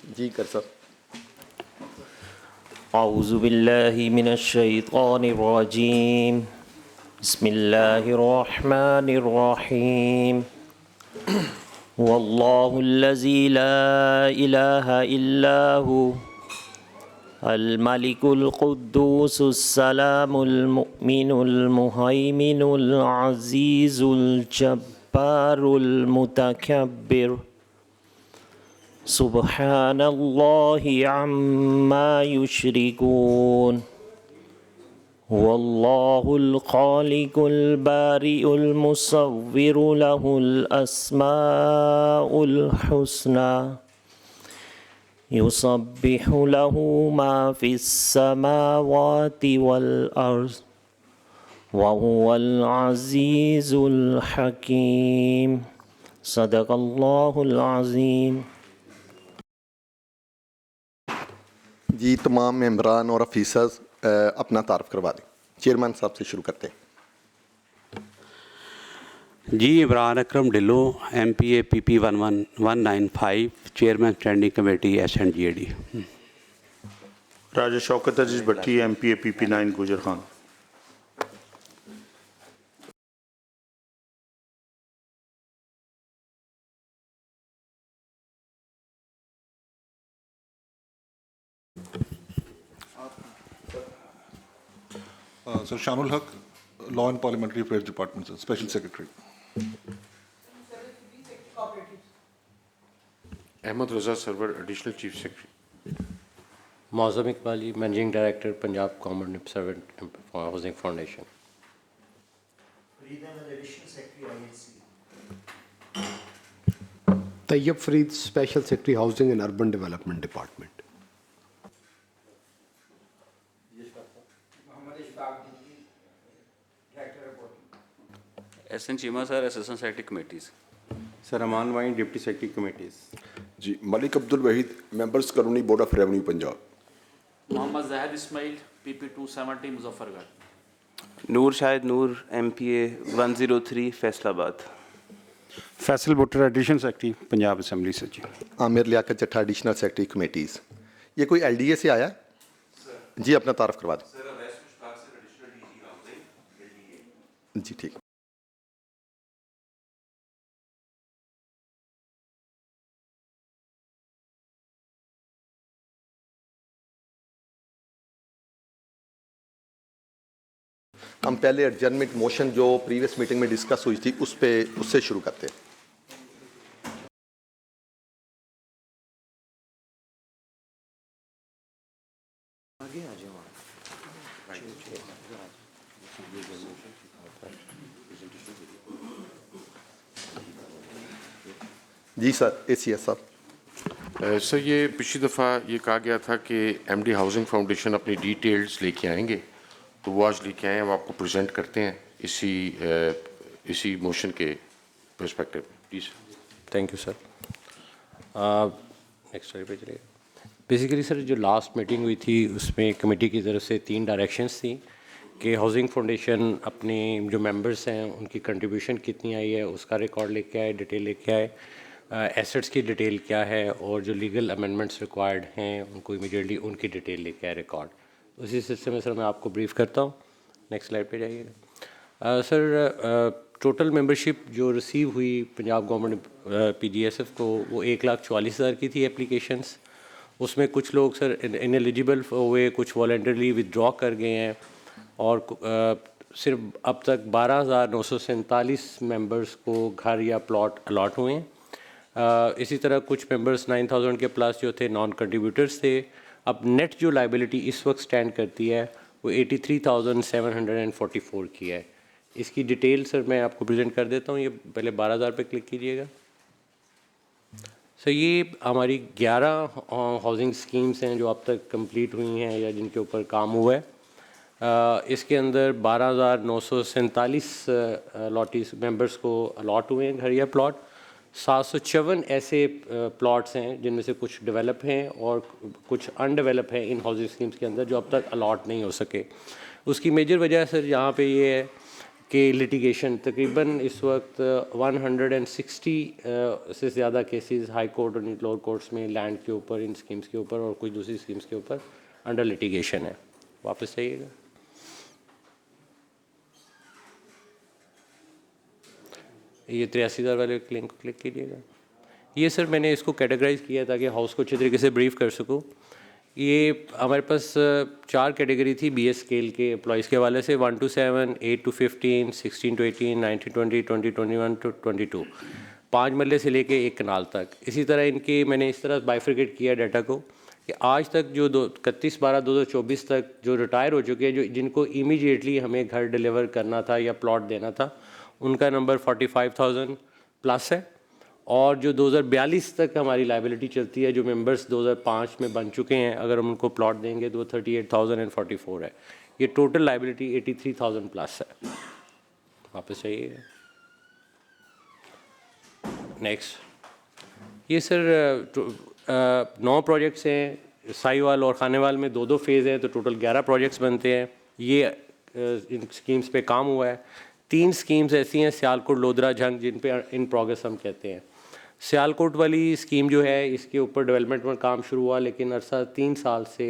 जी कर सर। औज़ु बिल्लाहि मिनश शैतानिर रजीम बिस्मिल्लाहिर रहमानिर रहीम वल्लाहुल्लज़ी ला इलाहा इल्ला हु अल मलिकुल कुद्दूसुस सलामुल मुमिनुल मुहैमिनुल अज़ीज़ुल जब्बारुल मुतकब्बिर सुब्हानल्लाहि अम्मा युश्रिकून वल्लाहुल खालिकुल बारिउल मुसव्विरु लहुल अस्माउल हुस्ना युसब्बिहु लहु मा फिस समावाति वल अर्ज़ व हुवल अज़ीज़ुल हकीम सदक़ल्लाहुल अज़ीम। जी तमाम मेंबरान और अफीसर्स अपना तारफ़ करवा दें। चेयरमैन साहब से शुरू करते हैं। जी Imran Akram Dhillon MPA PP 11195 chairman standing committee SNGAD। Raja Shaukat Aziz Bhatti MPA PP 9 Gujar Khan. Sir Shanul Haq, Law and Parliamentary Affairs Department, sir, Special Secretary. Ahmed Raza Sarwar, Additional Chief Secretary. Mozam Iqbali, Managing Director, Punjab Common Servant Housing Foundation. Additional Secretary, Tayyab Farid, Special Secretary, Housing and Urban Development Department. SN Chima sir, Assistant Secretary Committees. Sir Aman Wain, Deputy Secretary Committees. जी Malik Abdul Waheed, Members colony board of revenue Punjab. Mohammad Zahid Ismail, PP 270 Muzaffargarh. Noor Shahid Noor, MPA 103 Faisalabad. Faisal Bhuttar, additional secretary, Punjab assembly sir ji. Amir Liaquat Chattha, additional secretary committees. ये कोई LDA से आया जी? अपना तारफ़ करवा दें। जी ठीक। हम पहले एडजर्नमेंट मोशन जो प्रीवियस मीटिंग में डिस्कस हुई थी उससे शुरू करते हैं। जी सर, ACS साहब। सर ये पिछली दफ़ा ये कहा गया था कि MD हाउसिंग फाउंडेशन अपनी डिटेल्स लेके आएंगे, तो वो आज लेके आए हैं, वो आपको प्रेजेंट करते हैं इसी मोशन के perspective. Please. Thank you sir. Next पे चलिए। बेसिकली सर जो लास्ट मीटिंग हुई थी उसमें कमेटी की तरफ से 3 डायरेक्शंस थी कि हाउसिंग फाउंडेशन अपने जो मेंबर्स हैं उनकी कंट्रीब्यूशन कितनी आई है उसका रिकॉर्ड लेके आए, डिटेल लेके आए, एसेट्स की डिटेल क्या है और जो लीगल अमेंडमेंट्स रिक्वायर्ड हैं उनको इमीडिएटली उनकी डिटेल लेके आए रिकॉर्ड। उसी सिलसिले में सर मैं आपको ब्रीफ करता हूँ। नेक्स्ट स्लाइड पे जाइएगा। सर टोटल मेंबरशिप जो रिसीव हुई पंजाब गवर्नमेंट PGSF को वो 1,44,000 की थी एप्लीकेशंस। उसमें कुछ लोग सर इनएलिजिबल हुए, कुछ वॉलंटरली विदड्रॉ कर गए हैं और सिर्फ अब तक 12,947 मेंबर्स को घर या प्लॉट अलॉट हुए हैं। इसी तरह कुछ मेंबर्स 9,000 के प्लस जो थे नॉन कंट्रीब्यूटर्स थे। अब नेट जो लाइबिलिटी इस वक्त स्टैंड करती है वो 83,744 की है। इसकी डिटेल सर मैं आपको प्रेजेंट कर देता हूँ। ये पहले 12,000 पे क्लिक कीजिएगा। सर ये हमारी 11 हाउसिंग स्कीम्स हैं जो अब तक कंप्लीट हुई हैं या जिनके ऊपर काम हुआ है। इसके अंदर 12,947 लॉटीज मेंबर्स को अलॉट हुए हैं घर या प्लॉट। 754 ऐसे प्लॉट्स हैं जिनमें से कुछ डेवलप हैं और कुछ अनडेवलप हैं इन हाउसिंग स्कीम्स के अंदर जो अब तक अलॉट नहीं हो सके। उसकी मेजर वजह सर यहाँ पे ये है के लिटिगेशन तकरीबन इस वक्त 160 से ज़्यादा केसेस हाई कोर्ट और लोअर कोर्ट्स में लैंड के ऊपर, इन स्कीम्स के ऊपर और कुछ दूसरी स्कीम्स के ऊपर अंडर लिटिगेशन है। वापस आइएगा। ये 83,000 वाले लिंक को क्लिक कीजिएगा। ये सर मैंने इसको कैटेगराइज किया ताकि हाउस को अच्छे तरीके से ब्रीफ कर सकूँ। ये हमारे पास 4 कैटेगरी थी BS स्केल के एम्प्लॉइज़ के हवाले से, 1 to 7, 8 to 15, 16 to 18, 9 to 20, 20 21 to 22, 5 मरले से लेके 1 कनाल तक। इसी तरह इनके मैंने इस तरह बाइफिकेट किया डाटा को कि आज तक जो 31/12/2024 तक जो रिटायर हो चुके हैं, जो जिनको इमीडिएटली हमें घर डिलीवर करना था या प्लॉट देना था, उनका नंबर 45,000 प्लस है। और जो 2042 तक हमारी लाइबिलिटी चलती है, जो मेंबर्स 2005 में बन चुके हैं, अगर हम उनको प्लॉट देंगे तो 38,044 है। ये टोटल लाइबिलिटी 83,000 प्लस है। वापस आइए। नेक्स्ट, ये सर 9 प्रोजेक्ट्स हैं। साहिवाल और खानेवाल में 2-2 फेज़ हैं, तो टोटल 11 प्रोजेक्ट्स बनते हैं। ये इन स्कीम्स पे काम हुआ है। 3 स्कीम्स ऐसी हैं, सियालकोट, लोधरा, झंग, जिन पे इन प्रोग्रेस हम कहते हैं। सियालकोट वाली स्कीम जो है, इसके ऊपर डेवलपमेंट में काम शुरू हुआ, लेकिन अरसा 3 साल से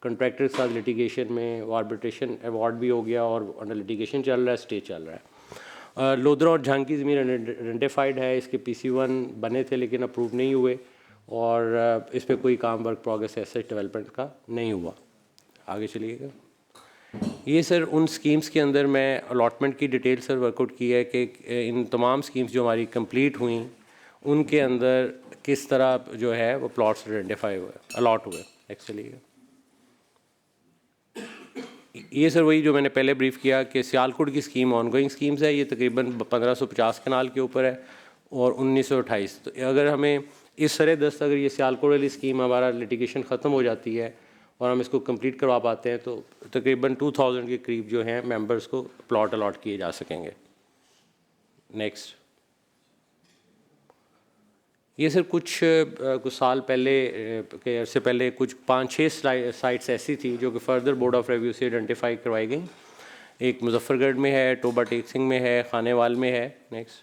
कॉन्ट्रैक्टर के साथ लिटिगेशन में आर्बिट्रेशन अवार्ड भी हो गया और अंडर लिटिगेशन चल रहा है, स्टे चल रहा है। लोधरा और झंग की ज़मीन आइडेंटिफाइड है, इसके PC1 बने थे लेकिन अप्रूव नहीं हुए और इस पर कोई काम वर्क प्रोग्रेस एसेट डेवलपमेंट का नहीं हुआ। आगे चलिएगा। ये सर उन स्कीम्स के अंदर मैं अलॉटमेंट की डिटेल सर वर्कआउट की है कि इन तमाम स्कीम्स जो हमारी कंप्लीट हुई, उनके अंदर किस तरह जो है वो प्लॉट्स आइडेंटिफाई हुए, अलॉट हुए। नेक्स्ट चलिएगा। ये सर वही जो मैंने पहले ब्रीफ किया कि सियालकोट की स्कीम ऑनगोइंग स्कीम्स है। ये तकरीबन 1550 कनाल के ऊपर है और 1928। तो अगर हमें इस सरे-दस्त अगर ये सियालकोट वाली स्कीम हमारा लिटिगेशन ख़त्म हो जाती है और हम इसको कंप्लीट करवा पाते हैं, तो तकरीबन 2000 के करीब जो हैं मेंबर्स को प्लॉट अलॉट किए जा सकेंगे। नेक्स्ट, ये सर कुछ साल पहले के अरसे पहले कुछ 5-6 साइट्स ऐसी थी जो कि फ़र्दर बोर्ड ऑफ रिव्यू से आइडेंटिफाई करवाई गई। एक मुजफ्फरगढ़ में है, टोबा टेक सिंह में है, खानेवाल में है, नेक्स्ट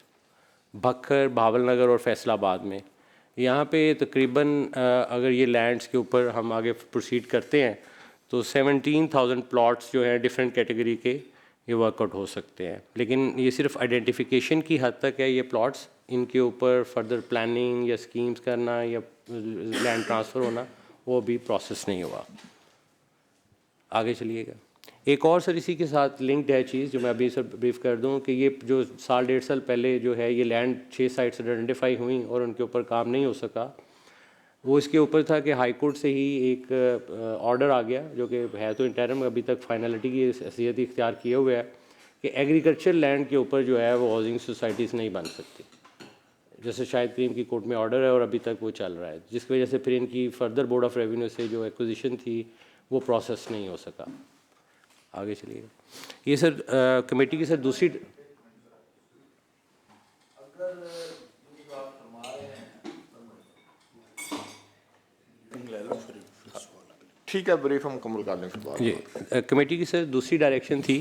भक्खर, भावलनगर और फैसलाबाद में। यहाँ पे तकरीबन अगर ये लैंड्स के ऊपर हम आगे प्रोसीड करते हैं तो 17,000 प्लॉट्स जो हैं डिफरेंट कैटेगरी के ये वर्कआउट हो सकते हैं। लेकिन ये सिर्फ आइडेंटिफिकेशन की हद तक है ये प्लॉट्स, इनके ऊपर फर्दर प्लानिंग या स्कीम्स करना या लैंड ट्रांसफ़र होना वो भी प्रोसेस नहीं हुआ। आगे चलिएगा। एक और सर इसी के साथ लिंक्ड है चीज़ जो मैं अभी सर ब्रीफ कर दूं कि ये जो 1.5 साल पहले जो है ये लैंड 6 साइट्स आइडेंटिफाई हुई और उनके ऊपर काम नहीं हो सका। वो इसके ऊपर था कि हाई कोर्ट से ही एक ऑर्डर आ गया जो कि है तो इंटरम, अभी तक फाइनलिटी की हैसियत इख्तियार किए हुए है कि एग्रीकल्चर लैंड के ऊपर जो है वो हाउसिंग सोसाइटीज़ नहीं बन सकती। जैसे शायद क्रीम की कोर्ट में ऑर्डर है और अभी तक वो चल रहा है, जिसकी वजह से फिर इनकी फर्दर बोर्ड ऑफ रेवेन्यू से जो एक्विजिशन थी वो प्रोसेस नहीं हो सका। आगे चलिए। ये सर कमेटी की सर दूसरी ठीक है, ब्रीफ हम मुकम्मल कर लें। जी, कमेटी की सर दूसरी डायरेक्शन थी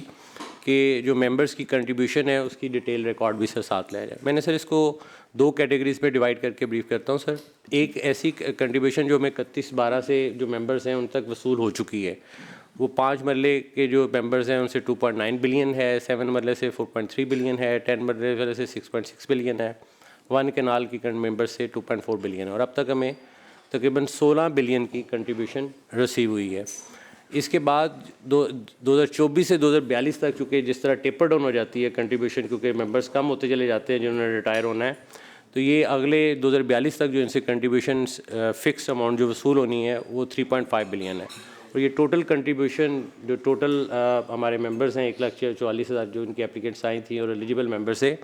कि जो मेंबर्स की कंट्रीब्यूशन है उसकी डिटेल रिकॉर्ड भी सर साथ लाया जाए। मैंने सर इसको 2 कैटेगरीज में डिवाइड करके ब्रीफ करता हूँ सर। एक ऐसी कंट्रीब्यूशन जो हमें 31/12 से जो मेंबर्स हैं उन तक वसूल हो चुकी है, वो 5 मरले के जो मेंबर्स हैं उनसे 2.9 बिलियन है, 7 मरले से 4.3 बिलियन है, 10 मरले वाले से 6.6 बिलियन है, 1 कैनाल की मेंबर्स से 2.4 बिलियन है और अब तक हमें तकरीबन 16 बिलियन की कंट्रीब्यूशन रिसीव हुई है। इसके बाद 2024 से 2042 तक, चूँकि जिस तरह टेपर डाउन हो जाती है कंट्रीब्यूशन क्योंकि मेंबर्स कम होते चले जाते हैं जिन्होंने रिटायर होना है, तो ये अगले 2042 तक जो इनसे कंट्रीब्यूशन फ़िक्स अमाउंट जो वसूल होनी है वो 3.5 बिलियन है। और ये टोटल कंट्रीब्यूशन जो टोटल हमारे मेंबर्स हैं 1,44,000 जो इनकी एप्लीकेंट्स आई थी और एलिजिबल मेंबर से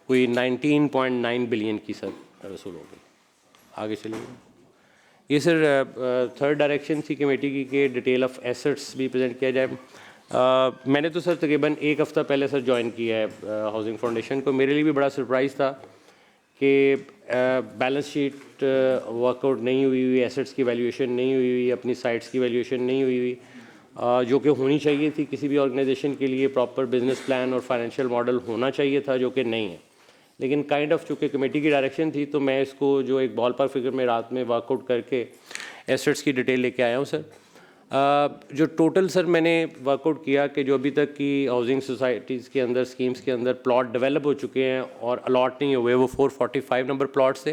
कोई 19.9 बिलियन की सर वसूल हो गई। आगे चलिए। ये सर थर्ड डायरेक्शन थी कमेटी की कि डिटेल ऑफ एसेट्स भी प्रेजेंट किया जाए। मैंने तो सर तकरीबन 1 हफ़्ता पहले सर ज्वाइन किया है हाउसिंग फाउंडेशन को। मेरे लिए भी बड़ा सरप्राइज़ था कि बैलेंस शीट वर्कआउट नहीं हुई, एसेट्स की वैल्यूएशन नहीं हुई, अपनी साइट्स की वैल्यूएशन नहीं हुई। जो कि होनी चाहिए थी किसी भी ऑर्गेनाइजेशन के लिए। प्रॉपर बिजनेस प्लान और फाइनेंशियल मॉडल होना चाहिए था, जो कि नहीं है। लेकिन काइंड ऑफ चूँकि कमेटी की डायरेक्शन थी, तो मैं इसको जो एक बॉल पर फिगर में रात में वर्कआउट करके एसेट्स की डिटेल लेके आया हूँ सर। जो टोटल सर मैंने वर्कआउट किया कि जो अभी तक की हाउसिंग सोसाइटीज़ के अंदर, स्कीम्स के अंदर प्लॉट डेवलप हो चुके हैं और अलॉट नहीं हुए, वो 445 नंबर प्लॉट्स थे।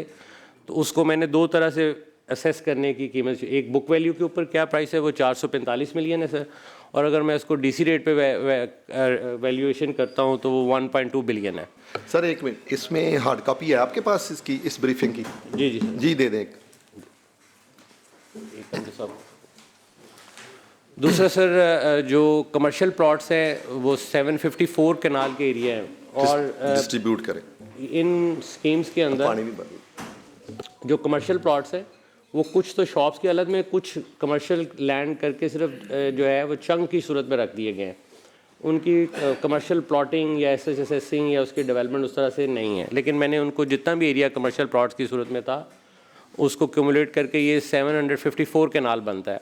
तो उसको मैंने दो तरह से असेस करने की कीमत, एक बुक वैल्यू के ऊपर क्या प्राइस है, वो 445 मिलियन है सर, और अगर मैं इसको डीसी रेट पे वैल्यूएशन करता हूँ तो वो 1.2 बिलियन है। सर एक मिनट, इसमें हार्ड कॉपी है आपके पास इसकी, इस ब्रीफिंग की? जी जी सर। जी दे दें। दूसरा सर, जो कमर्शियल प्लॉट्स हैं वो 754 कनाल के एरिया हैं, और डिस्ट्रीब्यूट करें इन स्कीम्स के अंदर पानी भी भर जो कमर्शियल प्लॉट्स हैं वो कुछ तो शॉप्स की हालत में, कुछ कमर्शियल लैंड करके सिर्फ जो है वो चंक की सूरत में रख दिए गए हैं। उनकी कमर्शियल प्लॉटिंग या एसेसिंग या उसकी डेवलपमेंट उस तरह से नहीं है। लेकिन मैंने उनको जितना भी एरिया कमर्शियल प्लॉट्स की सूरत में था उसको क्यूमुलेट करके ये 754 कनाल बनता है,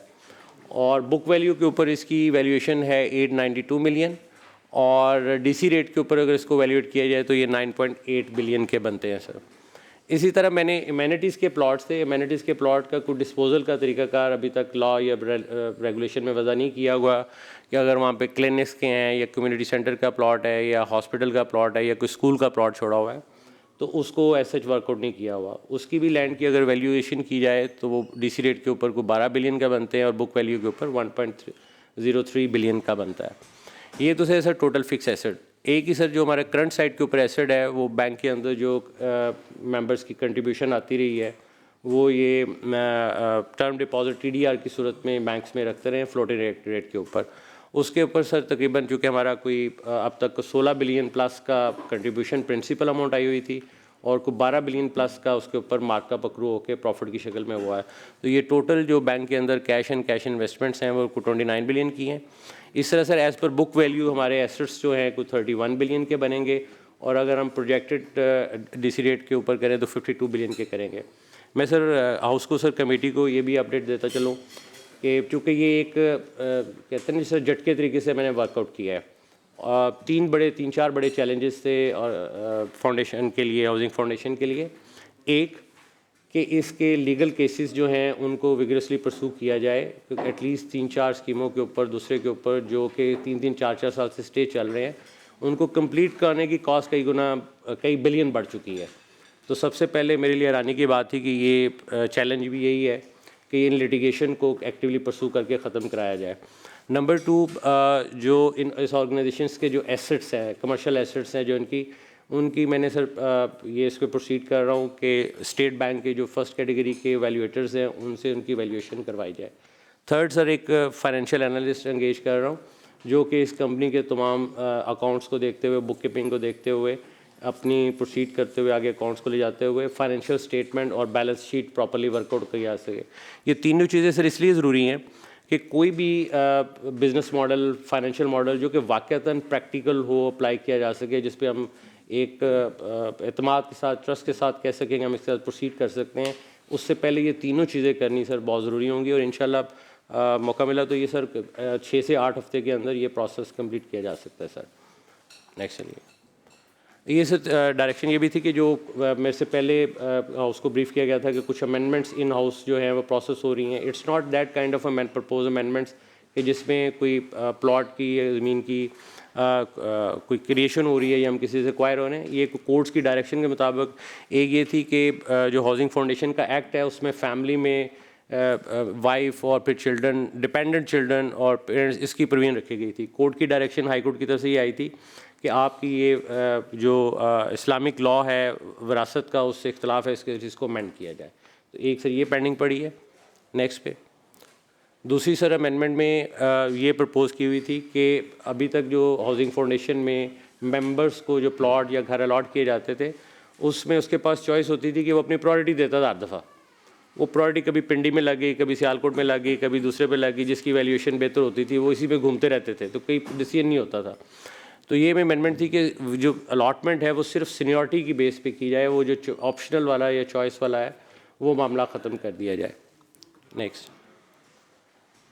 और बुक वैल्यू के ऊपर इसकी वैल्यूएशन है 892 मिलियन, और डीसी रेट के ऊपर अगर इसको वैल्यूएट किया जाए तो ये 9.8 बिलियन के बनते हैं सर। इसी तरह मैंने एमेनिटीज़ के प्लॉट्स थे, एमेनिटीज़ के प्लॉट का कुछ डिस्पोजल का तरीकाकार अभी तक लॉ या रेगुलेशन में वज़ा नहीं किया हुआ कि अगर वहाँ पे क्लिनिक्स के हैं या कम्युनिटी सेंटर का प्लॉट है या हॉस्पिटल का प्लॉट है या कोई स्कूल का प्लॉट छोड़ा हुआ है, तो उसको ऐसा वर्कआउट नहीं किया हुआ। उसकी भी लैंड की अगर वैल्यूएशन की जाए तो वो डीसी रेट के ऊपर को 12 बिलियन का बनते हैं और बुक वैल्यू के ऊपर 1.03 बिलियन का बनता है। ये तो सर टोटल फिक्स एसेट। एक ही सर जो हमारे करंट साइड के ऊपर एसेट है वो बैंक के अंदर जो मेंबर्स की कंट्रीब्यूशन आती रही है वो ये टर्म डिपॉजिट TDR की सूरत में बैंक्स में रखते रहे फ्लोटिंग रेट के ऊपर। उसके ऊपर सर तकरीबन चूँकि हमारा कोई अब तक 16 बिलियन प्लस का कंट्रीब्यूशन प्रिंसिपल अमाउंट आई हुई थी और कोई 12 बिलियन प्लस का उसके ऊपर मार्कअप अक्रू होकर प्रॉफिट की शक्ल में हुआ है। तो ये टोटल जो बैंक के अंदर कैश एंड कैश इन्वेस्टमेंट्स हैं वो 29 बिलियन की हैं। इस तरह sir as per book value हमारे एसेट्स जो हैं कुछ 31 बिलियन के बनेंगे, और अगर हम प्रोजेक्टेड डीसी रेट के ऊपर करें तो 52 बिलियन के करेंगे। मैं सर हाउस को सर कमेटी को ये भी अपडेट देता चलूँ कि चूँकि ये एक कहते हैं सर झटके तरीके से मैंने वर्कआउट किया है। 3-4 बड़े चैलेंजेस थे और फाउंडेशन के लिए, हाउसिंग फाउंडेशन के लिए। एक कि इसके लीगल केसेस जो हैं उनको विगरसली परसू किया जाए, क्योंकि एटलीस्ट 3-4 स्कीमों के ऊपर दूसरे के ऊपर जो कि 3-3, 4-4 साल से स्टे चल रहे हैं उनको कंप्लीट करने की कॉस्ट कई बिलियन बढ़ चुकी है। तो सबसे पहले मेरे लिए हैरानी की बात थी कि ये चैलेंज भी यही है कि इन लिटिगेशन को एक्टिवली परसू करके ख़त्म कराया जाए। नंबर 2, जो इस ऑर्गेनाइजेशंस के जो एसेट्स हैं, कमर्शियल एसेट्स हैं जो उनकी मैंने सर ये इस पर प्रोसीड कर रहा हूँ कि स्टेट बैंक के जो फर्स्ट कैटेगरी के वैल्यूएटर्स हैं उनसे उनकी वैल्यूएशन करवाई जाए। थर्ड सर एक फाइनेंशियल एनालिस्ट एंगेज कर रहा हूँ जो कि इस कंपनी के तमाम अकाउंट्स को देखते हुए, बुक कीपिंग को देखते हुए, अपनी प्रोसीड करते हुए आगे अकाउंट्स को ले जाते हुए फाइनेंशियल स्टेटमेंट और बैलेंस शीट प्रॉपर्ली वर्कआउट किया जा सके। ये तीनों चीज़ें सर इसलिए ज़रूरी हैं कि कोई भी बिज़नेस मॉडल, फाइनेंशियल मॉडल जो कि वाक़तन प्रैक्टिकल हो, अप्लाई किया जा सके, जिस पे हम एक एतमाद के साथ, ट्रस्ट के साथ कह सकेंगे हम इसके साथ प्रोसीड कर सकते हैं, उससे पहले ये तीनों चीज़ें करनी सर बहुत ज़रूरी होंगी। और इंशाल्लाह मौका मिला तो ये सर 6 से 8 हफ्ते के अंदर ये प्रोसेस कंप्लीट किया जा सकता है सर। नेक्स्ट चलिए। ये सर डायरेक्शन ये भी थी कि जो मेरे से पहले हाउस को ब्रीफ किया गया था कि कुछ अमेंडमेंट्स इन हाउस जो हैं वो प्रोसेस हो रही हैं। It's not that kind of propose amendments कि जिसमें कोई प्लॉट की या ज़मीन की कोई क्रिएशन हो रही है या हम किसी से एक्वायर हो रहे हैं। ये कोर्ट्स की डायरेक्शन के मुताबिक एक ये थी कि जो हाउसिंग फाउंडेशन का एक्ट है उसमें फैमिली में वाइफ और फिर चिल्ड्रन, डिपेंडेंट चिल्ड्रन और पेरेंट्स, इसकी प्रोविजन रखी गई थी। कोर्ट की डायरेक्शन हाई कोर्ट की तरफ से ये आई थी कि आपकी ये जो इस्लामिक लॉ है विरासत का, उससे इख्तलाफ है, इसको अमेंड किया जाए। तो एक सर ये पेंडिंग पड़ी है। नेक्स्ट पे दूसरी सर अमेंडमेंट में ये प्रपोज़ की हुई थी कि अभी तक जो हाउसिंग फाउंडेशन में मेंबर्स को जो प्लॉट या घर अलॉट किए जाते थे उसमें उसके पास चॉइस होती थी कि वो अपनी प्रायोरिटी देता था हर दफ़ा। वो प्रायोरिटी कभी पिंडी में लगी, कभी सियालकोट में लगी, कभी दूसरे पे लगी, जिसकी वैल्यूएशन बेहतर होती थी वो इसी में घूमते रहते थे, तो कोई डिसीजन नहीं होता था। तो ये में अमेंडमेंट थी कि जो अलॉटमेंट है वो सिर्फ सीनियरिटी की बेस पे की जाए, वो जो ऑप्शनल वाला या चॉइस वाला है वो मामला ख़त्म कर दिया जाए। नेक्स्ट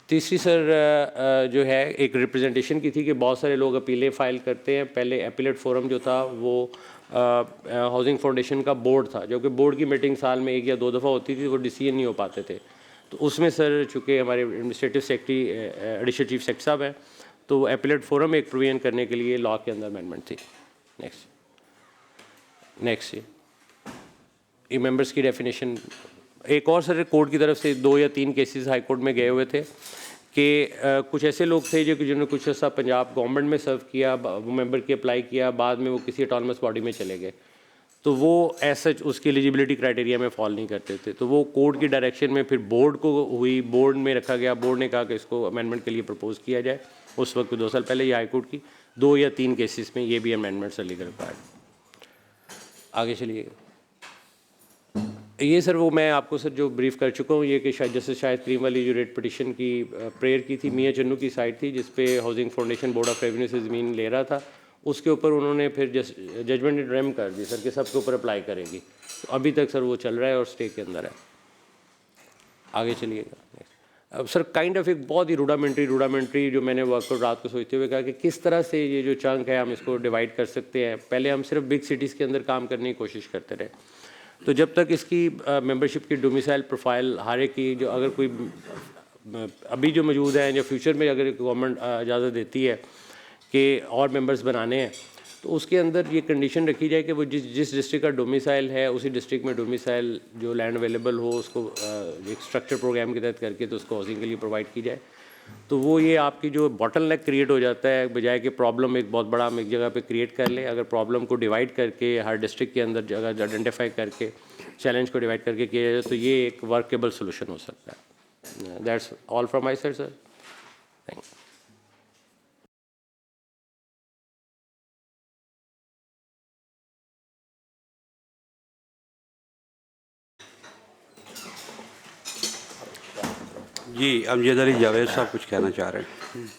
तीसरी सर जो है एक रिप्रेजेंटेशन की थी कि बहुत सारे लोग अपीलें फ़ाइल करते हैं। पहले अपीलेट फोरम जो था वो हाउसिंग फाउंडेशन का बोर्ड था, जो कि बोर्ड की मीटिंग साल में 1 या 2 दफ़ा होती थी, वो डिसीजन नहीं हो पाते थे। तो उसमें सर चूँकि हमारे administrative secretary additional chief secretary साहब हैं, तो अपीलेट फोरम एक प्रोविजन करने के लिए लॉ के अंदर अमेंडमेंट थी। नेक्स्ट ये मेंबर्स की डेफिनेशन। एक और सर कोर्ट की तरफ से 2 या 3 केसेस हाई कोर्ट में गए हुए थे कि कुछ ऐसे लोग थे जो कि जिन्होंने कुछ ऐसा पंजाब गवर्नमेंट में सर्व किया, वो मेंबर की अप्लाई किया, बाद में वो किसी ऑटोनमस बॉडी में चले गए, तो वो ऐसा उसकी एलिजिबिलिटी क्राइटेरिया में फॉल नहीं करते थे। तो वो कोर्ट की डायरेक्शन में फिर बोर्ड को हुई, बोर्ड में रखा गया, बोर्ड ने कहा कि इसको अमेंडमेंट के लिए प्रपोज़ किया जाए। उस वक्त 2 साल पहले ये हाई कोर्ट की 2 या 3 केसेस में ये भी अमेंडमेंट्स लीगल रिक्वायर्ड। आगे चलिए। ये सर वो मैं आपको सर जो ब्रीफ कर चुका हूँ, ये कि शायद जैसे शायद क्रीम वाली जो रेट पिटिशन की प्रेयर की थी, मियाँ चन्नू की साइड थी, जिस पे housing foundation board of revenue से ज़मीन ले रहा था, उसके ऊपर उन्होंने फिर जजमेंट इन रेम कर दी सर कि सबके ऊपर अप्लाई करेंगी। तो अभी तक सर वो चल रहा है और स्टे के अंदर है। आगे चलिएगा। अब सर काइंड ऑफ एक बहुत ही रूडामेंट्री जो मैंने वर्कआउट रात को सोचते हुए कहा कि किस तरह से ये जो चंक है हम इसको डिवाइड कर सकते हैं। पहले हम सिर्फ बिग सिटीज़ के अंदर काम करने की कोशिश करते रहे, तो जब तक इसकी मेंबरशिप की डोमिसाइल प्रोफाइल हर एक की जो अगर कोई अभी जो मौजूद है या फ्यूचर में अगर गवर्नमेंट इजाज़त देती है कि और मेंबर्स बनाने हैं, तो उसके अंदर ये कंडीशन रखी जाए कि वो जिस डिस्ट्रिक्ट का डोमिसाइल है उसी डिस्ट्रिक्ट में डोमिसाइल जो लैंड अवेलेबल हो उसको एक स्ट्रक्चर प्रोग्राम के तहत करके तो उसको हाउसिंग के लिए प्रोवाइड की जाए। तो वो ये आपकी जो बॉटलनेक क्रिएट हो जाता है, बजाय कि प्रॉब्लम एक बहुत बड़ा हम एक जगह पे क्रिएट कर लें, अगर प्रॉब्लम को डिवाइड करके हर डिस्ट्रिक्ट के अंदर जगह आइडेंटिफाई करके चैलेंज को डिवाइड करके किया जाए तो ये एक वर्केबल सोल्यूशन हो सकता है। That's all from my side sir. Thank you. जी अमजद अली जावेद साहब कुछ कहना चाह रहे हैं।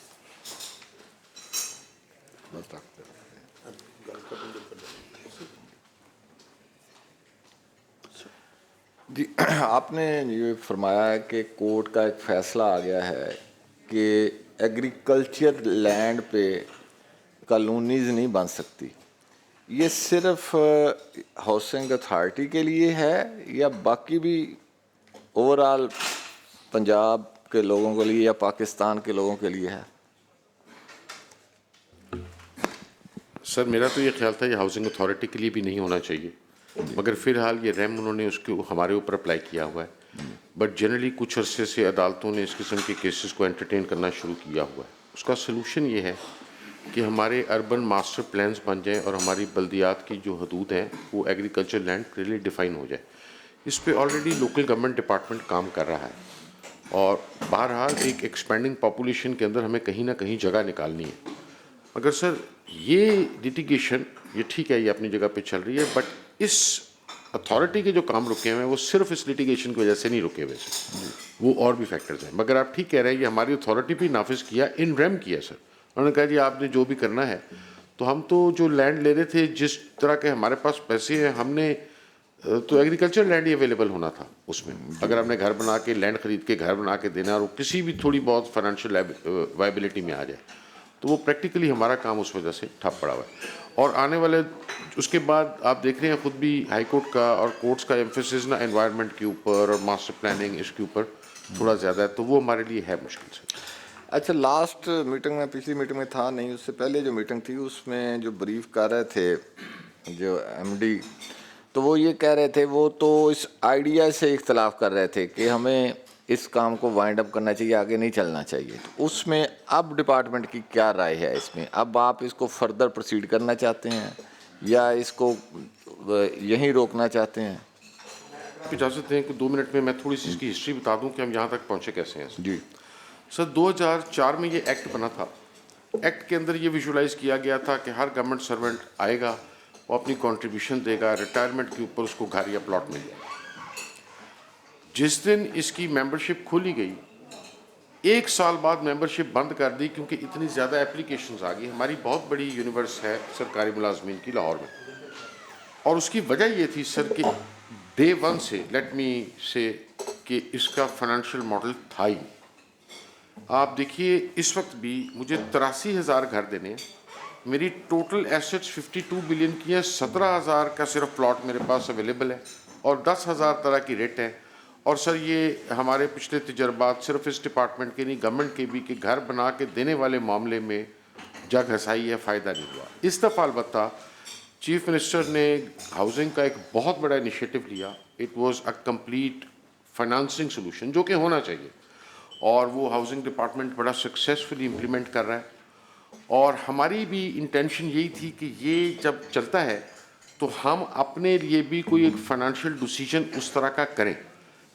जी आपने ये फरमाया है कि कोर्ट का एक फ़ैसला आ गया है कि एग्रीकल्चर लैंड पे कॉलोनीज़ नहीं बन सकती। ये सिर्फ हाउसिंग अथॉरिटी के लिए है या बाकी भी ओवरऑल पंजाब के लोगों के लिए या पाकिस्तान के लोगों के लिए है? सर मेरा तो ये ख्याल था ये हाउसिंग अथॉरिटी के लिए भी नहीं होना चाहिए, मगर फ़िलहाल ये रैम उन्होंने उसके हमारे ऊपर अप्लाई किया हुआ है। बट जनरली कुछ अरसे से अदालतों ने इस किस्म के केसेस को एंटरटेन करना शुरू किया हुआ है। उसका सलूशन ये है कि हमारे अर्बन मास्टर प्लान्स बन जाएँ और हमारी बल्दियात की जो हदूद हैं वो एग्रीकल्चर लैंड क्लियरली डिफ़ाइन हो जाए। इस पर ऑलरेडी लोकल गवर्नमेंट डिपार्टमेंट काम कर रहा है और बहरहाल एक एक्सपेंडिंग पॉपुलेशन के अंदर हमें कहीं ना कहीं जगह निकालनी है। मगर सर ये लिटिगेशन ये ठीक है, ये अपनी जगह पे चल रही है, बट इस अथॉरिटी के जो काम रुके हुए हैं वो सिर्फ इस लिटिगेशन की वजह से नहीं रुके हुए, वो और भी फैक्टर्स हैं। मगर आप ठीक कह रहे हैं, ये हमारी अथॉरिटी भी नाफिज किया, इन रेम किया सर। उन्होंने कहा जी आपने जो भी करना है, तो हम तो जो लैंड ले रहे थे जिस तरह के हमारे पास पैसे हैं, हमने तो एग्रीकल्चर लैंड ही अवेलेबल होना था उसमें। अगर हमने घर बना के लैंड खरीद के घर बना के देना और वो किसी भी थोड़ी बहुत फाइनेंशियल वायबिलिटी में आ जाए तो वो प्रैक्टिकली हमारा काम उस वजह से ठप पड़ा हुआ है। और आने वाले उसके बाद आप देख रहे हैं खुद भी हाई कोर्ट का और कोर्ट्स का एम्फेसिस ना एनवायरनमेंट के ऊपर और मास्टर प्लानिंग इसके ऊपर थोड़ा ज़्यादा है, तो वो हमारे लिए है मुश्किल से। अच्छा, लास्ट मीटिंग में, पिछली मीटिंग में था नहीं, उससे पहले जो मीटिंग थी उसमें जो ब्रीफ कर रहे थे जो एमडी, तो वो ये कह रहे थे, वो तो इस आइडिया से इख्तलाफ कर रहे थे कि हमें इस काम को वाइंड अप करना चाहिए, आगे नहीं चलना चाहिए। तो उसमें अब डिपार्टमेंट की क्या राय है इसमें? अब आप इसको फर्दर प्रोसीड करना चाहते हैं या इसको यहीं रोकना चाहते हैं? इजाज़त दें कि 2 मिनट में मैं थोड़ी सी इसकी हिस्ट्री बता दूं कि हम यहाँ तक पहुँचे कैसे हैं। जी सर 2004 में ये एक्ट बना था। एक्ट के अंदर ये विजुलाइज किया गया था कि हर गवर्नमेंट सर्वेंट आएगा, वो अपनी कंट्रीब्यूशन देगा, रिटायरमेंट के ऊपर उसको घर या प्लॉट मिलेगा। जिस दिन इसकी मेंबरशिप खोली गई, 1 साल बाद मेंबरशिप बंद कर दी क्योंकि इतनी ज़्यादा एप्लीकेशंस आ गई। हमारी बहुत बड़ी यूनिवर्स है सरकारी मुलाजमीन की लाहौर में, और उसकी वजह ये थी सर कि डे 1 से लेट मी से कि इसका फाइनेंशियल मॉडल था ही। आप देखिए इस वक्त भी मुझे 83,000 घर देने हैं, मेरी टोटल एसेट्स 52 बिलियन की है, 17,000 का सिर्फ प्लॉट मेरे पास अवेलेबल है और 10,000 तरह की रेट है। और सर ये हमारे पिछले तजर्बात सिर्फ इस डिपार्टमेंट के नहीं, गवर्नमेंट के भी, कि घर बना के देने वाले मामले में जग हंसाई है, फ़ायदा नहीं हुआ। इस दफ़ा अलबत्ता चीफ मिनिस्टर ने हाउसिंग का एक बहुत बड़ा इनिशिएटिव लिया। It was a complete financing solution जो कि होना चाहिए, और वो हाउसिंग डिपार्टमेंट बड़ा सक्सेसफुली इम्प्लीमेंट कर रहा है। और हमारी भी इंटेंशन यही थी कि ये जब चलता है तो हम अपने लिए भी कोई एक फाइनेंशियल डिसीजन उस तरह का करें।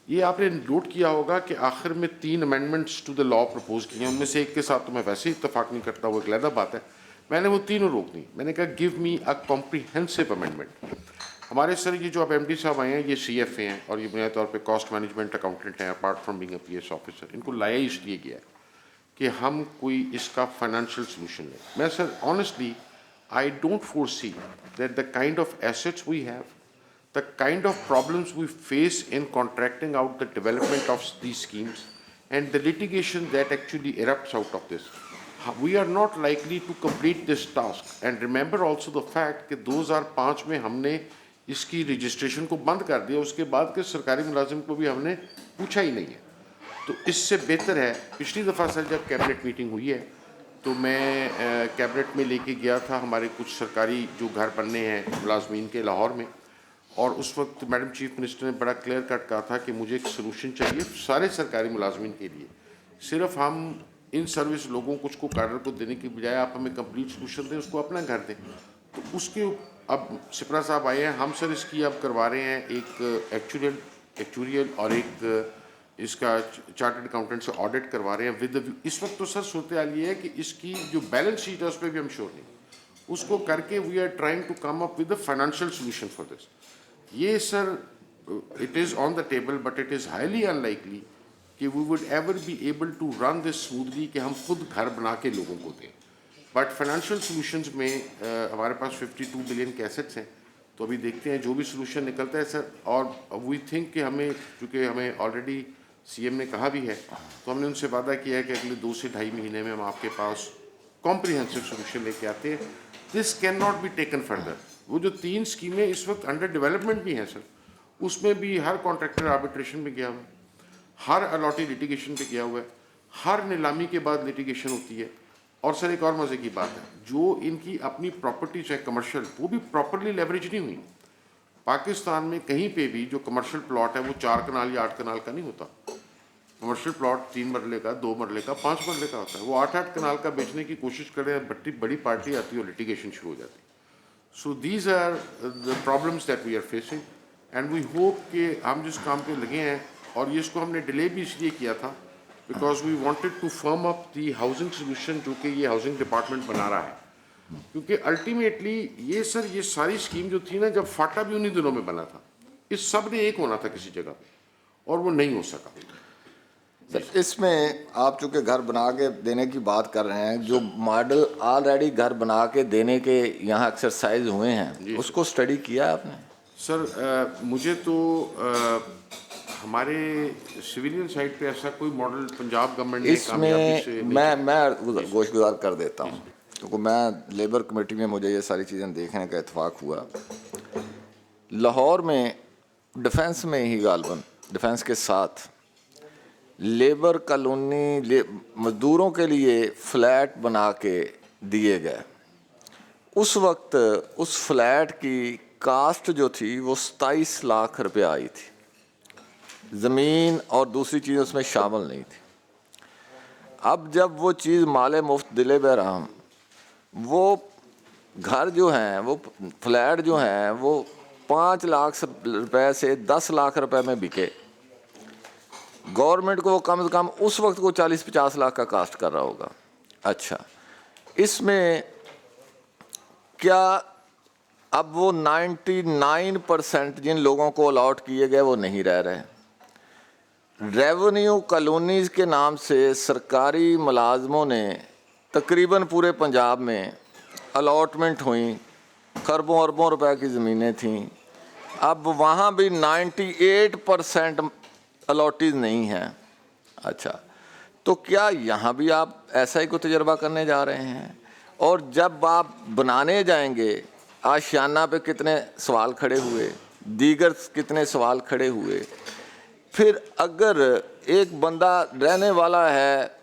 ये आपने नोट किया होगा कि आखिर में 3 amendments to the law propose किए हैं, उनमें से एक के साथ तो मैं वैसे ही इत्तेफाक नहीं करता, वो एक अलग बात है। मैंने वो तीनों रोक दी। मैंने कहा give me a comprehensive amendment. हमारे सर ये जो अब एमडी साहब आए हैं, ये CFA हैं और ये बुनियादी तौर पे कॉस्ट मैनेजमेंट अकाउंटेंट हैं, apart from being a PS officer. इनको लाया इसलिए गया है कि हम कोई इसका फाइनेंशियल सोल्यूशन लें। मैं sir honestly I don't foresee that the kind of assets we have, the kind of problems we face in contracting out the development of these schemes and the litigation that actually erupts out of this, we are not likely to complete this task. And remember also the fact कि 2005 में हमने इसकी registration को बंद कर दिया, उसके बाद के सरकारी मुलाजिम को भी हमने पूछा ही नहीं है। तो इससे बेहतर है, पिछली दफ़ा सर जब कैबिनेट मीटिंग हुई है तो मैं कैबिनेट में लेके गया था हमारे कुछ सरकारी जो घर बनने हैं मुलाजमीन के लाहौर में, और उस वक्त मैडम चीफ मिनिस्टर ने बड़ा क्लियर कट कहा था कि मुझे एक सलूशन चाहिए सारे सरकारी मुलाजमीन के लिए। सिर्फ हम इन सर्विस लोगों को उसको कार्डर को देने की बजाय आप हमें कंप्लीट सलूशन दें, उसको अपना घर दें। तो उसके अब सिपरा साहब आए हैं, हम सर इसकी अब करवा रहे हैं एक एक्चुरियल और एक इसका चार्टर्ड अकाउंटेंट से ऑडिट करवा रहे हैं विद। इस वक्त तो सर सूरत हाल ये है कि इसकी जो बैलेंस शीट है उस पर भी हम श्योर नहीं, उसको करके we are trying to come up with a financial solution for this. ये sir it is on the table, but it is highly unlikely कि we would ever be able to run this smoothly कि हम खुद घर बना के लोगों को दें। बट फाइनेंशियल सॉल्यूशंस में हमारे पास 52 बिलियन के एसेट्स हैं, तो अभी देखते हैं जो भी सॉल्यूशन निकलता है सर। और वी थिंक कि हमें, चूँकि हमें ऑलरेडी CM ने कहा भी है, तो हमने उनसे वादा किया है कि अगले 2 से ढाई महीने में हम आपके पास कॉम्प्रिहेंसिव सॉल्यूशन लेके आते हैं। This can not be taken further. वो जो 3 स्कीमें इस वक्त अंडर डेवलपमेंट भी हैं सर, उसमें भी हर कॉन्ट्रैक्टर आर्बिट्रेशन में गया हुआ है, हर अलॉटी लिटिगेशन पे गया हुआ है, हर नीलामी के बाद लिटिगेशन होती है। और सर एक और मज़े की बात है, जो इनकी अपनी प्रॉपर्टीज है कमर्शियल, वो भी प्रॉपरली लेवरेज नहीं हुई। पाकिस्तान में कहीं पे भी जो कमर्शियल प्लॉट है वो 4 कनाल या 8 कनाल का नहीं होता। कमर्शियल प्लॉट 3 मरले का, 2 मरले का, 5 मरले का होता है। वो 8-8 कनाल का बेचने की कोशिश करें, बड़ी पार्टी आती है और लिटिगेशन शुरू हो जाती है। So these are the problems that we are facing, and we hope कि हम जिस काम पे लगे हैं, और ये इसको हमने डिले भी इसलिए किया था because we wanted to firm up the housing solution जो कि ये हाउसिंग डिपार्टमेंट बना रहा है। क्योंकि अल्टीमेटली ये सर ये सारी स्कीम जो थी ना, जब फाटा भी उन्हीं दिनों में बना था, इस सब ने एक होना था किसी जगह पे, और वो नहीं हो सका। सर इसमें आप चूँकि घर बना के देने की बात कर रहे हैं, जो मॉडल ऑलरेडी घर बना के देने के यहाँ एक्सरसाइज हुए हैं, उसको स्टडी किया आपने? सर मुझे तो हमारे सिविलियन साइड पे ऐसा कोई मॉडल पंजाब गवर्नमेंट ने कामयाबी से मैं गोशगुजार कर देता हूँ, क्योंकि मैं लेबर कमेटी में मुझे ये सारी चीज़ें देखने का इत्तेफाक हुआ। लाहौर में डिफेंस में ही गालबन डिफेंस के साथ लेबर कॉलोनी मज़दूरों के लिए फ्लैट बना के दिए गए। उस वक्त उस फ्लैट की कास्ट जो थी वो 27 लाख रुपये आई थी। ज़मीन और दूसरी चीज़ उसमें शामिल नहीं थी। अब जब वो चीज़ माले मुफ्त दिले बहराम, वो घर जो हैं, वो फ्लैट जो हैं, वो 5 लाख रुपए से 10 लाख रुपए में बिके। गवर्नमेंट को वो कम से कम उस वक्त को 40-50 लाख का कास्ट कर रहा होगा। अच्छा, इसमें क्या अब वो 99% जिन लोगों को अलॉट किए गए वो नहीं रह रहे? रेवेन्यू कॉलोनीज़ के नाम से सरकारी मुलाजमों ने तकरीबन पूरे पंजाब में अलॉटमेंट हुई, खरबों अरबों रुपए की ज़मीनें थीं। अब वहाँ भी 98% अलॉटीज़ नहीं हैं। अच्छा, तो क्या यहाँ भी आप ऐसा ही को तजर्बा करने जा रहे हैं? और जब आप बनाने जाएंगे, आशियाना पे कितने सवाल खड़े हुए, दीगर कितने सवाल खड़े हुए। फिर अगर एक बंदा रहने वाला है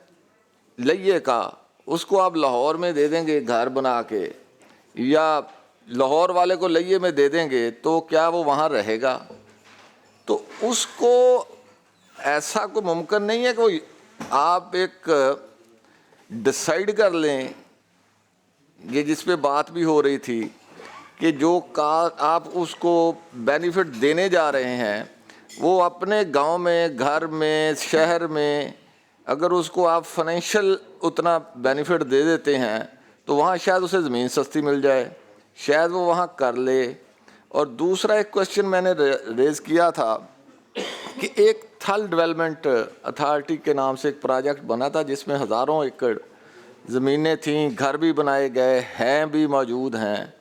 लइये का, उसको आप लाहौर में दे देंगे घर बना के, या लाहौर वाले को लइये में दे देंगे, तो क्या वो वहाँ रहेगा? तो उसको ऐसा कोई मुमकिन नहीं है कि वो आप एक डिसाइड कर लें, ये जिस पे बात भी हो रही थी कि जो का आप उसको बेनिफिट देने जा रहे हैं, वो अपने गांव में, घर में, शहर में अगर उसको आप फाइनेंशियल उतना बेनिफिट दे देते हैं तो वहाँ शायद उसे ज़मीन सस्ती मिल जाए, शायद वो वहाँ कर ले। और दूसरा एक क्वेश्चन मैंने रेज़ किया था कि एक थल डेवलपमेंट अथॉरिटी के नाम से एक प्रोजेक्ट बना था जिसमें हज़ारों एकड़ ज़मीनें थीं, घर भी बनाए गए हैं, भी मौजूद हैं,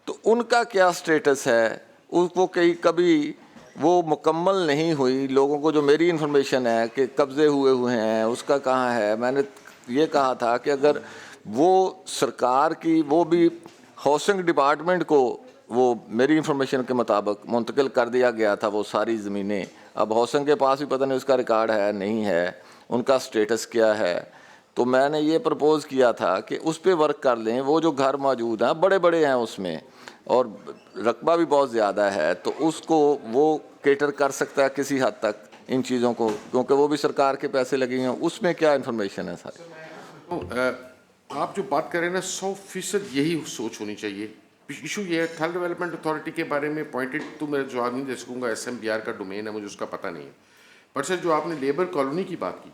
तो उनका क्या स्टेटस है? उसको कभी वो मुकम्मल नहीं हुई। लोगों को जो मेरी इन्फॉर्मेशन है कि कब्ज़े हुए हैं, उसका कहाँ है? मैंने ये कहा था कि अगर वो सरकार की, वो भी हाउसिंग डिपार्टमेंट को, वो मेरी इन्फॉर्मेशन के मुताबिक मुंतकिल कर दिया गया था वो सारी ज़मीनें। अब हाउसिंग के पास भी पता नहीं उसका रिकॉर्ड है नहीं है, उनका स्टेटस क्या है। तो मैंने ये प्रपोज़ किया था कि उस पर वर्क कर लें। वो जो घर मौजूद हैं बड़े बड़े हैं उसमें, और रकबा भी बहुत ज़्यादा है, तो उसको वो केटर कर सकता है किसी हद तक इन चीज़ों को, क्योंकि वो भी सरकार के पैसे लगे हैं। उसमें क्या इन्फॉर्मेशन है सर? आप जो बात कर रहे हैं ना, 100% यही सोच होनी चाहिए। इशू ये है, थल डेवलपमेंट अथॉरिटी के बारे में पॉइंटेड तो मैं जवाब नहीं दे सकूँगा, SMBR का डोमेन है, मुझे उसका पता नहीं है। पर सर जो आपने लेबर कॉलोनी की बात की,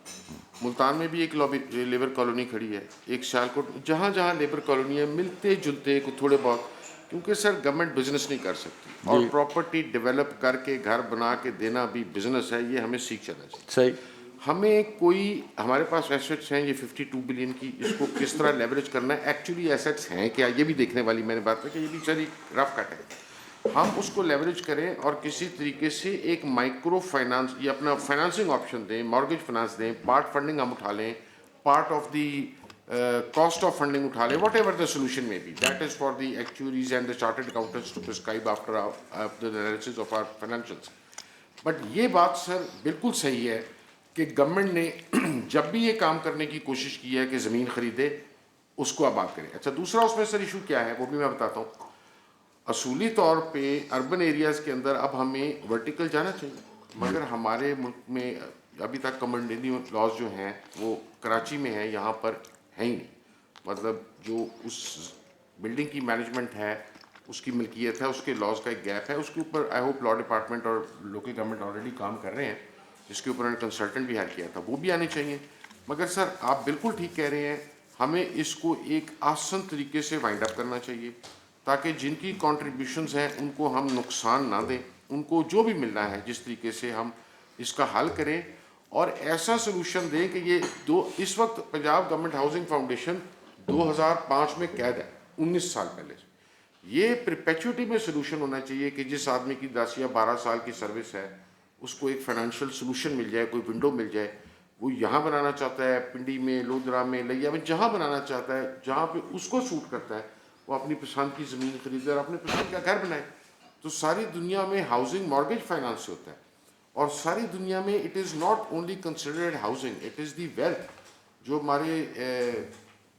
मुल्तान में भी एक लेबर कॉलोनी खड़ी है, एक सियालकोट, जहाँ जहाँ लेबर कॉलोनियाँ मिलते जुलते थोड़े बहुत, क्योंकि सर गवर्नमेंट बिजनेस नहीं कर सकती और प्रॉपर्टी डेवलप करके घर बना के देना भी बिजनेस है, ये हमें सीख चलना चाहिए। सही। हमें कोई, हमारे पास एसेट्स हैं ये 52 बिलियन की, इसको किस तरह लेवरेज करना है, एक्चुअली एसेट्स हैं क्या, ये भी देखने वाली मैंने बात है कि ये भी सारी रफ कट है। हम उसको लेवरेज करें और किसी तरीके से एक माइक्रो फाइनेंस या अपना फाइनेंसिंग ऑप्शन दें, मॉर्गेज फाइनेंस दें, पार्ट फंडिंग हम उठा लें, part of the cost of funding उठा लें, whatever the solution may be. That is for the actuaries and the chartered accountants to prescribe after the analysis of our financials. But ये बात sir बिल्कुल सही है कि गवर्नमेंट ने जब भी ये काम करने की कोशिश की है कि ज़मीन खरीदे, उसको आबाद करें। अच्छा, दूसरा उसमें सर इशू क्या है वो भी मैं बताता हूँ। असूली तौर पे अर्बन एरियाज़ के अंदर अब हमें वर्टिकल जाना चाहिए, मगर हमारे मुल्क में अभी तक कम्युनिटी लॉज जो हैं वो कराची में है, यहाँ पर है ही नहीं। मतलब जो उस बिल्डिंग की मैनेजमेंट है, उसकी मिल्कियत है, उसके लॉज का एक गैप है, उसके ऊपर आई होप लॉ डिपार्टमेंट और लोकल गवर्नमेंट ऑलरेडी काम कर रहे हैं, जिसके ऊपर उन्होंने कंसल्टेंट भी हायर किया था, वो भी आने चाहिए। मगर सर आप बिल्कुल ठीक कह रहे हैं, हमें इसको एक आसान तरीके से वाइंड अप करना चाहिए ताकि जिनकी कॉन्ट्रीब्यूशंस हैं उनको हम नुकसान ना दें, उनको जो भी मिलना है जिस तरीके से हम इसका हल करें और ऐसा सोल्यूशन दें कि ये इस वक्त पंजाब गवर्नमेंट हाउसिंग फाउंडेशन 2005 में कैद है, 19 साल पहले से। ये परपेचुइटी में सोल्यूशन होना चाहिए कि जिस आदमी की 10 या 12 साल की सर्विस है उसको एक फाइनेंशियल सोल्यूशन मिल जाए, कोई विंडो मिल जाए। वो यहाँ बनाना चाहता है, पिंडी में, लोधरा में, लिया में, जहाँ बनाना चाहता है, जहाँ पे उसको सूट करता है, वो अपनी पसंद की ज़मीन खरीदे और अपने पसंद का घर बनाए। तो सारी दुनिया में हाउसिंग मॉर्गेज फाइनेंस से होता है और सारी दुनिया में it is not only considered housing, it is the wealth. जो हमारे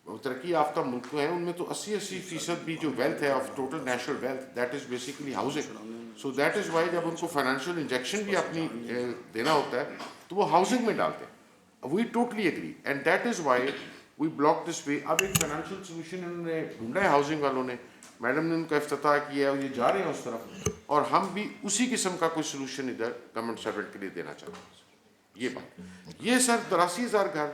तरक्की याफ्ता मुल्क हैं उनमें तो 80% भी जो वेल्थ है of total national wealth, that is basically housing. So that is Y जब उनको फाइनेंशियल इंजेक्शन भी अपनी देना होता है तो वो हाउसिंग में डालते हैं। We totally agree and that is why we block this way. अब एक फाइनेंशियल सोल्यूशन इन्होंने ढूंढा है हाउसिंग वालों ने, मैडम ने उनका इफ्तिताह किया है, ये जा रहे हैं उस तरफ और हम भी उसी किस्म का कोई सोल्यूशन इधर गवर्नमेंट सर्वेंट के लिए देना चाहते हैं। ये बात, ये सर 83,000 घर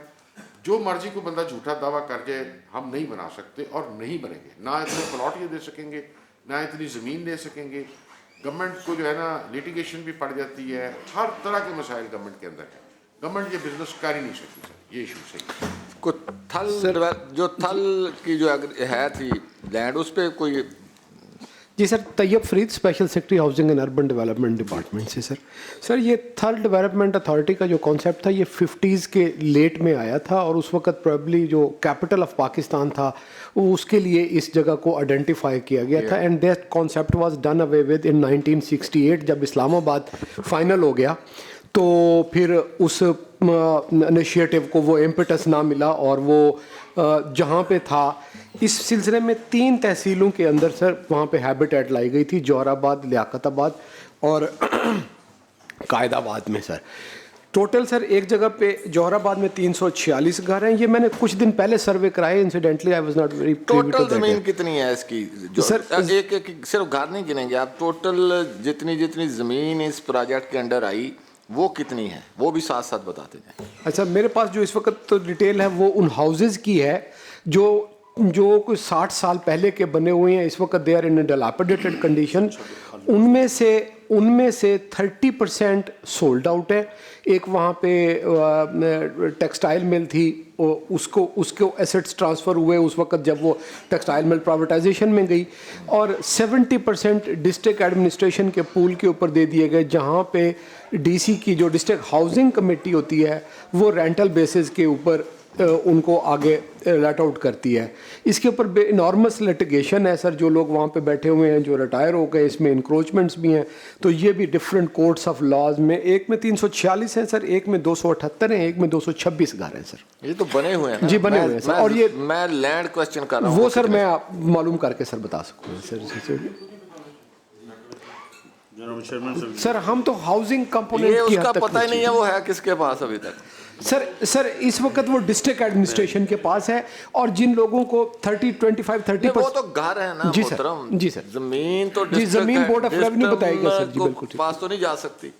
जो मर्जी को बंदा झूठा दावा कर जाए, हम नहीं बना सकते और नहीं बनेंगे। ना इतने प्लॉट ये दे सकेंगे, ना इतनी ज़मीन दे सकेंगे। गवर्नमेंट को जो है ना लिटिगेशन भी पड़ जाती है, हर तरह के मसाइल गवर्नमेंट के अंदर है। गवर्नमेंट ये बिजनेस कर ही नहीं सकती सर, ये इशू सही है। को थल जो थल की जो है थी लैंड, उस पर कोई जी sir, Tayyab Farid, special secretary housing and urban development department से। सर ये थर्ड डेवलपमेंट अथॉरिटी का जो कॉन्सेप्ट था ये 50s के लेट में आया था, और उस वक्त प्रॉब्ली जो कैपिटल ऑफ पाकिस्तान था वो उसके लिए इस जगह को आइडेंटिफाई किया गया था, and that concept was done away with in 1968 जब इस्लामाबाद फाइनल हो गया। तो फिर उस इनिशिएटिव को वो इम्पेटस ना मिला, और वो जहाँ पे था इस सिलसिले में 3 तहसीलों के अंदर सर वहाँ पे हैबिटेट लाई गई थी, जौहराबाद, लियाकताबाद और कायदाबाद में सर। टोटल सर एक जगह पे जौहराबाद में 346 घर हैं। ये मैंने कुछ दिन पहले सर्वे कराए, incidentally I was not very total जमीन कितनी है इसकी? सर एक सिर्फ घर नहीं गिनेंगे आप, टोटल जितनी ज़मीन इस प्रोजेक्ट के अंडर आई वो कितनी है, वो भी साथ साथ बताते जाएं। अच्छा, मेरे पास जो इस वक्त तो डिटेल है वो उन हाउसेज की है जो कुछ 60 साल पहले के बने हुए हैं, इस वक्त they are in dilapidated condition. उनमें से 30% सोल्ड आउट है। एक वहाँ पे टेक्सटाइल मिल थी, उसको एसेट्स ट्रांसफ़र हुए उस वक्त जब वो टेक्सटाइल मिल प्राइवेटाइजेशन में गई, और 70% डिस्ट्रिक्ट एडमिनिस्ट्रेशन के पूल के ऊपर दे दिए गए, जहाँ पे डीसी की जो डिस्ट्रिक्ट हाउसिंग कमेटी होती है वो रेंटल बेसिस के ऊपर उनको आगे लेट आउट करती है। इसके ऊपर इनॉर्मस लिटिगेशन है सर, जो लोग वहाँ पे बैठे हुए हैं जो रिटायर हो गए, इसमें इंक्रोचमेंट्स भी हैं, तो ये भी डिफरेंट कोर्ट्स ऑफ लॉज में, एक में 346 हैं सर, एक में 278 हैं, एक में 226 घर हैं सर। ये तो बने हुए हैं ना? जी बने हुए हैं सर। और ये मैं लैंड क्वेश्चन कर रहा हूँ वो सर मैं मालूम करके सर बता सकूँ सर। हम तो हाउसिंग कंपोनेंट ये उसका पता ही नहीं है वो है किसके पास अभी तक। सर इस वक्त वो डिस्ट्रिक्ट एडमिनिस्ट्रेशन के पास है, और जिन लोगों को 30-25-30% वो तो घर है ना जी मोहतरम। जी सर, जमीन तो जी जमीन बोर्ड ऑफ रेवेन्यू बताएगा सर। जी बिल्कुल पास तो नहीं जा सकती।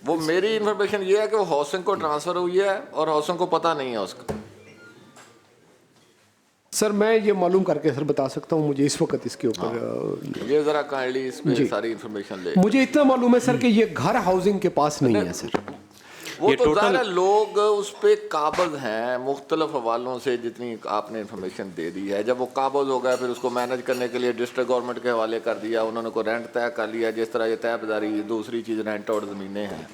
वो मेरी इन्फॉर्मेशन ये है कि वो हाउसिंग को ट्रांसफर हुई है और हाउसिंग को पता नहीं है उसका। सर मैं ये मालूम करके सर बता सकता हूँ, मुझे इस वक्त इसके ऊपर ये जरा काइंडली इसमें सारी इन्फॉर्मेशन ले। मुझे इतना मालूम है सर कि ये घर हाउसिंग के पास नहीं है सर। वो तो ज़्यादा लोग उस पर काबज हैं मुख्तलिफ हवालों से, जितनी आपने इन्फॉर्मेशन दे दी है। जब वो काबज हो गया फिर उसको मैनेज करने के लिए डिस्ट्रिक्ट गवर्नमेंट के हवाले कर दिया, उन्होंने को रेंट तय कर लिया। जिस तरह ये तयबदारी, दूसरी चीज़ रेंट और ज़मीनें हैं,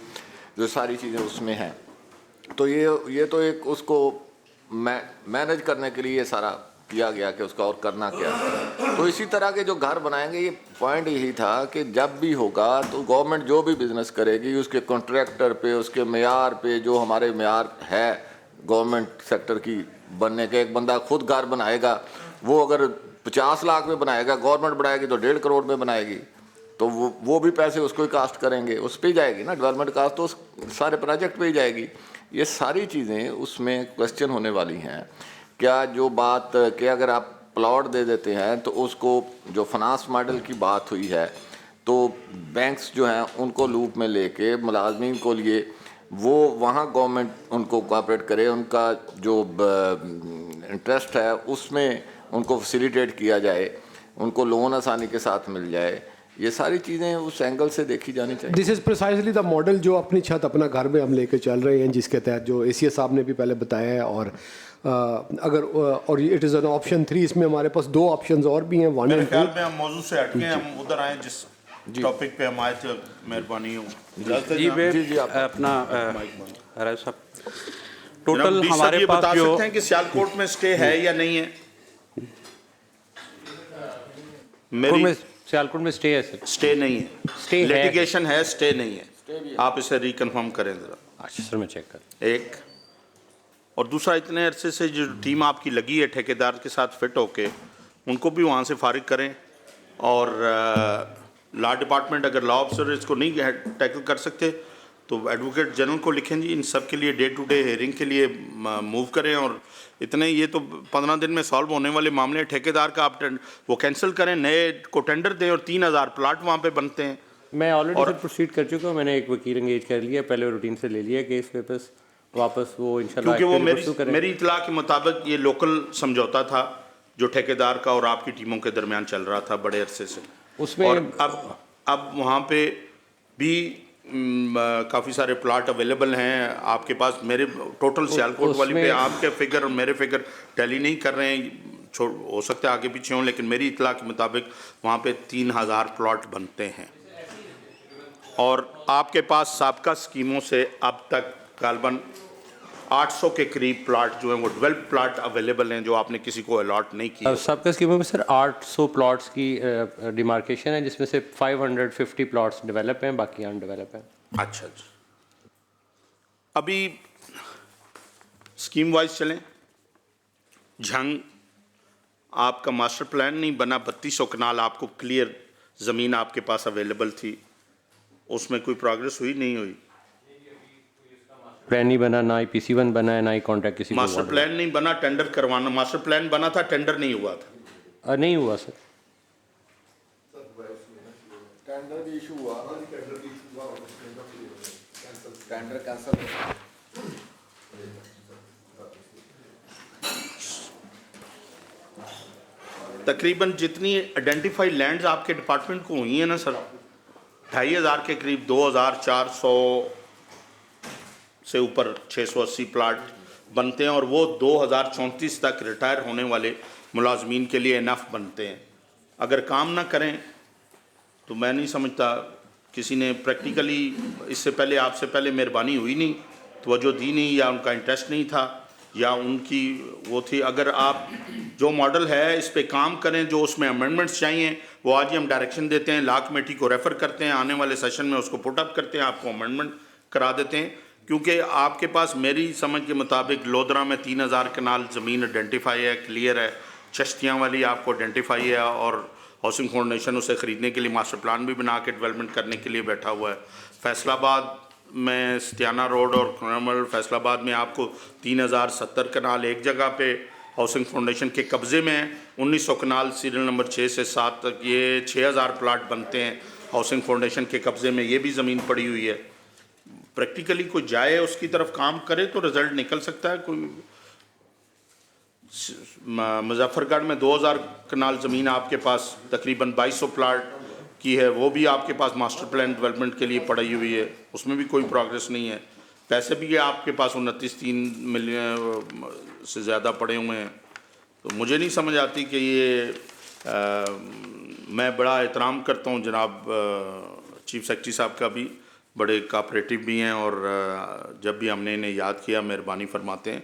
जो सारी चीज़ें उसमें हैं, तो ये तो एक उसको मैनेज करने के लिए सारा किया गया कि उसका और करना क्या है। तो इसी तरह के जो घर बनाएंगे, ये पॉइंट यही था कि जब भी होगा तो गवर्नमेंट जो भी बिज़नेस करेगी उसके कॉन्ट्रैक्टर पे, उसके मेयार पे, जो हमारे मेयार है गवर्नमेंट सेक्टर की बनने के, एक बंदा खुद घर बनाएगा, वो अगर 50 लाख में बनाएगा, गवर्नमेंट बनाएगी तो 1.5 करोड़ में बनाएगी, तो वो भी पैसे उसको ही कास्ट करेंगे, उस पर ही जाएगी ना डेवलपमेंट कास्ट, तो सारे प्रोजेक्ट पे ही जाएगी। ये सारी चीज़ें उसमें क्वेश्चन होने वाली हैं। क्या जो बात कि अगर आप प्लॉट दे देते हैं तो उसको जो फाइनेंस मॉडल की बात हुई है, तो बैंक्स जो हैं उनको लूप में लेके मुलाजमीन को लिए वो वहाँ गवर्नमेंट उनको कोऑपरेट करे, उनका जो इंटरेस्ट है उसमें उनको फैसिलिटेट किया जाए, उनको लोन आसानी के साथ मिल जाए। ये सारी चीज़ें उस एंगल से देखी जानी चाहिए। This is precisely the model जो अपनी छत अपना घर में हम लेके चल रहे हैं, जिसके तहत जो ACS साहब ने भी पहले बताया है। और अगर और इट इज़ एन ऑप्शन 3, इसमें हमारे पास 2 ऑप्शंस और भी हैं। मेरे ख्याल में हम मौजू से हटके हम उधर आए जिस टॉपिक पे हम आए थे। मेहरबानी हो जी अपना राय साहब, टोटल हमारे पास बता जो सकते हैं कि सियालकोट में स्टे है या नहीं है? मेरी सियालकोट में स्टे है सर? स्टे नहीं है, स्टे लिटिगेशन है, स्टे नहीं है। आप इसे रिकन्फर्म करें जरा। अच्छा सर, मैं चेक कर। एक और दूसरा, इतने अरसे से जो टीम आपकी लगी है ठेकेदार के साथ फिट होके, उनको भी वहाँ से फारिग करें। और लॉ डिपार्टमेंट अगर लॉ ऑफिसर इसको नहीं टैकल कर सकते तो एडवोकेट जनरल को लिखें जी, इन सब के लिए डे टू डे हेयरिंग के लिए मूव करें। और इतने ये तो 15 दिन में सॉल्व होने वाले मामले, ठेकेदार का आप वो कैंसिल करें, नए को टेंडर दें, और 3000 प्लाट वहाँ पे बनते हैं। मैं ऑलरेडी प्रोसीड कर चुका हूँ, मैंने एक वकील एंगेज कर लिया, पहले रूटीन से ले लिया केस पेपर्स वापस, वो इंशाल्लाह क्योंकि वो मेरी इतला के मुताबिक ये लोकल समझौता था जो ठेकेदार का और आपकी टीमों के दरमियान चल रहा था बड़े अरसे से उसमें। और अब वहाँ पे भी काफ़ी सारे प्लाट अवेलेबल हैं आपके पास। मेरे टोटल सियालकोट वाली पे आपके फिगर और मेरे फिगर टैली नहीं कर रहे हैं, हो सकता है आगे पीछे हों, लेकिन मेरी इतला के मुताबिक वहाँ पे 3000 प्लॉट बनते हैं। और आपके पास साबका स्कीमों से अब तक गालबन 800 के करीब प्लाट जो हैं वो डेवलप प्लाट अवेलेबल हैं जो आपने किसी को अलॉट नहीं किया। सबका स्कीमों में सर 800 प्लॉट्स की डिमार्केशन है, जिसमें से 550 प्लॉट्स डेवलप हैं, बाकी अनडेवलप हैं। अच्छा जी, अभी स्कीम वाइज चलें। झंग आपका मास्टर प्लान नहीं बना, 3200 कनाल आपको क्लियर ज़मीन आपके पास अवेलेबल थी, उसमें कोई प्रोग्रेस हुई नहीं हुई? प्लान नहीं बना, ना ही PC1 बना है, ना ही कॉन्ट्रैक्ट किसी को मास्टर प्लान नहीं बना, टेंडर करवाना, मास्टर प्लान बना था, टेंडर नहीं हुआ था। नहीं हुआ सर। टेंडर भी इशू हुआ, टेंडर कैंसिल। तकरीबन जितनी आइडेंटिफाइड लैंड्स आपके डिपार्टमेंट को हुई हैं ना सर, 2500 के करीब, 2400 से ऊपर 680 प्लाट बनते हैं, और वो 2034 तक रिटायर होने वाले मुलाजमीन के लिए इनफ बनते हैं। अगर काम ना करें तो मैं नहीं समझता किसी ने प्रैक्टिकली इससे पहले, आपसे पहले मेहरबानी हुई नहीं, तवज्जो दी नहीं, या उनका इंटरेस्ट नहीं था, या उनकी वो थी। अगर आप जो मॉडल है इस पे काम करें, जो उसमें अमेंडमेंट्स चाहिए वो आज ही हम डायरेक्शन देते हैं, लॉ कमेटी को रेफ़र करते हैं, आने वाले सेशन में उसको पुट अप करते हैं, आपको अमेंडमेंट करा देते हैं। क्योंकि आपके पास मेरी समझ के मुताबिक लोधरा में 3000 कनाल ज़मीन आइडेंटिफाई है, क्लियर है, चश्तियाँ वाली आपको आइडेंटिफाई है, और हाउसिंग फाउंडेशन उसे ख़रीदने के लिए मास्टर प्लान भी बना के डेवलपमेंट करने के लिए बैठा हुआ है। फैसलाबाद में सतियाना रोड और क्रमल फैसलाबाद में आपको 3070 कनाल एक जगह पे हाउसिंग फाउंडेशन के कब्ज़े में है, 1900 कनाल सीरियल नंबर 6 से 7 तक, ये 6000 प्लाट बनते हैं हाउसिंग फाउंडेशन के कब्ज़े में, ये भी ज़मीन पड़ी हुई है। प्रैक्टिकली कोई जाए उसकी तरफ काम करे तो रिज़ल्ट निकल सकता है। कोई मुजफ्फरगढ़ में 2000 कनाल ज़मीन आपके पास तकरीबन 2200 प्लाट की है, वो भी आपके पास मास्टर प्लान डेवलपमेंट के लिए पड़ी हुई है, उसमें भी कोई प्रोग्रेस नहीं है। पैसे भी आपके पास 29-3 मिलियन से ज़्यादा पड़े हुए हैं। तो मुझे नहीं समझ आती कि ये मैं बड़ा एहतराम करता हूँ जनाब चीफ सेक्रेटरी साहब का भी, बड़े कोऑपरेटिव भी हैं, और जब भी हमने इन्हें याद किया मेहरबानी फरमाते हैं।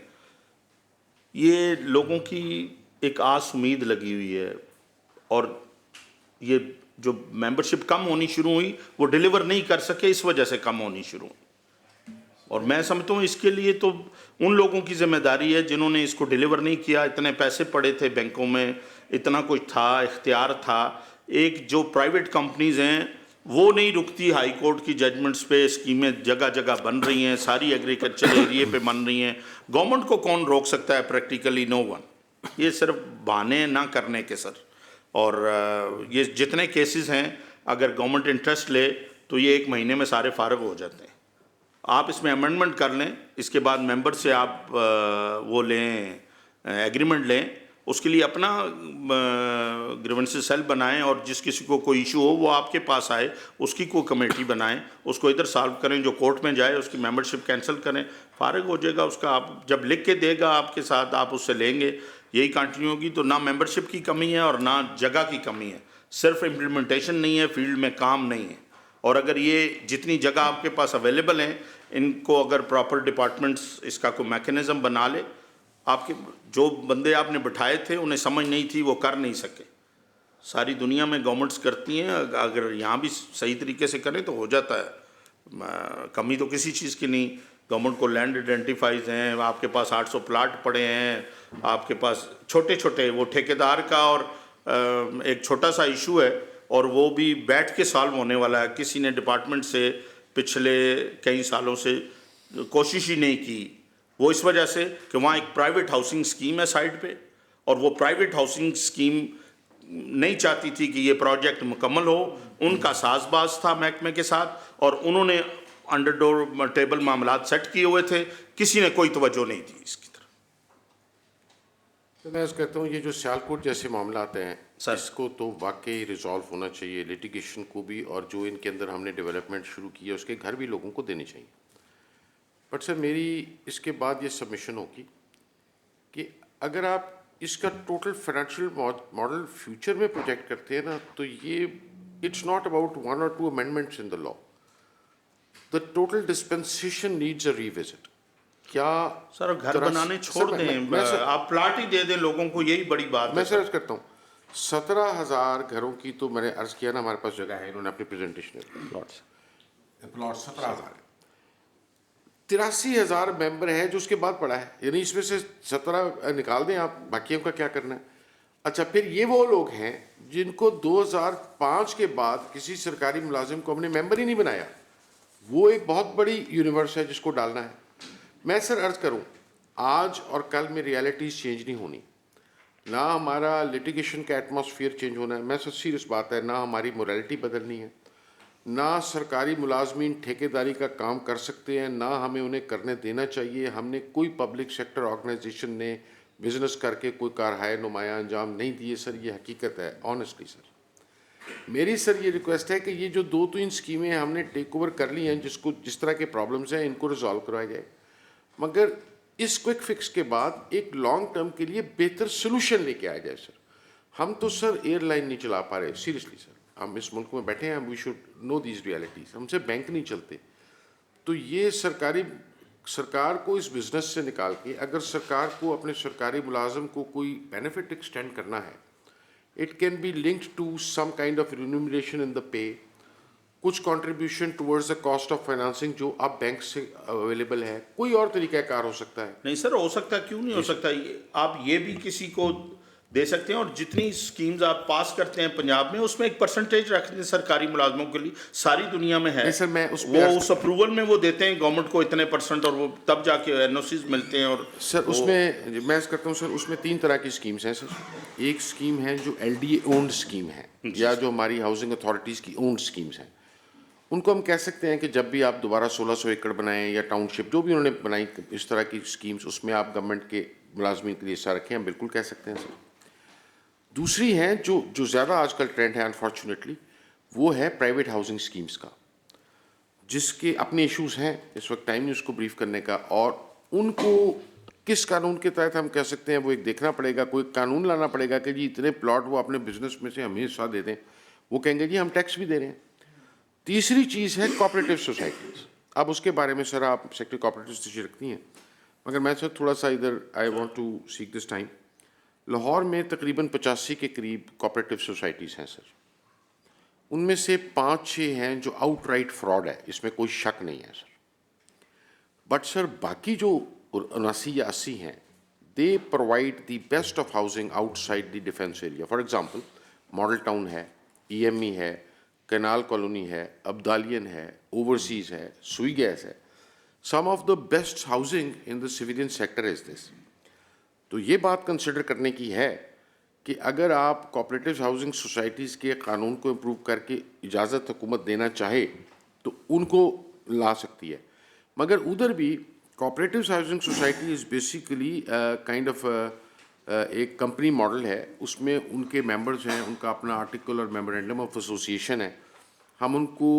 ये लोगों की एक आस उम्मीद लगी हुई है, और ये जो मेंबरशिप कम होनी शुरू हुई वो डिलीवर नहीं कर सके, इस वजह से कम होनी शुरू हुई। और मैं समझता हूँ इसके लिए तो उन लोगों की जिम्मेदारी है जिन्होंने इसको डिलीवर नहीं किया। इतने पैसे पड़े थे बैंकों में, इतना कुछ था, इख्तियार था। एक जो प्राइवेट कंपनीज़ हैं वो नहीं रुकती हाई कोर्ट की जजमेंट्स पे, स्कीमें जगह जगह बन रही हैं, सारी एग्रीकल्चर एरिए पे बन रही हैं। गवर्नमेंट को कौन रोक सकता है? Practically no one. ये सिर्फ बहाने ना करने के सर। और ये जितने केसेस हैं अगर गवर्नमेंट इंटरेस्ट ले तो ये 1 महीने में सारे फारग हो जाते हैं। आप इसमें अमेंडमेंट कर लें, इसके बाद मेंबर से आप वो लें, एग्रीमेंट लें, उसके लिए अपना ग्रीवेंसेस सेल बनाएं, और जिस किसी को कोई इशू हो वो आपके पास आए, उसकी कोई कमेटी बनाएं, उसको इधर सॉल्व करें, जो कोर्ट में जाए उसकी मेंबरशिप कैंसिल करें, फारग हो जाएगा उसका। आप जब लिख के देगा आपके साथ, आप उससे लेंगे, यही कंटिन्यू होगी। तो ना मेंबरशिप की कमी है और ना जगह की कमी है, सिर्फ इम्प्लीमेंटेशन नहीं है, फील्ड में काम नहीं है। और अगर ये जितनी जगह आपके पास अवेलेबल हैं, इनको अगर प्रॉपर डिपार्टमेंट्स इसका कोई मैकेनिज़्म बना ले, आपके जो बंदे आपने बिठाए थे उन्हें समझ नहीं थी, वो कर नहीं सके। सारी दुनिया में गवर्नमेंट्स करती हैं, अगर यहाँ भी सही तरीके से करें तो हो जाता है। कमी तो किसी चीज़ की नहीं। गवर्नमेंट को लैंड आइडेंटिफाइज हैं, आपके पास 800 प्लाट पड़े हैं, आपके पास छोटे छोटे, वो ठेकेदार का और एक छोटा सा इशू है, और वो भी बैठ के सॉल्व होने वाला है। किसी ने डिपार्टमेंट से पिछले कई सालों से कोशिश ही नहीं की। वो इस वजह से कि वहाँ एक प्राइवेट हाउसिंग स्कीम है साइड पे, और वो प्राइवेट हाउसिंग स्कीम नहीं चाहती थी कि ये प्रोजेक्ट मुकम्मल हो। उनका साजबाज था महकमे के साथ, और उन्होंने अंडर डोर टेबल मामलात सेट किए हुए थे, किसी ने कोई तवज्जो नहीं दी इसकी तरफ। तो मैं कहता हूँ ये जो सियालकोट जैसे मामला आते हैं सर, इसको तो वाकई रिजॉल्व होना चाहिए, लिटिगेशन को भी, और जो इनके अंदर हमने डेवलपमेंट शुरू की है उसके घर भी लोगों को देने चाहिए। बट सर मेरी इसके बाद ये सबमिशन होगी कि अगर आप इसका टोटल फाइनेंशियल मॉडल फ्यूचर में प्रोजेक्ट करते हैं ना, तो ये it's not about 1 or 2 amendments in the law, the total dispensation needs a revisit. क्या सर घर बनाने छोड़ दें, आप प्लाट ही दे दें लोगों को, यही बड़ी बात है। मैं सर अर्ज करता हूँ 17,000 घरों की तो मैंने अर्ज किया ना, हमारे पास जगह है, इन्होंने अपनी प्रेजेंटेशन में प्लॉट 17,000 है, 83,000 मेंबर है जो उसके बाद पड़ा है, यानी इसमें से 17 निकाल दें आप, बाकियों का क्या करना है। अच्छा, फिर ये वो लोग हैं जिनको 2005 के बाद किसी सरकारी मुलाजिम को हमने मेंबर ही नहीं बनाया, वो एक बहुत बड़ी यूनिवर्स है जिसको डालना है। मैं सर अर्ज करूं, आज और कल में रियलिटीज़ चेंज नहीं होनी, ना हमारा लिटिगेशन का एटमॉस्फेयर चेंज होना है, मैं सर सीरियस बात है, ना हमारी मोरालिटी बदलनी है, ना सरकारी मुलाजमीन ठेकेदारी का काम कर सकते हैं, ना हमें उन्हें करने देना चाहिए। हमने कोई पब्लिक सेक्टर ऑर्गेनाइजेशन ने बिजनेस करके कोई कारहाय नुमाया अंजाम नहीं दिए सर, ये हकीकत है ऑनेस्टली सर। मेरी सर ये रिक्वेस्ट है कि ये जो 2-3 स्कीमें हमने टेक ओवर कर ली हैं, जिसको जिस तरह के प्रॉब्लम्स हैं इनको रिजॉल्व करवाया जाए, मगर इस क्विक फिक्स के बाद एक लॉन्ग टर्म के लिए बेहतर सोल्यूशन लेके आया जाए सर। हम तो सर एयरलाइन नहीं चला पा रहे, सीरियसली सर, हम इस मुल्क में बैठे हैं, we should know these realities, हमसे बैंक नहीं चलते। तो ये सरकार को इस बिज़नेस से निकाल के, अगर सरकार को अपने सरकारी मुलाजम को कोई बेनिफिट एक्सटेंड करना है, it can be linked to some kind of renumeration in the pay, कुछ contribution towards the cost of financing जो अब बैंक से अवेलेबल है, कोई और तरीक़ाकार हो सकता है। नहीं सर, हो सकता है, क्यों नहीं हो सकता, आप ये भी किसी को दे सकते हैं, और जितनी स्कीम्स आप पास करते हैं पंजाब में उसमें एक परसेंटेज रख दें सरकारी मुलाजमों के लिए, सारी दुनिया में है सर। मैं उस अप्रूवल में वो देते हैं गवर्नमेंट को इतने %, और वो तब जाके एनओसीज मिलते हैं। और सर उसमें मैं करता हूँ सर, उसमें 3 तरह की स्कीम्स हैं सर। एक स्कीम है जो LDA ओन्ड स्कीम है, या जो हमारी हाउसिंग अथॉरिटीज़ की ओन्ड स्कीम्स हैं, उनको हम कह सकते हैं कि जब भी आप दोबारा 1600 एकड़ बनाएं या टाउनशिप जो भी उन्होंने बनाई इस तरह की स्कीम्स, उसमें आप गवर्नमेंट के मुलाजमीन के लिए हिस्सा रखें, हम बिल्कुल कह सकते हैं सर। दूसरी है जो ज़्यादा आजकल ट्रेंड है अनफॉर्चुनेटली, वो है प्राइवेट हाउसिंग स्कीम्स का, जिसके अपने इश्यूज हैं, इस वक्त टाइम नहीं उसको ब्रीफ करने का, और उनको किस कानून के तहत हम कह सकते हैं वो एक देखना पड़ेगा, कोई कानून लाना पड़ेगा कि जी इतने प्लॉट वो अपने बिजनेस में से हमें हिस्सा दे दें, वो कहेंगे जी हम टैक्स भी दे रहे हैं। तीसरी चीज़ है कोऑपरेटिव सोसाइटीज़। अब उसके बारे में सर आप सेक्रेटरी कोऑपरेटिव से रखती हैं, मगर मैं सर थोड़ा सा इधर I want to seek this time. Lahore में तकरीबन 85 के करीब कोऑपरेटिव सोसाइटीज़ हैं सर, उनमें से 5-6 हैं जो आउटराइट फ्रॉड है, इसमें कोई शक नहीं है सर। बट सर बाकी जो 79 या 80 हैं, they provide the best of housing outside the defence area. For example model town है, EME है, कैनाल कॉलोनी है, अब्दालियन है, ओवरसीज़ है, सुई गैस है, some of the best housing in the civilian sector is this. तो ये बात कंसिडर करने की है कि अगर आप कोऑपरेटिव हाउसिंग सोसाइटीज़ के कानून को इम्प्रूव करके इजाज़त हुकूमत देना चाहे तो उनको ला सकती है, मगर उधर भी cooperative housing society is basically kind of एक कंपनी मॉडल है, उसमें उनके मेंबर्स हैं, उनका अपना आर्टिकल और मेमोरेंडम ऑफ एसोसिएशन है। हम उनको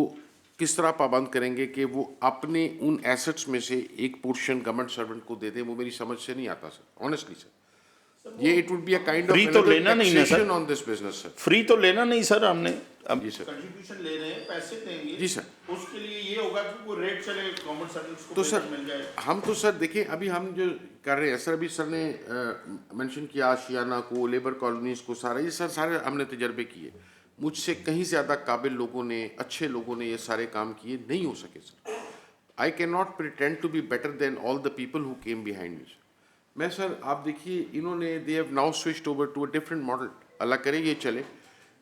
किस तरह पाबंद करेंगे कि वो अपने उन एसेट्स में से एक पोर्शन गवर्नमेंट सर्वेंट को दे दें, वो मेरी समझ से नहीं आता सर, ऑनेस्टली सर। ये it would be a kind of free तो लेना नहीं ना sir, on this business sir, free तो लेना नहीं सर हमने, अब जी सर कंट्रीब्यूशन ले रहे हैं, पैसे देंगे जी सर, उसके लिए ये होगा कि वो रेट चले गवर्नमेंट सर्विस को तो सर मिल जाए। हम तो सर देखिए अभी हम जो कर रहे हैं सर, अभी सर ने मेंशन किया आशियाना को, लेबर कॉलोनीज़ को, सारा ये सर सारे हमने तजर्बे किए, मुझसे कहीं ज़्यादा काबिल लोगों ने, अच्छे लोगों ने ये सारे काम किए, नहीं हो सके sir. I can not pretend to be better than all the people who came behind me sir. मैं सर आप देखिए इन्होंने they have now switched over to a different model, अल्लाह करे ये चले,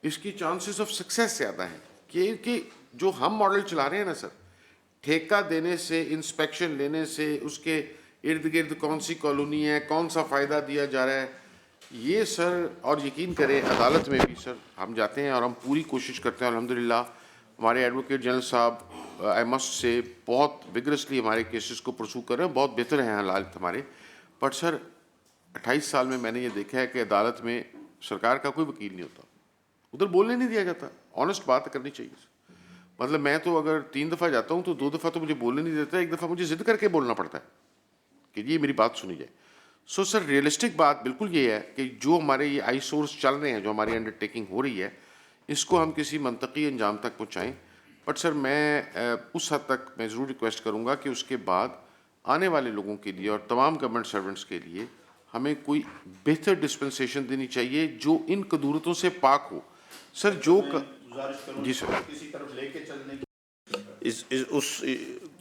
इसकी चांसेस ऑफ सक्सेस ज़्यादा है कि जो हम मॉडल चला रहे हैं ना सर, ठेका देने से, इंस्पेक्शन लेने से, उसके इर्द गिर्द कौन सी कॉलोनी है, कौन सा फ़ायदा दिया जा रहा है, ये सर, और यकीन करें अदालत में भी सर हम जाते हैं और हम पूरी कोशिश करते हैं। अल्हम्दुलिल्लाह हमारे एडवोकेट जनरल साहब आई मस्ट से बहुत विगरसली हमारे केसेस को परसू कर रहे हैं, बहुत बेहतर हैं हालात हमारे। बट सर 28 साल में मैंने ये देखा है कि अदालत में सरकार का कोई वकील नहीं होता, उधर बोलने नहीं दिया जाता। ऑनेस्ट बात करनी चाहिए सर, मतलब मैं तो अगर 3 दफ़ा जाता हूँ तो 2 दफ़ा तो मुझे बोलने नहीं देता, 1 दफ़ा मुझे ज़िद करके बोलना पड़ता है कि ये मेरी बात सुनी जाए। सो सर रियलिस्टिक बात बिल्कुल ये है कि जो हमारे ये आई सोर्स चल रहे हैं, जो हमारी अंडरटेकिंग हो रही है, इसको हम किसी मंतकी अंजाम तक पहुँचाएँ। बट सर मैं उस हद तक मैं ज़रूर रिक्वेस्ट करूँगा कि उसके बाद आने वाले लोगों के लिए और तमाम गवर्नमेंट सर्वेंट्स के लिए हमें कोई बेहतर डिस्पेंसेशन देनी चाहिए जो इन कदूरतों से पाक हो। सर जी सर किसी तरफ लेके चलने की उस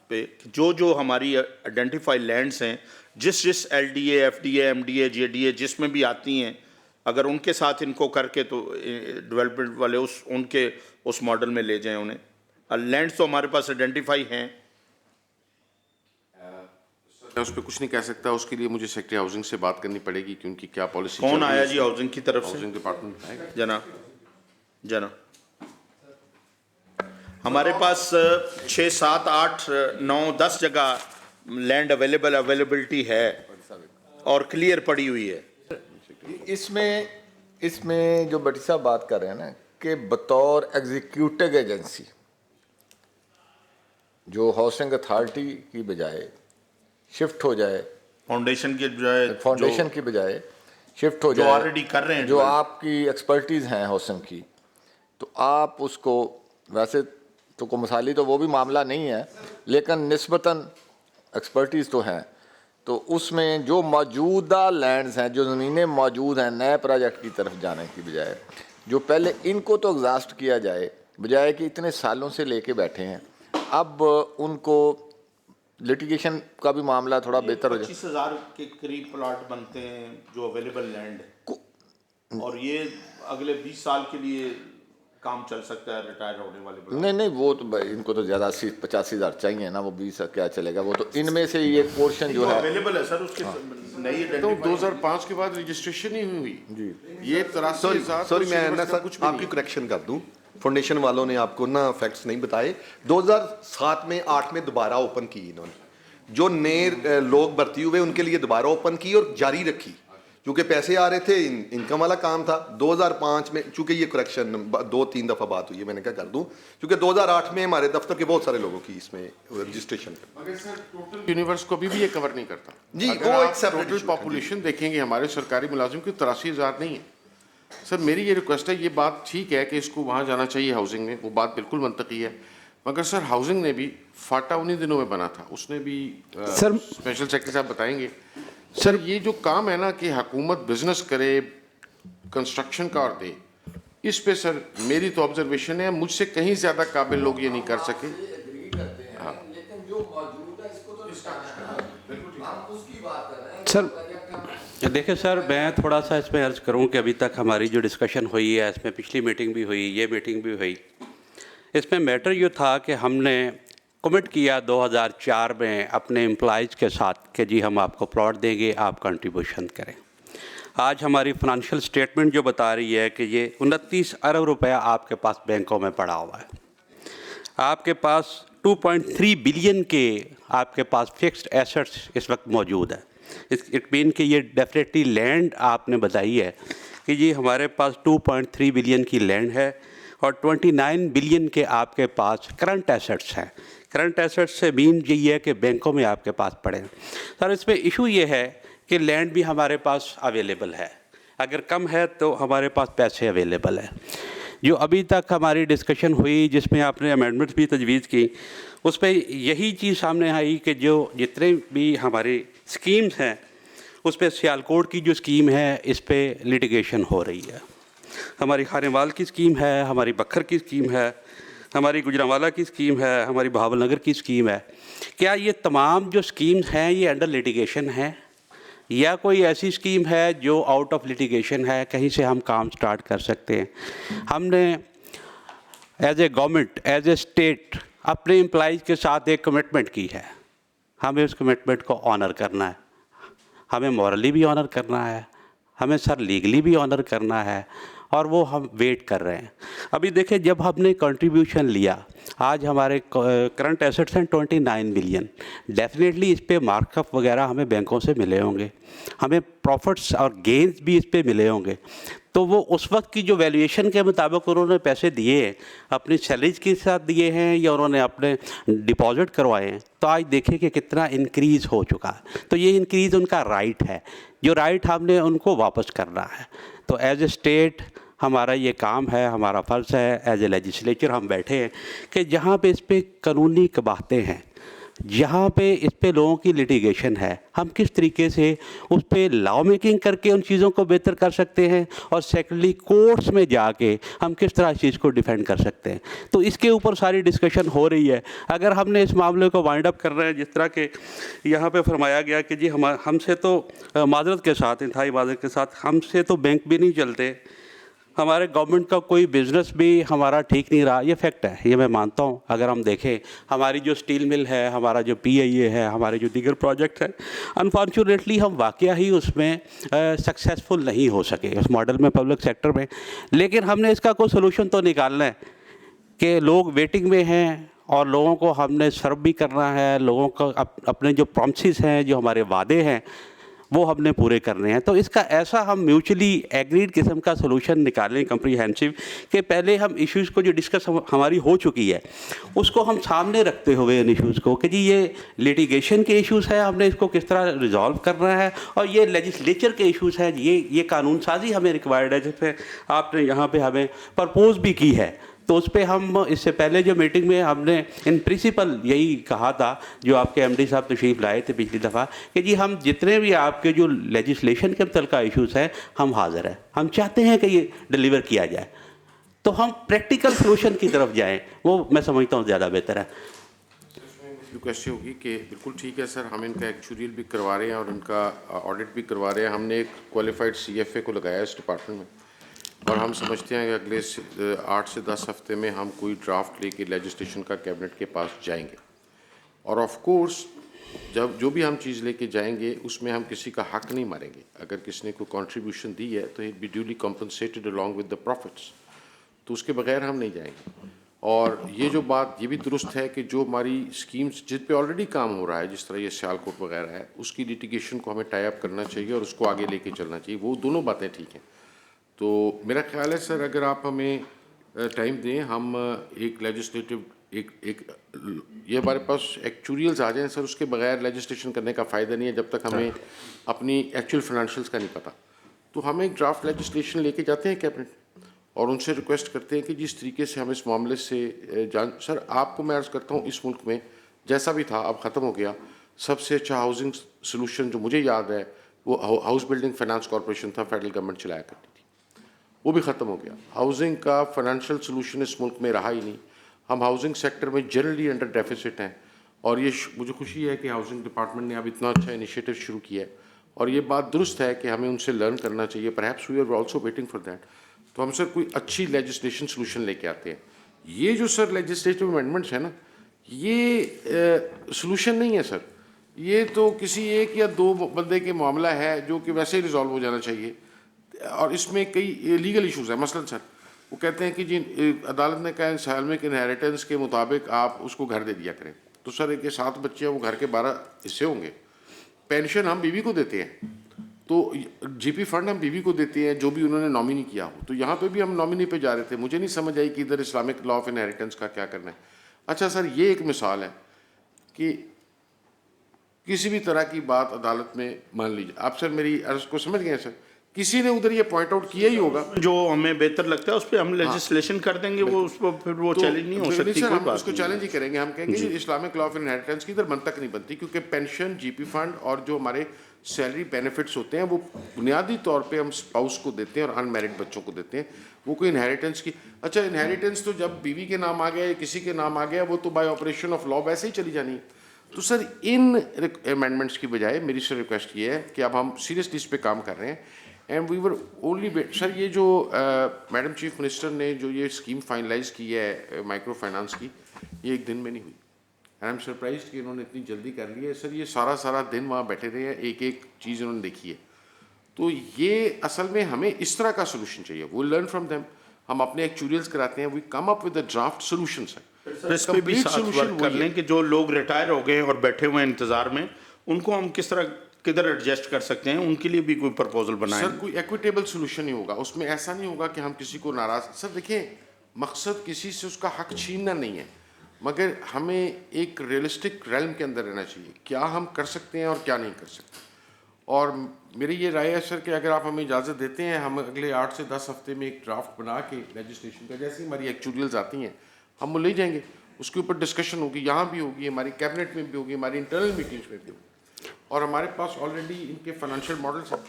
पे जो हमारी आइडेंटिफाइड लैंड्स हैं, जिस LDA, FDA, MDA, JDA जिसमें भी आती हैं, अगर उनके साथ इनको करके तो डेवलपमेंट वाले उस मॉडल में ले जाएं उन्हें। लैंड्स तो हमारे पास आइडेंटिफाई हैं। मैं उस पर कुछ नहीं कह सकता, उसके लिए मुझे सेक्रेटरी हाउसिंग से बात करनी पड़ेगी कि उनकी क्या पॉलिसी। कौन आया जी हाउसिंग की तरफ से? हाउसिंग डिपार्टमेंट आएगा। जना हमारे पास 6, 7, 8, 9, 10 जगह लैंड अवेलेबिलिटी है और क्लियर पड़ी हुई है। इसमें जो भट्टी साहब बात कर रहे हैं ना कि बतौर एग्जीक्यूटिव एजेंसी जो हाउसिंग अथॉरिटी की बजाय शिफ्ट हो जाए, फाउंडेशन की बजाय शिफ्ट हो जाए, ऑलरेडी कर रहे हैं, जो आपकी एक्सपर्टीज़ हैं हाउसिंग की, तो आप उसको, वैसे तो को मिसाली तो वो भी मामला नहीं है, लेकिन निस्बतन एक्सपर्टीज़ तो हैं, तो उसमें जो मौजूदा लैंड्स हैं, जो ज़मीनें मौजूद हैं, नए प्रोजेक्ट की तरफ जाने की बजाय जो पहले इनको तो एग्जॉस्ट किया जाए, बजाय कि इतने सालों से लेके बैठे हैं, अब उनको लिटिगेशन का भी मामला थोड़ा बेहतर हो जाए। 25,000 के करीब प्लॉट बनते हैं जो अवेलेबल लैंड है, और ये अगले 20 साल के लिए काम चल सकता है रिटायर होने वाले। नहीं, वो तो भाई इनको तो ज़्यादा 85,000 चाहिए ना, वो 20 क्या चलेगा, वो तो इनमें से ये पोर्शन जो है अवेलेबल है सर, उसके नई तो 2005 के बाद रजिस्ट्रेशन ही हुई जी। ये 83,000। सॉरी मैं ना सर कुछ आपकी करेक्शन कर दूं, फाउंडेशन वालों ने आपको ना फैक्ट्स नहीं बताए। 2007 में 8 में दोबारा ओपन की इन्होंने, जो नए लोग भर्ती हुए उनके लिए दोबारा ओपन की और जारी रखी, क्योंकि पैसे आ रहे थे, इनकम वाला काम था। 2005 में चूंकि ये करेक्शन 2-3 दफ़ा बात हुई है, मैंने क्या कर दूं, क्योंकि 2008 में हमारे दफ्तर के बहुत सारे लोगों की इसमें रजिस्ट्रेशन। मगर सर टोटल यूनिवर्स को भी ये कवर नहीं करता जी। अगर वो आप एक सेपरेट टोटल पॉपुलेशन देखेंगे हमारे सरकारी मुलाजिम की 83,000 नहीं है। सर मेरी ये रिक्वेस्ट है, ये बात ठीक है कि इसको वहाँ जाना चाहिए हाउसिंग में, वो बात बिल्कुल मंतकी है, मगर सर हाउसिंग ने भी फाटा उन्हीं दिनों में बना था, उसने भी सर स्पेशल सेक्रेटरी साहब बताएंगे। सर ये जो काम है ना कि हुकूमत बिजनेस करे, कंस्ट्रक्शन का और दे, इस पे सर मेरी तो ऑब्जर्वेशन है, मुझसे कहीं ज़्यादा काबिल लोग ये नहीं कर सके। हाँ सर देखिए सर, मैं थोड़ा सा इसमें अर्ज़ करूं कि अभी तक हमारी जो डिस्कशन हुई है, इसमें पिछली मीटिंग भी हुई, ये मीटिंग भी हुई, इसमें मैटर ये था कि हमने कमिट किया 2004 में अपने एम्प्लॉइज़ के साथ कि जी हम आपको प्लॉट देंगे, आप कंट्रीब्यूशन करें। आज हमारी फाइनेंशियल स्टेटमेंट जो बता रही है कि ये 29 अरब रुपया आपके पास बैंकों में पड़ा हुआ है, आपके पास 2.3 बिलियन के आपके पास फिक्स्ड एसेट्स इस वक्त मौजूद है। इट मीन कि ये डेफिनेटली लैंड आपने बताई है कि ये हमारे पास 2.3 बिलियन की लैंड है और 29 बिलियन के आपके पास करंट एसेट्स हैं। करंट एसेट्स से मीन यही है कि बैंकों में आपके पास पड़े हैं। सर इसमें इशू ये है कि लैंड भी हमारे पास अवेलेबल है, अगर कम है तो हमारे पास पैसे अवेलेबल है। जो अभी तक हमारी डिस्कशन हुई जिसमें आपने अमेंडमेंट्स भी तजवीज़ की, उस पर यही चीज़ सामने आई कि जो जितने भी हमारी स्कीम्स हैं उस पर सियालकोट की जो स्कीम है इस पर लिटिगेशन हो रही है। हमारी खानेवाल की स्कीम है, हमारी बखर की स्कीम है, हमारी गुजरांवाला की स्कीम है, हमारी भावलनगर की स्कीम है। क्या ये तमाम जो स्कीम्स हैं ये अंडर लिटिगेशन हैं या कोई ऐसी स्कीम है जो आउट ऑफ लिटिगेशन है, कहीं से हम काम स्टार्ट कर सकते हैं? हमने as a government, as a state अपने एम्प्लॉइज़ के साथ एक कमिटमेंट की है, हमें उस कमिटमेंट को ऑनर करना है, हमें मॉरली भी ऑनर करना है, हमें सर लीगली भी ऑनर करना है, और वो हम वेट कर रहे हैं। अभी देखिए जब हमने कंट्रीब्यूशन लिया, आज हमारे करंट एसेट्स हैं 29 बिलियन, डेफिनेटली इस पे मार्कअप वगैरह हमें बैंकों से मिले होंगे, हमें प्रॉफिट्स और गेंस भी इस पे मिले होंगे, तो वो उस वक्त की जो वैल्यूएशन के मुताबिक उन्होंने पैसे दिए हैं, अपनी सैलरीज के साथ दिए हैं या उन्होंने अपने डिपॉजिट करवाए हैं, तो आज देखें कि कितना इंक्रीज़ हो चुका है। तो ये इंक्रीज़ उनका राइट है, जो राइट हमने उनको वापस करना है। तो एज ए स्टेट हमारा ये काम है, हमारा फ़र्ज़ है, एज ए लेजिस्लेचर हम बैठे हैं कि जहाँ पे इस पे कानूनी बातें हैं, जहाँ पे इस पे लोगों की लिटिगेशन है, हम किस तरीके से उस पे लॉ मेकिंग करके उन चीज़ों को बेहतर कर सकते हैं, और सेकेंडली कोर्ट्स में जाके हम किस तरह इस चीज़ को डिफेंड कर सकते हैं। तो इसके ऊपर सारी डिस्कशन हो रही है। अगर हमने इस मामले को वाइंड अप कर रहे हैं जिस तरह के यहाँ पे फरमाया गया कि जी हमसे तो माजरत के साथ, इंतहाई माजरत के साथ, हमसे तो बैंक भी नहीं चलते, हमारे गवर्नमेंट का कोई बिज़नेस भी हमारा ठीक नहीं रहा, ये फैक्ट है, ये मैं मानता हूँ। अगर हम देखें हमारी जो स्टील मिल है, हमारा जो PIA है, हमारे जो दीगर प्रोजेक्ट हैं, अनफॉर्चुनेटली हम वाकया ही उसमें सक्सेसफुल नहीं हो सके उस मॉडल में, पब्लिक सेक्टर में। लेकिन हमने इसका कोई सोल्यूशन तो निकालना है कि लोग वेटिंग में हैं और लोगों को हमने सर्व भी करना है, लोगों को अपने जो प्रॉमिसेस हैं, जो हमारे वादे हैं, वो हमने पूरे करने हैं। तो इसका ऐसा हम म्यूचुअली एग्रीड किस्म का सोल्यूशन निकालें कम्प्रीहेंसिव, कि पहले हम इश्यूज़ को जो डिस्कस हमारी हो चुकी है उसको हम सामने रखते हुए इन इश्यूज़ को कि जी ये लिटिगेशन के इश्यूज़ है, हमने इसको किस तरह रिजॉल्व करना है, और ये लेजिस्लेचर के इश्यूज़ हैं, ये कानून साजी हमें रिक्वायर्ड है, जिस पर आपने यहाँ पे हमें प्रपोज भी की है। तो उस पर हम इससे पहले जो मीटिंग में हमने इन प्रिंसिपल यही कहा था, जो आपके MD साहब तशरीफ़ लाए थे पिछली दफ़ा, कि जी हम जितने भी आपके जो लेजिस्लेशन के मुतल्लिक़ इश्यूज़ हैं हम हाज़िर हैं, हम चाहते हैं कि ये डिलीवर किया जाए, तो हम प्रैक्टिकल सोल्यूशन की तरफ जाएँ, वो मैं समझता हूँ ज़्यादा बेहतर है। रिक्वेस्ट होगी कि बिल्कुल ठीक है सर, हम इनका एक्चुरियल भी करवा रहे हैं और इनका ऑडिट भी करवा रहे हैं। हमने एक क्वालिफाइड CFA को लगाया इस डिपार्टमेंट में, और हम समझते हैं कि अगले 8 से 10 हफ्ते में हम कोई ड्राफ्ट लेके लेजिस्लेशन का कैबिनेट के पास जाएंगे। और ऑफ कोर्स जब जो भी हम चीज़ लेके जाएंगे उसमें हम किसी का हक नहीं मारेंगे। अगर किसी ने कोई कंट्रीब्यूशन दी है तो it be duly compensated along with the profits, तो उसके बगैर हम नहीं जाएंगे। और ये जो बात ये भी दुरुस्त है कि जो हमारी स्कीम्स जिस पे ऑलरेडी काम हो रहा है, जिस तरह ये सियालकोट वगैरह है, उसकी लिटिगेशन को हमें टाई अप करना चाहिए और उसको आगे लेके चलना चाहिए। वो दोनों बातें ठीक हैं। तो मेरा ख्याल है सर, अगर आप हमें टाइम दें, हम एक लेजिस्लेटिव ये हमारे पास एक्चुरियल्स आ जाएं सर, उसके बगैर लेजिस्लेशन करने का फ़ायदा नहीं है जब तक हमें अपनी एक्चुअल फाइनेंशियल्स का नहीं पता। तो हम एक ड्राफ्ट लेजिस्लेशन लेके जाते हैं कैबिनेट और उनसे रिक्वेस्ट करते हैं कि जिस तरीके से हम इस मामले से सर आपको मैं अर्ज़ करता हूँ, इस मुल्क में जैसा भी था अब ख़त्म हो गया। सबसे अच्छा हाउसिंग सोल्यूशन जो मुझे याद है वो हाउस बिल्डिंग फाइनेंस कॉरपोरेशन था, फेडरल गवर्नमेंट चलाया करती थी, वो भी ख़त्म हो गया। हाउसिंग का फाइनेंशियल सोल्यूशन इस मुल्क में रहा ही नहीं। हम हाउसिंग सेक्टर में जनरली अंडर डेफिसिट हैं, और ये मुझे खुशी है कि हाउसिंग डिपार्टमेंट ने अब इतना अच्छा इनिशिएटिव शुरू किया है, और ये बात दुरुस्त है कि हमें उनसे लर्न करना चाहिए। Perhaps we are also waiting for that. तो हम सर कोई अच्छी लेजिस्लेशन सोल्यूशन लेके आते हैं। ये जो सर लेजिस्लेटिव अमेंडमेंट्स है ना, ये सोल्यूशन नहीं है सर, ये तो किसी एक या दो बंदे के मामला है जो कि वैसे ही रिजॉल्व हो जाना चाहिए, और इसमें कई लीगल इश्यूज़ हैं। मसलन सर वो कहते हैं कि जी अदालत ने कहा सालमिक इनहेरिटेंस के मुताबिक आप उसको घर दे दिया करें, तो सर एक 7 बच्चे हैं, वो घर के 12 हिस्से होंगे। पेंशन हम बीवी को देते हैं, तो GP फंड हम बीवी को देते हैं जो भी उन्होंने नॉमिनी किया हो। तो यहाँ पे भी हम नॉमिनी पे जा रहे थे, मुझे नहीं समझ आई कि इधर इस्लामिक लॉ ऑफ इनहेरिटेंस का क्या करना है। अच्छा सर, ये एक मिसाल है कि किसी भी तरह की बात अदालत में मान लीजिए, आप सर मेरी अर्ज को समझ गए सर, किसी ने उधर ये पॉइंट आउट किया ही होगा, जो हमें बेहतर लगता है उस पर हम लेजिस्लेशन कर देंगे, वो उस पर फिर वो चैलेंज नहीं हो सकती। सर हम उसको चैलेंज ही करेंगे, हम कहेंगे इस्लामिक लॉ ऑफ इनहेरिटेंस की इधर बनतक नहीं बनती, क्योंकि पेंशन, GP फंड और जो हमारे सैलरी बेनिफिट्स होते हैं वो बुनियादी तौर पे हम स्पाउस को देते हैं और अनमैरिड बच्चों को देते हैं। वो कोई इनहेरिटेंस की, अच्छा इनहेरिटेंस तो जब बीवी के नाम आ गया या किसी के नाम आ गया, वो तो बाय ऑपरेशन ऑफ लॉ वैसे ही चली जानी है। तो सर इन अमेंडमेंट्स की बजाय मेरी सर रिक्वेस्ट ये है कि अब हम सीरियसली इस पर काम कर रहे हैं। And we were only sir, ये जो मैडम चीफ मिनिस्टर ने जो ये स्कीम फाइनलाइज की है माइक्रो फाइनेंस की, ये एक दिन में नहीं हुई। एंड आई एम सरप्राइज्ड कि इन्होंने इतनी जल्दी कर लिया है सर। ये सारा दिन वहाँ बैठे रहे हैं, एक एक चीज़ इन्होंने देखी है। तो ये असल में हमें इस तरह का सोल्यूशन चाहिए। वो लर्न फ्रॉम देम, हम अपने एक्चुरियल्स कराते हैं, we come up with the draft solution sir. इस पे भी साथ वर्क कर लें कि जो लोग रिटायर हो गए और बैठे हुए हैं इंतजार में, उनको हम किस तरह किधर एडजस्ट कर सकते हैं, उनके लिए भी कोई प्रपोजल बनाएं। सर कोई इक्विटेबल सोल्यूशन नहीं होगा उसमें, ऐसा नहीं होगा कि हम किसी को नाराज। सर देखिए, मकसद किसी से उसका हक छीनना नहीं है, मगर हमें एक रियलिस्टिक रेल्म के अंदर रहना चाहिए, क्या हम कर सकते हैं और क्या नहीं कर सकते। और मेरी ये राय है सर कि अगर आप हमें इजाज़त देते हैं, हम अगले 8 से 10 हफ्ते में एक ड्राफ्ट बना के लेजिस्लेशन का, जैसे ही हमारी एक्चुअलियल्स आती हैं हम वो ले जाएंगे, उसके ऊपर डिस्कशन होगी, यहाँ भी होगी, हमारी कैबिनेट में भी होगी, हमारी इंटरनल मीटिंग्स में भी होगी, और हमारे पास ऑलरेडी इनके फाइनेंशियल मॉडल्स हैं।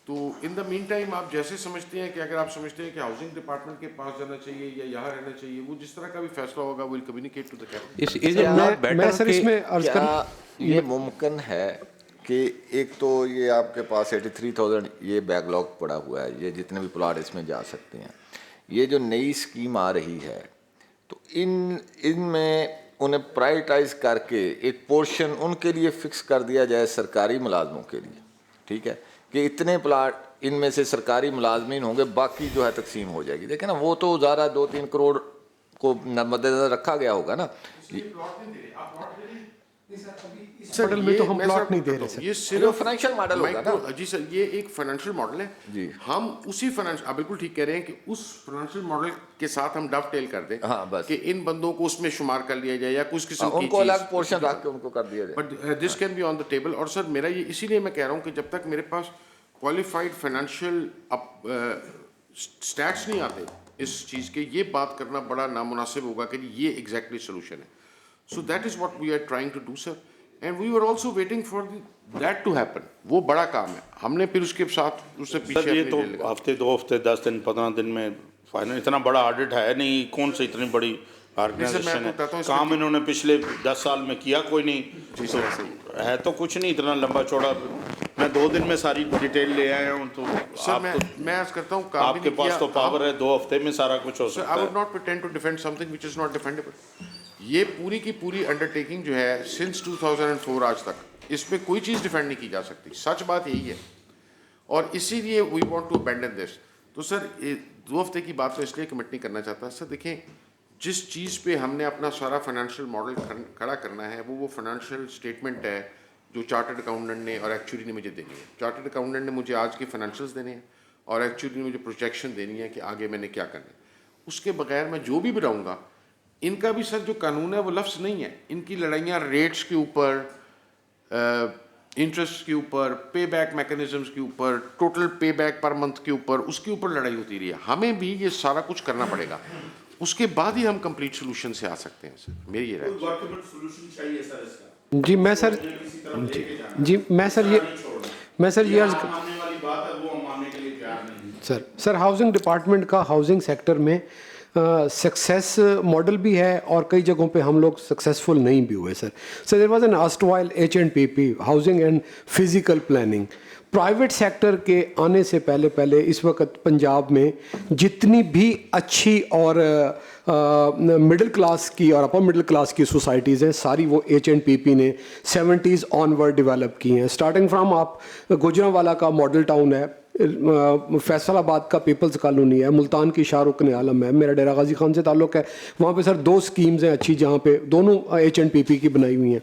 तो इन द मीन टाइम आप जैसे समझते हैं कि अगर आप समझते हैं कि हाउसिंग डिपार्टमेंट के पास जाना चाहिए या यहाँ रहना चाहिए, वो जिस तरह का भी फैसला होगा will communicate to the cabinet. मैं सर इसमें अर्ज कर, ये मुमकिन है कि एक तो ये आपके पास 83,000 ये बैकलॉग पड़ा हुआ है, ये जितने भी प्लाट इसमें जा सकते हैं, ये जो नई स्कीम आ रही है तो इनमें उन्हें प्रायोरिटाइज करके एक पोर्शन उनके लिए फिक्स कर दिया जाए सरकारी मुलाजमों के लिए, ठीक है, कि इतने प्लाट इनमें से सरकारी मुलाजमीन होंगे, बाकी जो है तकसीम हो जाएगी। देखिए ना, वो तो ज़्यादा 2-3 करोड़ को मद्देनजर रखा गया होगा ना। मॉडल में तो हम प्लॉट नहीं दे रहे सर, ये सिर्फ फाइनेंशियल मॉडल होगा ना। जी सर, ये एक फाइनेंशियल मॉडल है जी। हम उसी फाइनेंशियल, आप बिल्कुल ठीक कह रहे हैं कि उस फाइनेंशियल मॉडल के साथ हम डबटेल कर दें, हाँ, बस कि इन बंदों को उसमें शुमार कर लिया जाए या कुछ किस्म की उनको अलग पोर्शन रख के उनको कर दिया जाए, but this can be on the table. और सर मेरा ये इसीलिए मैं कह रहा हूँ कि जब तक मेरे पास क्वालिफाइड फाइनेंशियल स्टैट्स नहीं आते इस चीज़ के, ये बात करना बड़ा नामुनासिब होगा कि ये एग्जैक्टली सोल्यूशन है। So that is what we are trying to do sir, and we are also waiting for that to happen. वो बड़ा काम है, हमने फिर उसके साथ उससे पीछे ये तो हफ्ते 2 हफ्ते 10 दिन 15 दिन में फाइनल, इतना बड़ा ऑडिट है नहीं, कौन सी इतनी बड़ी ऑर्गेनाइजेशन है, काम इन्होंने पिछले 10 साल में किया कोई नहीं, तो है तो कुछ नहीं इतना लंबा चौड़ा। मैं 2 दिन में सारी डिटेल ले आया हूँ, तो सर मैं आज करता हूँ, आपके पास तो पावर है, 2 हफ्ते में सारा कुछ हो सकता है। I would not pretend to defend something which is not defendable. ये पूरी की पूरी अंडरटेकिंग जो है सिंस 2004 आज तक, इसमें कोई चीज़ डिफेंड नहीं की जा सकती, सच बात यही है, और इसीलिए we want to abandon this. तो सर 2 हफ्ते की बात तो इसलिए कमिट नहीं करना चाहता सर। देखें, जिस चीज़ पे हमने अपना सारा फाइनेंशियल मॉडल खड़ा करना है, वो फाइनेंशियल स्टेटमेंट है जो चार्टर्ड अकाउंटेंट ने और एक्चुअली ने मुझे देनी है। चार्टर्ड अकाउंटेंट ने मुझे आज के फाइनेंशियल्स देने हैं और एक्चुअली ने मुझे प्रोजेक्शन देनी है कि आगे मैंने क्या करना है। उसके बगैर मैं जो भी बनाऊँगा, इनका भी सर जो कानून है वो लफ्ज़ नहीं है, इनकी लड़ाइयाँ रेट्स के ऊपर, इंटरेस्ट के ऊपर, पे बैक मैकेनिज्म्स के ऊपर, टोटल पे बैक पर मंथ के ऊपर, उसके ऊपर लड़ाई होती रही है। हमें भी ये सारा कुछ करना पड़ेगा, उसके बाद ही हम कंप्लीट सोल्यूशन से आ सकते हैं सर, मेरी ये राय। जी मैं सर ये अर्ज सर हाउसिंग डिपार्टमेंट का हाउसिंग सेक्टर में सक्सेस मॉडल भी है और कई जगहों पे हम लोग सक्सेसफुल नहीं भी हुए sir. Sir there was an erstwhile HNPP, housing and physical planning. Private sector के आने से पहले इस वक्त पंजाब में जितनी भी अच्छी और मिडिल क्लास की और अपर मिडिल क्लास की सोसाइटीज़ हैं, सारी वो HNPP ने 70s ऑनवर्ड डेवलप की हैं। स्टार्टिंग फ्राम आप गुजरांवाला का मॉडल टाउन है, फैसलाबाद का पीपल्स कॉलोनी है, मुल्तान की शाहरुख ने आलम है, मेरा डेरा गाजी खान से ताल्लुक़ है, वहाँ पे सर 2 स्कीम्स हैं अच्छी, जहाँ पे दोनों HNPP की बनाई हुई हैं,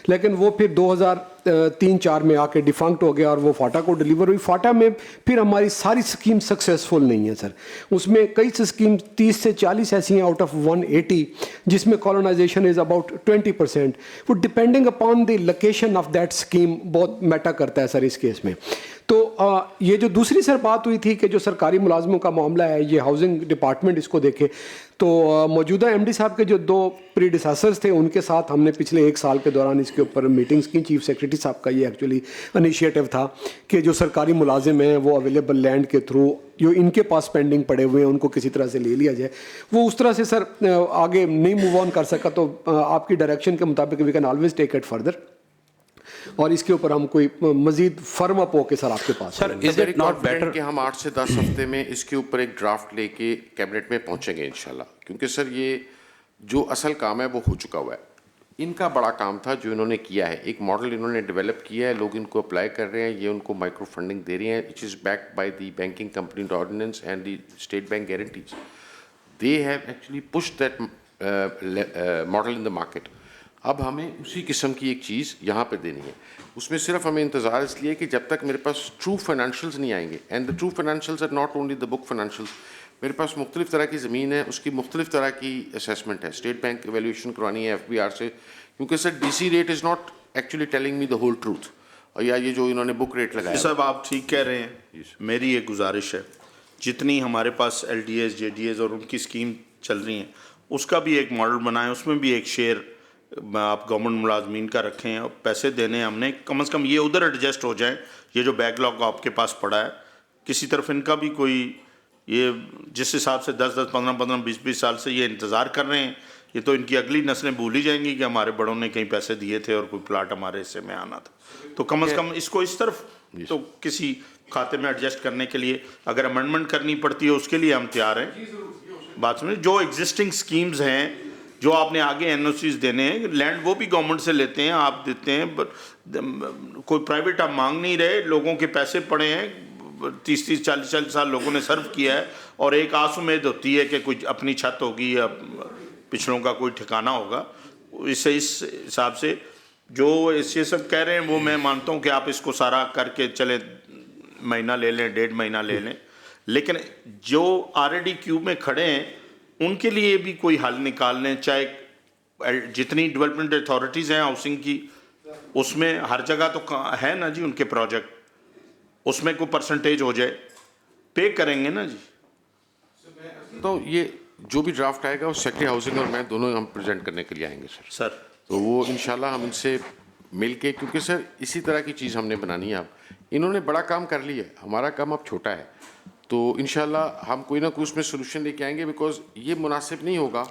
लेकिन वो फिर 2003-4 में आके डिफंक्ट हो गया और वो फाटा को डिलीवर हुई। फाटा में फिर हमारी सारी स्कीम सक्सेसफुल नहीं है सर, उसमें कई स्कीम 30 से 40 ऐसी हैं आउट ऑफ 180 जिसमें कॉलोनाइजेशन इज़ अबाउट 20%। वो depending upon the location of that scheme बहुत मैटर करता है सर इस केस में। तो ये जो दूसरी सर बात हुई थी कि जो सरकारी मुलाजमों का मामला है, ये हाउसिंग डिपार्टमेंट इसको देखे, तो मौजूदा MD साहब के जो 2 प्रीडिसेसर्स थे उनके साथ हमने पिछले 1 साल के दौरान इसके ऊपर मीटिंग्स की। चीफ सेक्रेटरी साहब का ये एक्चुअली इनिशिएटिव था कि जो सरकारी मुलाजिम हैं वो अवेलेबल लैंड के थ्रू जो इनके पास पेंडिंग पड़े हुए हैं उनको किसी तरह से ले लिया जाए। वो उस तरह से सर आगे नहीं मूव ऑन कर सका, तो आपकी डायरेक्शन के मुताबिक we can always take it further और इसके ऊपर हम कोई मजीद फर्म अप होके सर आपके पास। Sir is it not better कि हम 8 से 10 हफ्ते में इसके ऊपर एक ड्राफ्ट लेके कैबिनेट में पहुंचेंगे इंशाल्लाह, क्योंकि सर ये जो असल काम है वो हो चुका हुआ है। इनका बड़ा काम था जो इन्होंने किया है, एक मॉडल इन्होंने डेवलप किया है, लोग इनको अप्लाई कर रहे हैं, ये उनको माइक्रो फंडिंग दे रहे हैं, which is backed by the banking company ordinance and the state bank guarantees. They have actually pushed that model in the market. अब हमें उसी किस्म की एक चीज़ यहाँ पे देनी है। उसमें सिर्फ हमें इंतज़ार इसलिए कि जब तक मेरे पास ट्रू फाइनेंशियल्स नहीं आएंगे, and the true financials are not only the book financials, मेरे पास मुख्तलिफ तरह की ज़मीन है, उसकी मुख्तलिफ तरह की असेसमेंट है, स्टेट बैंक एवेल्यूशन करवानी है FBR से, क्योंकि sir DC rate is not actually telling me the whole truth. और या ये जो इन्होंने बुक रेट लगाया। साहब आप ठीक कह रहे हैं, मेरी एक गुजारिश है, जितनी हमारे पास LDS, JDS और उनकी स्कीम चल रही हैं उसका भी एक मॉडल बनाएं, उसमें भी एक शेयर आप गवर्नमेंट मुलाजमीन का रखें और पैसे देने हमने कम से कम ये उधर एडजस्ट हो जाएं। ये जो बैकलॉग आपके पास पड़ा है किसी तरफ इनका भी कोई, ये जिस हिसाब से 10-10, 15-15, 20-20 साल से ये इंतज़ार कर रहे हैं, ये तो इनकी अगली नस्लें भूल ही जाएंगी कि हमारे बड़ों ने कहीं पैसे दिए थे और कोई प्लाट हमारे हिस्से में आना था। तो कम से कम इसको इस तरफ तो किसी खाते में एडजस्ट करने के लिए अगर अमेंडमेंट करनी पड़ती है उसके लिए हम तैयार हैं। बात समझे, जो एग्जिस्टिंग स्कीम्स हैं, जो आपने आगे NOCs देने हैं, लैंड वो भी गवर्नमेंट से लेते हैं, आप देते हैं, कोई प्राइवेट आप मांग नहीं रहे, लोगों के पैसे पड़े हैं, 30-30, 40-40 साल लोगों ने सर्व किया है और एक आस उम्मीद होती है कि कुछ अपनी छत होगी या पिछड़ों का कोई ठिकाना होगा। इससे इस हिसाब से जो ये सब कह रहे हैं वो मैं मानता हूँ कि आप इसको सारा करके चले, महीना ले लें, 1.5 महीना ले लें, लेकिन जो ऑलरेडी क्यू में खड़े हैं उनके लिए भी कोई हल निकाल लें। चाहे जितनी डेवलपमेंट अथॉरिटीज़ हैं हाउसिंग की, उसमें हर जगह तो है ना जी उनके प्रोजेक्ट, उसमें कोई परसेंटेज हो जाए, पे करेंगे ना जी। तो ये जो भी ड्राफ्ट आएगा वो सेक्रेटरी हाउसिंग और मैं दोनों हम प्रेजेंट करने के लिए आएंगे सर। तो वो इंशाल्लाह हम इनसे मिल के, क्योंकि सर इसी तरह की चीज़ हमने बनानी है। अब इन्होंने बड़ा काम कर लिया है, हमारा काम अब छोटा है, तो इंशाल्लाह हम कोई ना कोई उसमें सोल्यूशन लेके आएंगे। बिकॉज ये मुनासिब नहीं होगा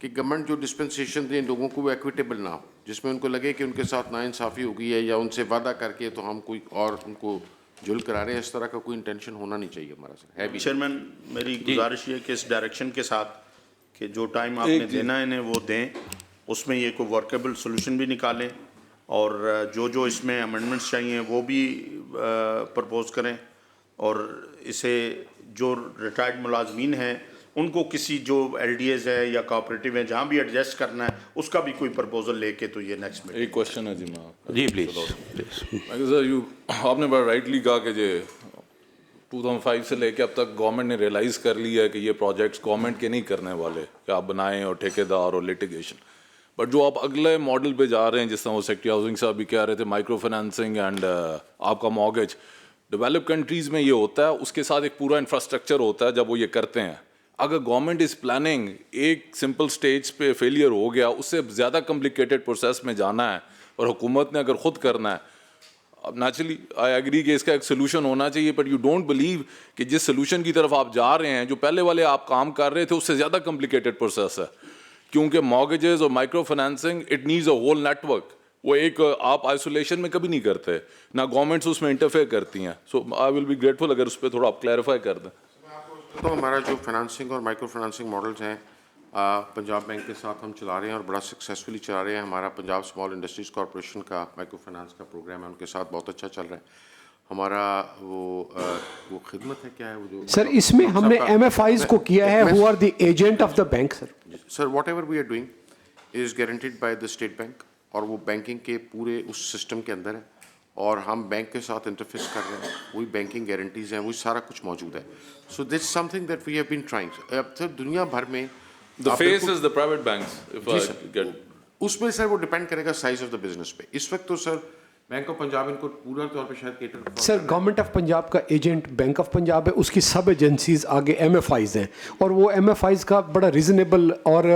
कि गवर्नमेंट जो डिस्पेंसेशन दे लोगों को वो एक्विटेबल ना हो, जिसमें उनको लगे कि उनके साथ नाइंसाफ़ी हो गई है या उनसे वादा करके तो हम कोई और उनको जुल करा रहे हैं। इस तरह का कोई इंटेंशन होना नहीं चाहिए हमारा सर। है भी चेयरमैन, मेरी गुजारिश ये कि इस डायरेक्शन के साथ कि जो टाइम आपने देना है इन्हें वो दें, उसमें ये कोई वर्केबल सोल्यूशन भी निकालें और जो जो इसमें अमेंडमेंट्स चाहिए वो भी प्रपोज करें और इसे जो रिटायर्ड मुलाजमीन हैं उनको किसी जो LDS है या कोऑपरेटिव है जहाँ भी एडजस्ट करना है उसका भी कोई प्रपोजल लेके तो ये नेक्स्ट में। एक क्वेश्चन है जी मैं जी प्लीज। सर आपने बड़ा राइटली कहा कि जो 2005 से लेके अब तक गवर्नमेंट ने रियलाइज़ कर लिया है कि ये प्रोजेक्ट्स गवर्नमेंट के नहीं करने वाले कि आप बनाएं और ठेकेदार और लिटिगेशन, बट जो आप अगले मॉडल पे जा रहे हैं जिस तरह वो सेक्रेटरी हाउसिंग साहब भी कह रहे थे, माइक्रो फाइनेंसिंग एंड आपका मॉर्गेज, डेवलप कंट्रीज़ में ये होता है, उसके साथ एक पूरा इंफ्रास्ट्रक्चर होता है जब वो ये करते हैं। अगर गवर्नमेंट इज़ प्लानिंग एक सिंपल स्टेज पे फेलियर हो गया, उससे ज़्यादा कॉम्प्लिकेटेड प्रोसेस में जाना है और हुकूमत ने अगर ख़ुद करना है, अब नेचुरली आई एग्री कि इसका एक सोल्यूशन होना चाहिए, बट यू डोंट बिलीव कि जिस सोल्यूशन की तरफ आप जा रहे हैं, जो पहले वाले आप काम कर रहे थे उससे ज़्यादा कॉम्प्लिकेटेड प्रोसेस है, क्योंकि मॉर्गेजेस और micro financing it needs a whole network. वो एक आप आइसोलेशन में कभी नहीं करते ना, गवर्नमेंट्स उसमें इंटरफेयर करती हैं। सो आई विल बी ग्रेटफुल अगर उस पर थोड़ा आप क्लैरिफाई कर दें। तो हमारा जो फाइनेंसिंग और माइक्रो फाइनेंसिंग मॉडल्स हैं पंजाब बैंक के साथ हम चला रहे हैं और बड़ा सक्सेसफुली चला रहे हैं। हमारा पंजाब स्मॉल इंडस्ट्रीज़ कॉरपोरेशन का माइक्रो फाइनेंस का प्रोग्राम है, उनके साथ बहुत अच्छा चल रहा है हमारा। वो खिदमत है क्या है वो जो सर इसमें हमने MFIs को किया है, who are the agent of the bank sir. Sir whatever we are doing is guaranteed by the state bank और वो बैंकिंग के पूरे उस सिस्टम के अंदर है और हम बैंक के साथ इंटरफेस कर रहे हैं, वही बैंकिंग गारंटीज हैं, वही सारा कुछ मौजूद है। So this something that we have been trying. अब तो दुनिया भर में The face is the private banks. If I get उसमें सर वो डिपेंड करेगा साइज ऑफ द बिजनेस पे। इस वक्त तो सर बैंक ऑफ पंजाब इनको पूरा तौर पे शायद cater sir government of Punjab का एजेंट बैंक ऑफ पंजाब है, उसकी सब एजेंसीज आगे MFIs हैं और वो MFIs का बड़ा रीजनेबल और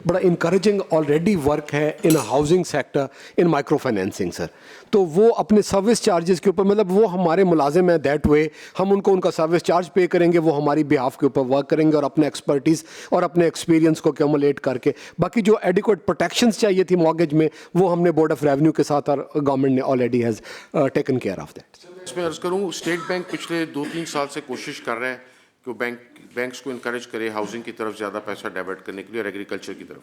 बड़ा इनकरेजिंग ऑलरेडी वर्क है in housing sector in micro financing sir. तो वो अपने सर्विस चार्जेस के ऊपर, मतलब वो हमारे मुलाजिम हैं, दैट वे हम उनको उनका सर्विस चार्ज पे करेंगे, वो हमारी बिहाफ के ऊपर वर्क करेंगे और अपने एक्सपर्टीज़ और अपने एक्सपीरियंस को एक्यूमुलेट करके बाकी जो एडिक्वेट प्रोटेक्शंस चाहिए थी मॉर्गेज में वो हमने बोर्ड ऑफ रेवेन्यू के साथ और गवर्नमेंट ने already has taken care of that. इसमें अर्ज करूँ स्टेट बैंक पिछले 2-3 साल से कोशिश कर रहे हैं कि वो बैंक्स को इनकरेज करे हाउसिंग की तरफ ज़्यादा पैसा डाइवर्ट करने के लिए और एग्रीकल्चर की तरफ।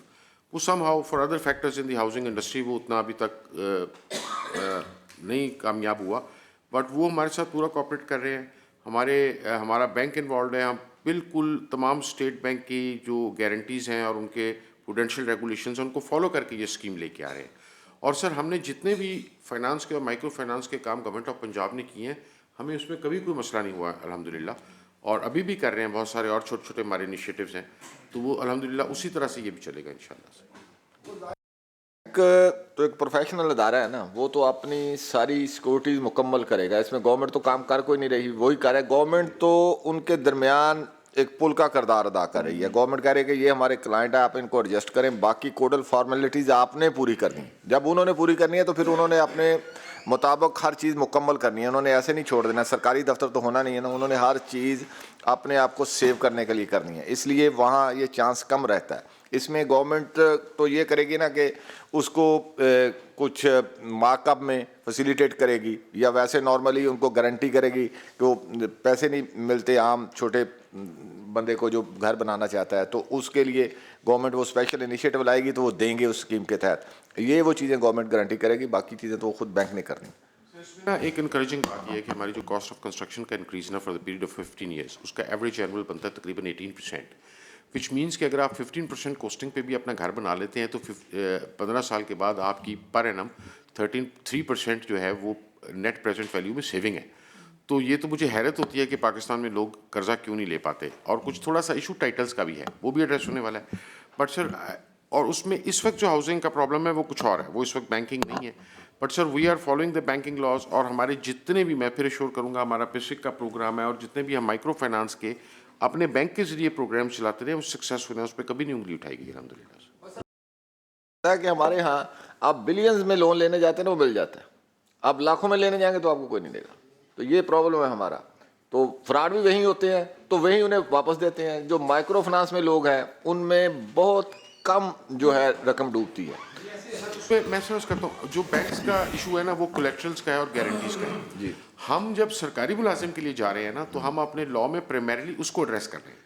वो somehow for other factors in the housing industry वो उतना अभी तक नहीं कामयाब हुआ, बट वो हमारे साथ पूरा कोऑपरेट कर रहे हैं। हमारा बैंक इन्वॉल्व है, हम बिल्कुल तमाम स्टेट बैंक की जो गारंटीज़ हैं और उनके प्रूडेंशियल रेगुलेशंस हैं उनको फॉलो करके ये स्कीम लेके आ रहे हैं। और सर हमने जितने भी फाइनेंस के और माइक्रो फाइनेंस के काम गवर्नमेंट ऑफ पंजाब ने किए हैं हमें उसमें कभी कोई मसला नहीं हुआ अल्हम्दुलिल्लाह, और अभी भी कर रहे हैं। बहुत सारे और छोटे छोटे हमारे इनिशिएटिव्स हैं, तो वो अल्हम्दुलिल्लाह उसी तरह से ये भी चलेगा इंशाल्लाह। तो एक प्रोफेशनल अदारा है ना, वो तो अपनी सारी सिक्योरिटीज मुकम्मल करेगा। इसमें गवर्नमेंट तो काम कर कोई नहीं रही, वही कर रहा है। गवर्नमेंट तो उनके दरमियान एक पुल का किरदार अदा कर रही है। गवर्नमेंट कह रही है कि ये हमारे क्लाइंट है, आप इनको एडजस्ट करें, बाकी कोडल फॉर्मेलिटीज़ आपने पूरी करनी। जब उन्होंने पूरी करनी है तो फिर उन्होंने अपने मुताबिक हर चीज़ मुकम्मल करनी है। उन्होंने ऐसे नहीं छोड़ देना, सरकारी दफ्तर तो होना नहीं है ना, उन्होंने हर चीज़ अपने आप को सेव करने के लिए करनी है, इसलिए वहाँ ये चांस कम रहता है। इसमें गवर्नमेंट तो ये करेगी ना कि उसको कुछ मार्कअप में फैसिलिटेट करेगी, या वैसे नॉर्मली उनको गारंटी करेगी कि वो पैसे नहीं मिलते आम छोटे बंदे को जो घर बनाना चाहता है, तो उसके लिए गवर्नमेंट वो स्पेशल इनिशिएटिव लाएगी तो वो देंगे उस स्कीम के तहत। ये वो चीज़ें गवर्नमेंट गारंटी करेगी, बाकी चीज़ें तो वो खुद बैंक ने करनी। एक इनकरेजिंग बात यह है कि हमारी जो कॉस्ट ऑफ कंस्ट्रक्शन का इंक्रीज ना for the period of 15 years, उसका एवरेज एनुअल बनता है तकरीबन 18%, विच मीन्स कि अगर आप 15% कॉस्टिंग पे भी अपना घर बना लेते हैं तो 15 साल के बाद आपकी पर एनम 3% जो है वो नेट प्रेजेंट वैल्यू में सेविंग है। तो ये तो मुझे हैरत होती है कि पाकिस्तान में लोग कर्जा क्यों नहीं ले पाते। और कुछ थोड़ा सा इशू टाइटल्स का भी है, वो भी एड्रेस होने वाला है। बट सर, और उसमें इस वक्त जो हाउसिंग का प्रॉब्लम है वो कुछ और है, वो इस वक्त बैंकिंग नहीं है। But sir, we are following the banking laws, और हमारे जितने भी, मैं फिर श्योर करूँगा, हमारा पिसिक का प्रोग्राम है और जितने भी हम माइक्रो फाइनेंस के अपने बैंक के जरिए प्रोग्राम चलाते रहे, वो सक्सेसफुल है, उस पर कभी नहीं उंगली उठाई गई अल्हम्दुलिल्लाह। कि हमारे यहाँ आप बिलियंस में लोन लेने जाते हैं ना, वो मिल जाता है। आप लाखों में लेने जाएंगे तो आपको कोई नहीं देगा। तो ये प्रॉब्लम है हमारा। तो फ्रॉड भी वहीं होते हैं, तो वहीं उन्हें वापस देते हैं। जो माइक्रो फाइनेंस में लोग हैं उनमें बहुत कम जो है रकम डूबती है। उसमें मैं समझ करता हूँ, जो बैंक्स का इशू है ना, वो कोलेक्ट्रल्स का है और गारंटीज का है जी। हम जब सरकारी मुलाजिम के लिए जा रहे हैं ना, तो हम अपने लॉ में प्राइमरीली उसको एड्रेस कर रहे हैं।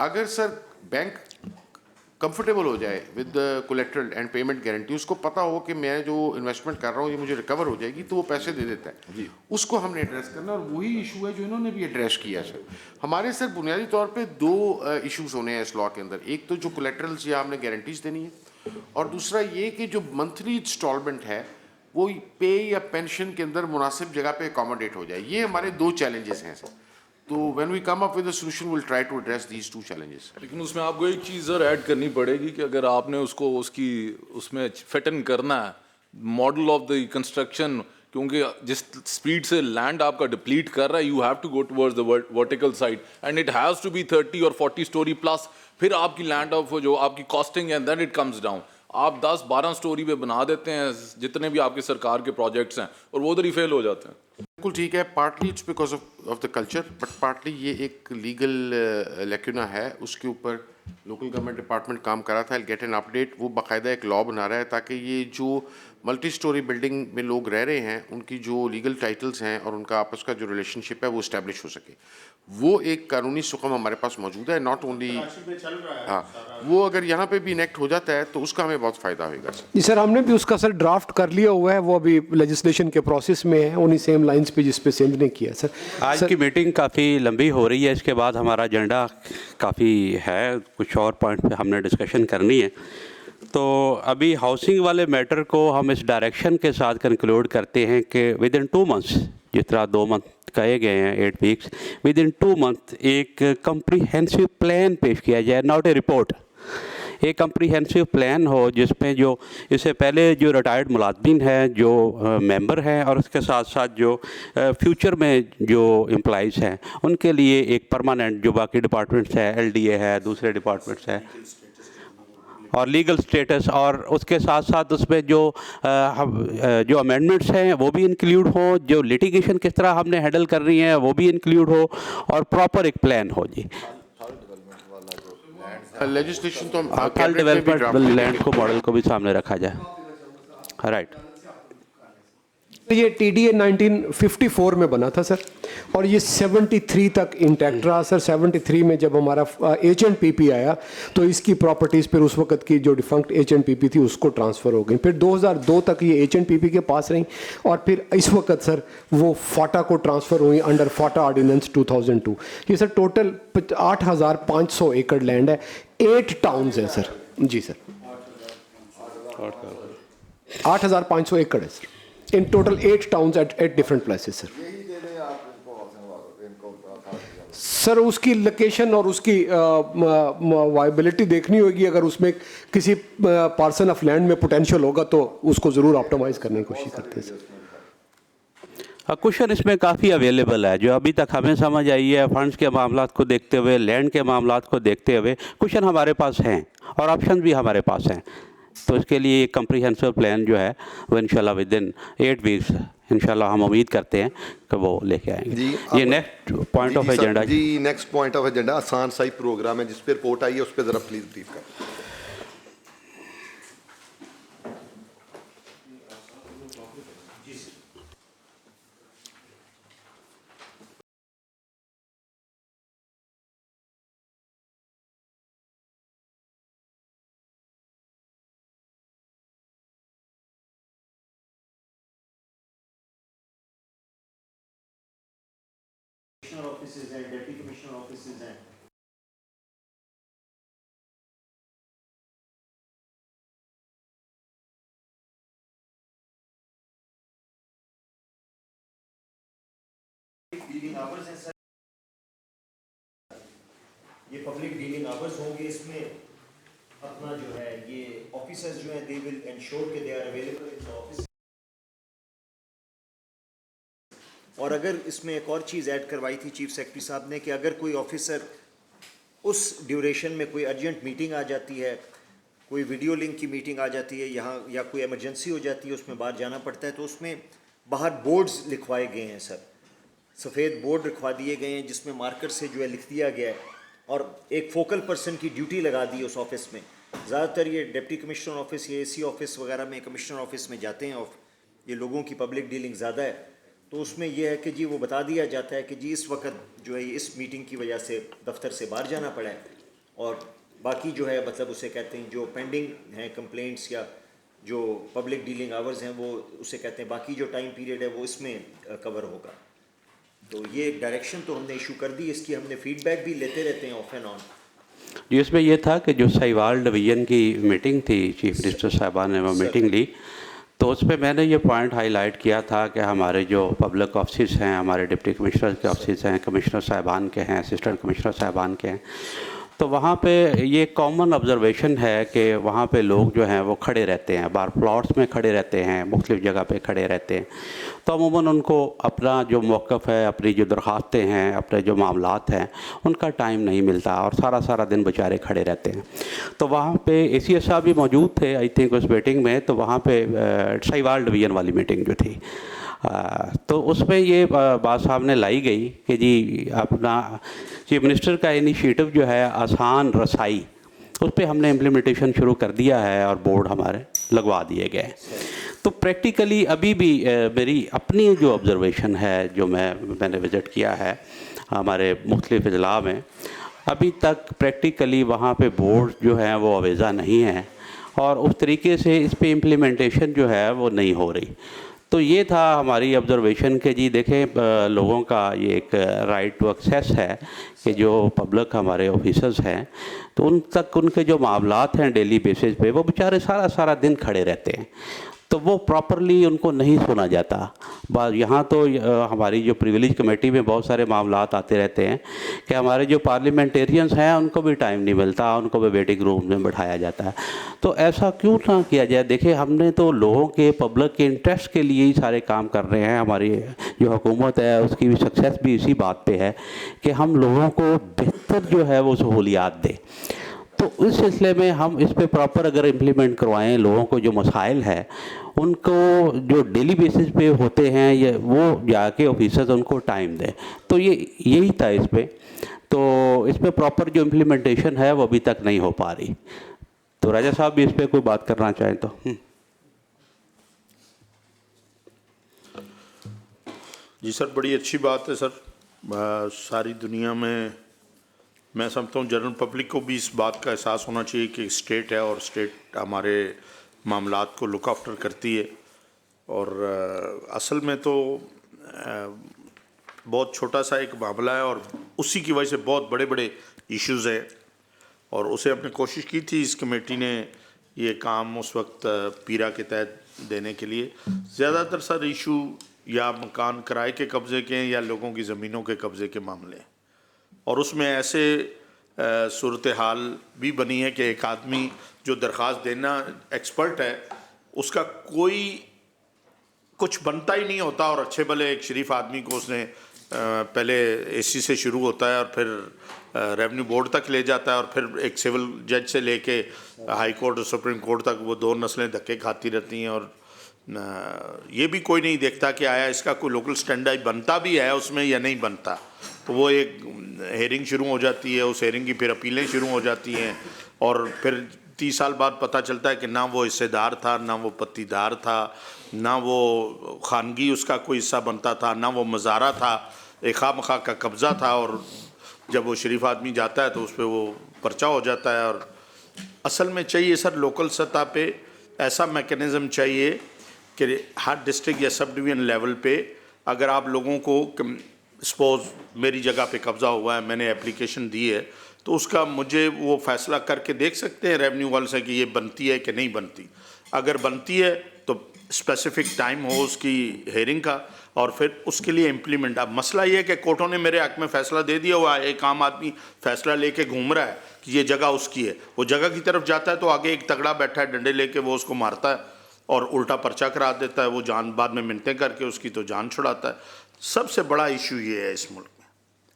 अगर सर बैंक कंफर्टेबल हो जाए with colorectal and payment guarantee, उसको पता हो कि मैं जो इन्वेस्टमेंट कर रहा हूँ ये मुझे रिकवर हो जाएगी, तो वो पैसे दे देता है जी। उसको हमने एड्रेस करना, और वही इशू है जो इन्होंने भी एड्रेस किया सर। हमारे सर बुनियादी तौर पे दो इशूज होने हैं इस लॉ के अंदर। एक तो जो कोलेक्ट्रल्स या हमने गारंटीज देनी है, और दूसरा ये कि जो मंथली इंस्टॉलमेंट है वो पे या पेंशन के अंदर मुनासिब जगह पे अकोमोडेट हो जाए। ये हमारे दो चैलेंजेस हैं सर। तो when we come up with a solution, will try to address these two challenges. लेकिन उसमें आपको एक चीज़ और ऐड करनी पड़ेगी कि अगर आपने उसको उसमें फिट इन करना है मॉडल ऑफ द कंस्ट्रक्शन, क्योंकि जिस स्पीड से लैंड आपका डिप्लीट कर रहा है, you have to go towards the vertical side, and it has to be 30 और 40 स्टोरी प्लस। फिर आपकी लैंड ऑफ जो आपकी कॉस्टिंग है, देन इट कम्स डाउन। आप 10-12 स्टोरी पे बना देते हैं जितने भी आपके सरकार के प्रोजेक्ट्स हैं, और वो उधर ही फेल हो जाते हैं। बिल्कुल ठीक है, partly it's because of the culture, but partly ये एक लीगल लेक्यूना है, उसके ऊपर लोकल गवर्नमेंट डिपार्टमेंट काम कर रहा था। आई गेट एन अपडेट, वो बाकायदा एक लॉ बना रहा है ताकि ये जो मल्टी स्टोरी बिल्डिंग में लोग रह रहे हैं उनकी जो लीगल टाइटल्स हैं और उनका आपस का जो रिलेशनशिप है वो इस्टेब्लिश हो सके। वो एक कानूनी सुकम हमारे पास मौजूद है, नॉट ओनली, हाँ, वो अगर यहाँ पे भी इनेक्ट हो जाता है तो उसका हमें बहुत फ़ायदा होगा सर। जी सर, हमने भी उसका सर ड्राफ्ट कर लिया हुआ है, वो अभी लेजिस्लेशन के प्रोसेस में है, उन्हीं सेम लाइंस पे जिस पे सिंध ने किया सर। आज की मीटिंग काफ़ी लंबी हो रही है, इसके बाद हमारा एजेंडा काफ़ी है, कुछ और पॉइंट पे हमने डिस्कशन करनी है। तो अभी हाउसिंग वाले मैटर को हम इस डायरेक्शन के साथ कंक्लूड करते हैं कि विद इन 2 मंथ्स, जिस तरह 2 मंथ कहे गए हैं, 8 वीक्स, विद इन 2 मंथ एक कम्प्रीहेंसिव प्लान पेश किया जाए, नॉट ए रिपोर्ट। एक कम्प्रीहेंसिव प्लान हो जिसमें जो इससे पहले जो रिटायर्ड मुलाजमीन हैं, जो मेंबर हैं, और उसके साथ साथ जो फ्यूचर में जो एम्प्लॉइज़ हैं उनके लिए एक परमानेंट, जो बाकी डिपार्टमेंट्स है, LDA है, दूसरे डिपार्टमेंट्स है, और लीगल स्टेटस, और उसके साथ साथ उसमें जो अमेंडमेंट्स हैं वो भी इंक्लूड हो, जो लिटिगेशन किस तरह हमने हैंडल कर रही हैं वो भी इंक्लूड हो, और प्रॉपर एक प्लान हो जी। लेजिस्लेशन तो थल डेवलपमेंट लैंड को मॉडल को भी सामने रखा जाए, राइट। ये TDA 1954 में बना था सर, और ये 73 तक इंटैक्ट रहा सर। 73 में जब हमारा HNPP आया तो इसकी प्रॉपर्टीज़ फिर उस वक्त की जो डिफंक्ट HNPP थी उसको ट्रांसफ़र हो गई। फिर 2002 तक ये HNPP के पास रही, और फिर इस वक्त सर वो फाटा को ट्रांसफ़र हुई अंडर फाटा ऑर्डिनेंस 2002। ये सर टोटल 8,500 एकड़ लैंड है, 8 टाउन्स हैं सर। जी सर, 8,500 एकड़ है sir, in total 8 towns at different places sir। Sir उसकी लोकेशन और उसकी वायबिलिटी देखनी होगी। अगर उसमें किसी पार्सन ऑफ लैंड में पोटेंशियल होगा तो उसको ज़रूर ऑप्टिमाइज़ करने की कोशिश करते हैं सर। क्वेश्चन इसमें काफ़ी अवेलेबल है, जो अभी तक हमें समझ आई है फंड्स के मामलात को देखते हुए, लैंड के मामलात को देखते हुए क्वेश्चन हमारे पास हैं और ऑप्शन भी हमारे पास हैं। तो इसके लिए एक कम्प्रीहेंसिव प्लान जो है वो इंशाल्लाह विद इन 8 वीक्स इंशाल्लाह हम उम्मीद करते हैं कि वो लेके आएंगे जी। ये नेक्स्ट पॉइंट ऑफ एजेंडा जी। नेक्स्ट पॉइंट ऑफ एजेंडा आसान सा ही प्रोग्राम है जिस पर रिपोर्ट आई है, उस पर ज़रा प्लीज़ ब्रीफ करें। ऑफिसेज हैं, डिप्टी कमिश्नर ऑफिसेज हैं। डीलिंग आवर्स हैं सर, ये पब्लिक डीलिंग आवर्स होंगे। इसमें अपना जो है ये ऑफिसर्स जो हैं दे विल एंश्योर कि they are available in the office. और अगर इसमें एक और चीज़ ऐड करवाई थी चीफ सेक्रेटरी साहब ने कि अगर कोई ऑफिसर उस ड्यूरेशन में कोई अर्जेंट मीटिंग आ जाती है, कोई वीडियो लिंक की मीटिंग आ जाती है यहाँ, या कोई इमरजेंसी हो जाती है, उसमें बाहर जाना पड़ता है, तो उसमें बाहर बोर्ड्स लिखवाए गए हैं सर, सफ़ेद बोर्ड लिखवा दिए गए हैं जिसमें मार्कर से जो है लिख दिया गया है और एक फोकल पर्सन की ड्यूटी लगा दी उस ऑफिस में। ज़्यादातर ये डिप्टी कमिश्नर ऑफिस या AC ऑफिस वगैरह में कमिश्नर ऑफिस में जाते हैं और ये लोगों की पब्लिक डीलिंग ज़्यादा है, तो उसमें यह है कि जी वो बता दिया जाता है कि जी इस वक्त जो है इस मीटिंग की वजह से दफ्तर से बाहर जाना पड़ा है, और बाकी जो है मतलब उसे कहते हैं जो पेंडिंग हैं कंप्लेंट्स या जो पब्लिक डीलिंग आवर्स हैं वो उसे कहते हैं बाकी जो टाइम पीरियड है वो इसमें कवर होगा। तो ये डायरेक्शन तो हमने इशू कर दी, इसकी हमने फीडबैक भी लेते रहते हैं ऑफ एंड ऑन। जी, इसमें यह था कि जो साहिवाल डिवीज़न की मीटिंग थी, चीफ मिनिस्टर साहबान ने वो मीटिंग ली, तो उस पर मैंने ये पॉइंट हाईलाइट किया था कि हमारे जो पब्लिक ऑफिस हैं, हमारे डिप्टी कमिश्नर के ऑफिस हैं, कमिश्नर साहबान के हैं, असिस्टेंट कमिश्नर साहबान के हैं, तो वहाँ पे ये कॉमन ऑब्जर्वेशन है कि वहाँ पे लोग जो हैं वो खड़े रहते हैं, बार प्लॉट्स में खड़े रहते हैं, मुख्तलिफ़ जगह पे खड़े रहते हैं। तो अमूमन उनको अपना जो मौक़िफ़ है, अपनी जो दरख्वास्तें हैं, अपने जो मामलात हैं, उनका टाइम नहीं मिलता और सारा सारा दिन बेचारे खड़े रहते हैं। तो वहाँ पे ACS साहब भी मौजूद थे आई थिंक उस मीटिंग में, तो वहाँ पे साहिवाल डिवीज़न वाली मीटिंग जो थी, तो उसमें ये बात सामने लाई गई कि जी अपना चीफ मिनिस्टर का इनिशिएटिव जो है आसान रसाई, उस पर हमने इम्प्लीमेंटेशन शुरू कर दिया है और बोर्ड हमारे लगवा दिए गए। तो प्रैक्टिकली अभी भी मेरी अपनी जो ऑब्ज़र्वेशन है, जो मैंने विज़िट किया है हमारे मुख्तलिफ़ अजला में, अभी तक प्रैक्टिकली वहाँ पे बोर्ड जो है वो अवेज़ा नहीं है और उस तरीके से इस पर इम्प्लीमेंटेशन जो है वो नहीं हो रही। तो ये था हमारी ऑब्ज़र्वेशन कि जी देखें लोगों का ये एक राइट टू एक्सेस है कि जो पब्लिक हमारे ऑफिसर्स हैं तो उन तक उनके जो मामलात हैं डेली बेसिस पे वो बेचारे सारा सारा दिन खड़े रहते हैं, तो वो प्रॉपरली उनको नहीं सुना जाता। यहाँ तो हमारी जो प्रिविलेज कमेटी में बहुत सारे मामलात आते रहते हैं कि हमारे जो पार्लियामेंटेरियंस हैं उनको भी टाइम नहीं मिलता, उनको भी वेटिंग रूम में बैठाया जाता है। तो ऐसा क्यों ना किया जाए? देखिए हमने तो लोगों के पब्लिक के इंटरेस्ट के लिए ही सारे काम कर रहे हैं। हमारी जो हुकूमत है उसकी भी सक्सेस भी इसी बात पे है कि हम लोगों को बेहतर जो है वो सहूलियात दें। तो इस सिलसिले में हम इस पे प्रॉपर अगर इम्प्लीमेंट करवाएं, लोगों को जो मसाइल है उनको जो डेली बेसिस पे होते हैं ये वो जाके ऑफिसर्स उनको टाइम दें, तो ये यही था इस पे। तो इस पे प्रॉपर जो इम्प्लीमेंटेशन है वो अभी तक नहीं हो पा रही। तो राजा साहब भी इस पे कोई बात करना चाहें तो। जी सर, बड़ी अच्छी बात है सर। सारी दुनिया में मैं समझता हूँ जनरल पब्लिक को भी इस बात का एहसास होना चाहिए कि स्टेट है और स्टेट हमारे मामलात को लुक आफ्टर करती है। और असल में तो बहुत छोटा सा एक मामला है और उसी की वजह से बहुत बड़े बड़े इश्यूज़ हैं, और उसे अपने कोशिश की थी इस कमेटी ने ये काम उस वक्त पीरा के तहत देने के लिए। ज़्यादातर सर इशू या मकान किराए के कब्ज़े के हैं या लोगों की ज़मीनों के कब्ज़े के मामले हैं। और उसमें ऐसे सूरत हाल भी बनी है कि एक आदमी जो दरख्वास्त देना एक्सपर्ट है, उसका कोई कुछ बनता ही नहीं होता, और अच्छे भले एक शरीफ आदमी को उसने पहले एसी से शुरू होता है और फिर रेवेन्यू बोर्ड तक ले जाता है और फिर एक सिविल जज से लेके हाई कोर्ट और सुप्रीम कोर्ट तक वो 2 नस्लें धक्के खाती रहती हैं, और ये भी कोई नहीं देखता कि आया इसका कोई लोकल स्टैंडर्ड बनता भी है उसमें या नहीं बनता। तो वो एक हेयरिंग शुरू हो जाती है, उस हेयरिंग की फिर अपीलें शुरू हो जाती हैं, और फिर 30 साल बाद पता चलता है कि ना वो हिस्सेदार था, ना वो पत्तीदार था, ना वो खानगी उसका कोई हिस्सा बनता था, ना वो मज़ारा था, एक खामखा का कब्ज़ा था, और जब वो शरीफ आदमी जाता है तो उस पर वो पर्चा हो जाता है। और असल में चाहिए सर लोकल सतह पे ऐसा मैकेनिज़्म चाहिए कि हर डिस्ट्रिक्ट या सब डिवीज़न लेवल पे अगर आप लोगों को सपोज मेरी जगह पे कब्ज़ा हुआ है, मैंने एप्लीकेशन दी है, तो उसका मुझे वो फ़ैसला करके देख सकते हैं रेवेन्यू वाले से कि ये बनती है कि नहीं बनती। अगर बनती है तो स्पेसिफिक टाइम हो उसकी हेयरिंग का, और फिर उसके लिए इम्प्लीमेंट। अब मसला ये है कि कोर्टों ने मेरे हक में फ़ैसला दे दिया हुआ है, एक आम आदमी फ़ैसला लेके घूम रहा है कि ये जगह उसकी है, वो जगह की तरफ जाता है तो आगे एक तगड़ा बैठा है डंडे लेके, वो उसको मारता है और उल्टा पर्चा करा देता है, वो जान बाद में मिन्नतें करके उसकी तो जान छुड़ाता है। सबसे बड़ा इशू ये है इस मुल्क में,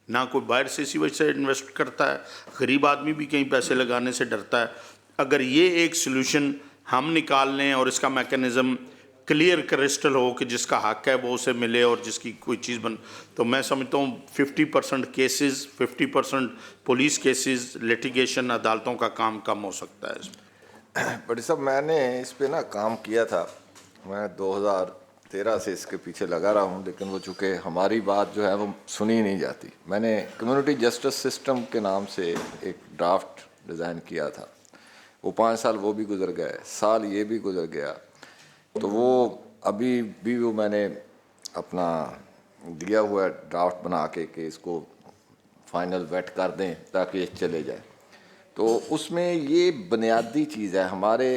ना कोई बाहर से इसी वजह से इन्वेस्ट करता है, गरीब आदमी भी कहीं पैसे लगाने से डरता है। अगर ये एक सलूशन हम निकाल लें और इसका मैकेनिज़्म क्लियर क्रिस्टल हो कि जिसका हक है वो उसे मिले और जिसकी कोई चीज़ बन, तो मैं समझता हूँ 50% केसेस, 50% पुलिस केसेस, लिटिगेशन, अदालतों का काम कम हो सकता है इसमें। बड़ी साहब मैंने इस पे ना काम किया था, मैं 2013 से इसके पीछे लगा रहा हूँ, लेकिन वो चूँकि हमारी बात जो है वो सुनी नहीं जाती। मैंने कम्युनिटी जस्टिस सिस्टम के नाम से एक ड्राफ्ट डिज़ाइन किया था, वो 5 साल वो भी गुजर गए, साल ये भी गुजर गया, तो वो अभी भी वो मैंने अपना दिया हुआ ड्राफ्ट बना के कि इसको फाइनल वेट कर दें ताकि ये चले जाए। तो उसमें ये बुनियादी चीज़ है, हमारे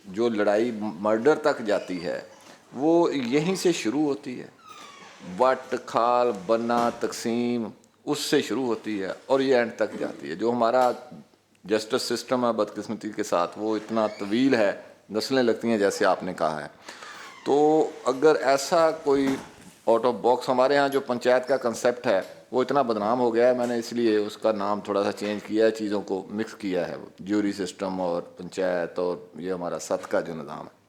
जो लड़ाई मर्डर तक जाती है वो यहीं से शुरू होती है, बट खाल बना तकसीम उससे शुरू होती है और ये एंड तक जाती है। जो हमारा जस्टिस सिस्टम है बदकिस्मती के साथ वो इतना तवील है, नस्लें लगती हैं जैसे आपने कहा है। तो अगर ऐसा कोई आउट ऑफ बॉक्स, हमारे यहाँ जो पंचायत का कंसेप्ट है वो इतना बदनाम हो गया है, मैंने इसलिए उसका नाम थोड़ा सा चेंज किया है, चीज़ों को मिक्स किया है, ज्यूरी सिस्टम और पंचायत और ये हमारा सत का जो निज़ाम है।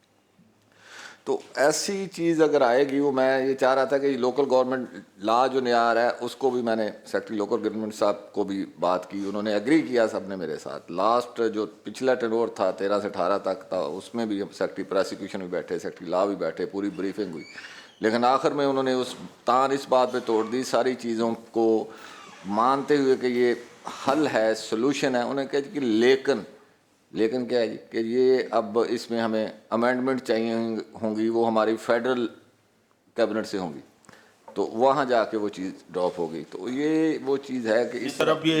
तो ऐसी चीज़ अगर आएगी, वो मैं ये चाह रहा था कि लोकल गवर्नमेंट लॉ जो नया आ रहा है उसको भी मैंने सेक्रेटरी लोकल गवर्नमेंट साहब को भी बात की, उन्होंने एग्री किया सबने मेरे साथ। लास्ट जो पिछला टेनोर था 13 से 18 तक था, उसमें भी सेक्रेटरी प्रोसिक्यूशन भी बैठे, सेक्रेटरी लॉ भी बैठे, पूरी ब्रीफिंग हुई, लेकिन आखिर में उन्होंने उस तान इस बात पे तोड़ दी, सारी चीज़ों को मानते हुए कि ये हल है, सोल्यूशन है। उन्होंने कहा कि लेकिन क्या है कि ये अब इसमें हमें अमेंडमेंट चाहिए होंगी, वो हमारी फेडरल कैबिनेट से होंगी, तो वहाँ जाके वो चीज़ ड्रॉप होगी। तो ये वो चीज़ है कि इस तरफ ये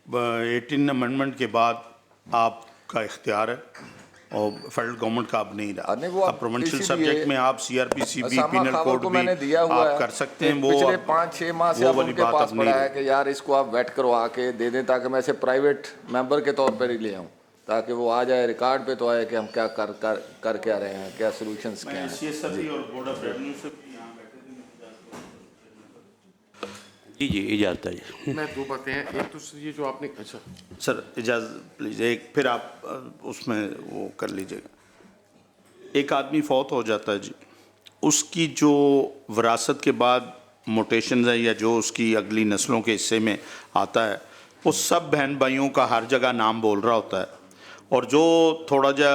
18 अमेंडमेंट के बाद आपका इख्तियार है और फेडरल गवर्नमेंट का अब नहीं रहा। अब प्रोविंशियल सब्जेक्ट में आप CRPC भी पिनल कोड भी आप कर सकते हैं। वो पिछले 5-6 माह से उनके पास पड़ा है कि यार इसको आप वेट करवा के दे दें ताकि मैं इसे प्राइवेट मेंबर के तौर पर ही ले आऊँ, ताकि वो आ जाए रिकॉर्ड पे तो आए कि हम क्या कर क्या रहे हैं, क्या सॉल्यूशंस क्या हैं। जी इजाज़त है जी। मैं 2 बातें हैं, एक तो ये जो आपने, अच्छा सर इजाज़त प्लीज़, एक फिर आप उसमें वो कर लीजिएगा। एक आदमी फौत हो जाता है जी, उसकी जो विरासत के बाद मोटेशंस है या जो उसकी अगली नस्लों के हिस्से में आता है, वो सब बहन भाइयों का हर जगह नाम बोल रहा होता है, और जो थोड़ा जा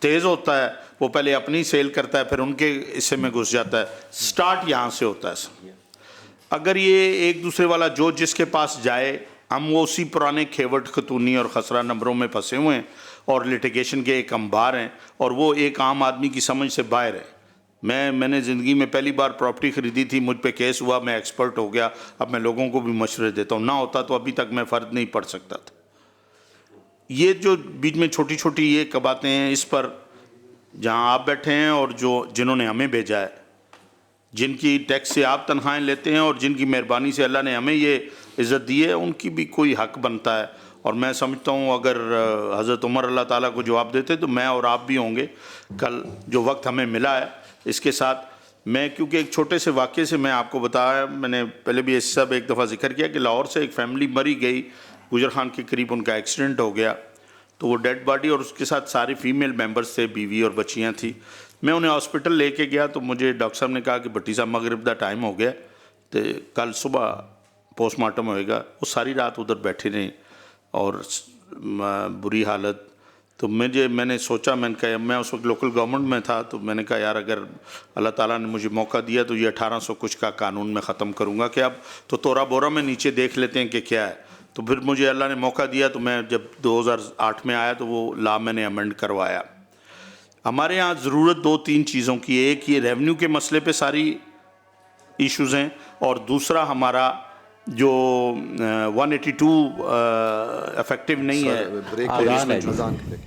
तेज़ होता है वो पहले अपनी सेल करता है, फिर उनके हिस्से में घुस जाता है। स्टार्ट यहाँ से होता है सर। अगर ये एक दूसरे वाला जो जिसके पास जाए, हम वो उसी पुराने खेवट खतूनी और खसरा नंबरों में फंसे हुए हैं और लिटिगेशन के एक अंबार हैं, और वो एक आम आदमी की समझ से बाहर है। मैंने ज़िंदगी में पहली बार प्रॉपर्टी ख़रीदी थी, मुझ पे केस हुआ, मैं एक्सपर्ट हो गया, अब मैं लोगों को भी मशवरे देता हूँ। ना होता तो अभी तक मैं फ़र्द नहीं पढ़ सकता था। ये जो बीच में छोटी छोटी ये कबातें हैं, इस पर जहाँ आप बैठे हैं और जो जिन्होंने हमें भेजा है, जिनकी टैक्स से आप तनख्वाहें लेते हैं और जिनकी मेहरबानी से अल्लाह ने हमें ये इज़्ज़त दी है, उनकी भी कोई हक़ बनता है। और मैं समझता हूँ अगर हज़रत उमर अल्लाह ताला को जवाब देते तो मैं और आप भी होंगे। कल जो वक्त हमें मिला है इसके साथ मैं, क्योंकि एक छोटे से वाक़े से मैं आपको बताया, मैंने पहले भी इस सब एक दफ़ा जिक्र किया कि लाहौर से एक फ़ैमिली मरी गई, गुजर खान के करीब उनका एक्सीडेंट हो गया, तो वो डेड बॉडी और उसके साथ सारे फीमेल मेंबर्स थे, बीवी और बच्चियाँ थी। मैं उन्हें हॉस्पिटल लेके गया तो मुझे डॉक्टर साहब ने कहा कि भट्टी साहब मगरिब का टाइम हो गया तो कल सुबह पोस्टमार्टम होएगा। वो सारी रात उधर बैठे रहे और बुरी हालत। तो मैंने सोचा, मैंने कहा, मैं उस वक्त लोकल गवर्नमेंट में था, तो मैंने कहा यार अगर अल्लाह ताला ने मुझे मौका दिया तो ये 1800 कुछ का कानून में ख़त्म करूँगा कि अब तो तोरा बोरा में नीचे देख लेते हैं कि क्या है। तो फिर मुझे अल्लाह ने मौका दिया तो मैं जब 2008 में आया तो वो लॉ मैंने अमेंड करवाया। हमारे यहाँ ज़रूरत 2-3 चीज़ों की, एक ये रेवेन्यू के मसले पे सारी इश्यूज़ हैं और दूसरा हमारा जो 182 इफेक्टिव नहीं है।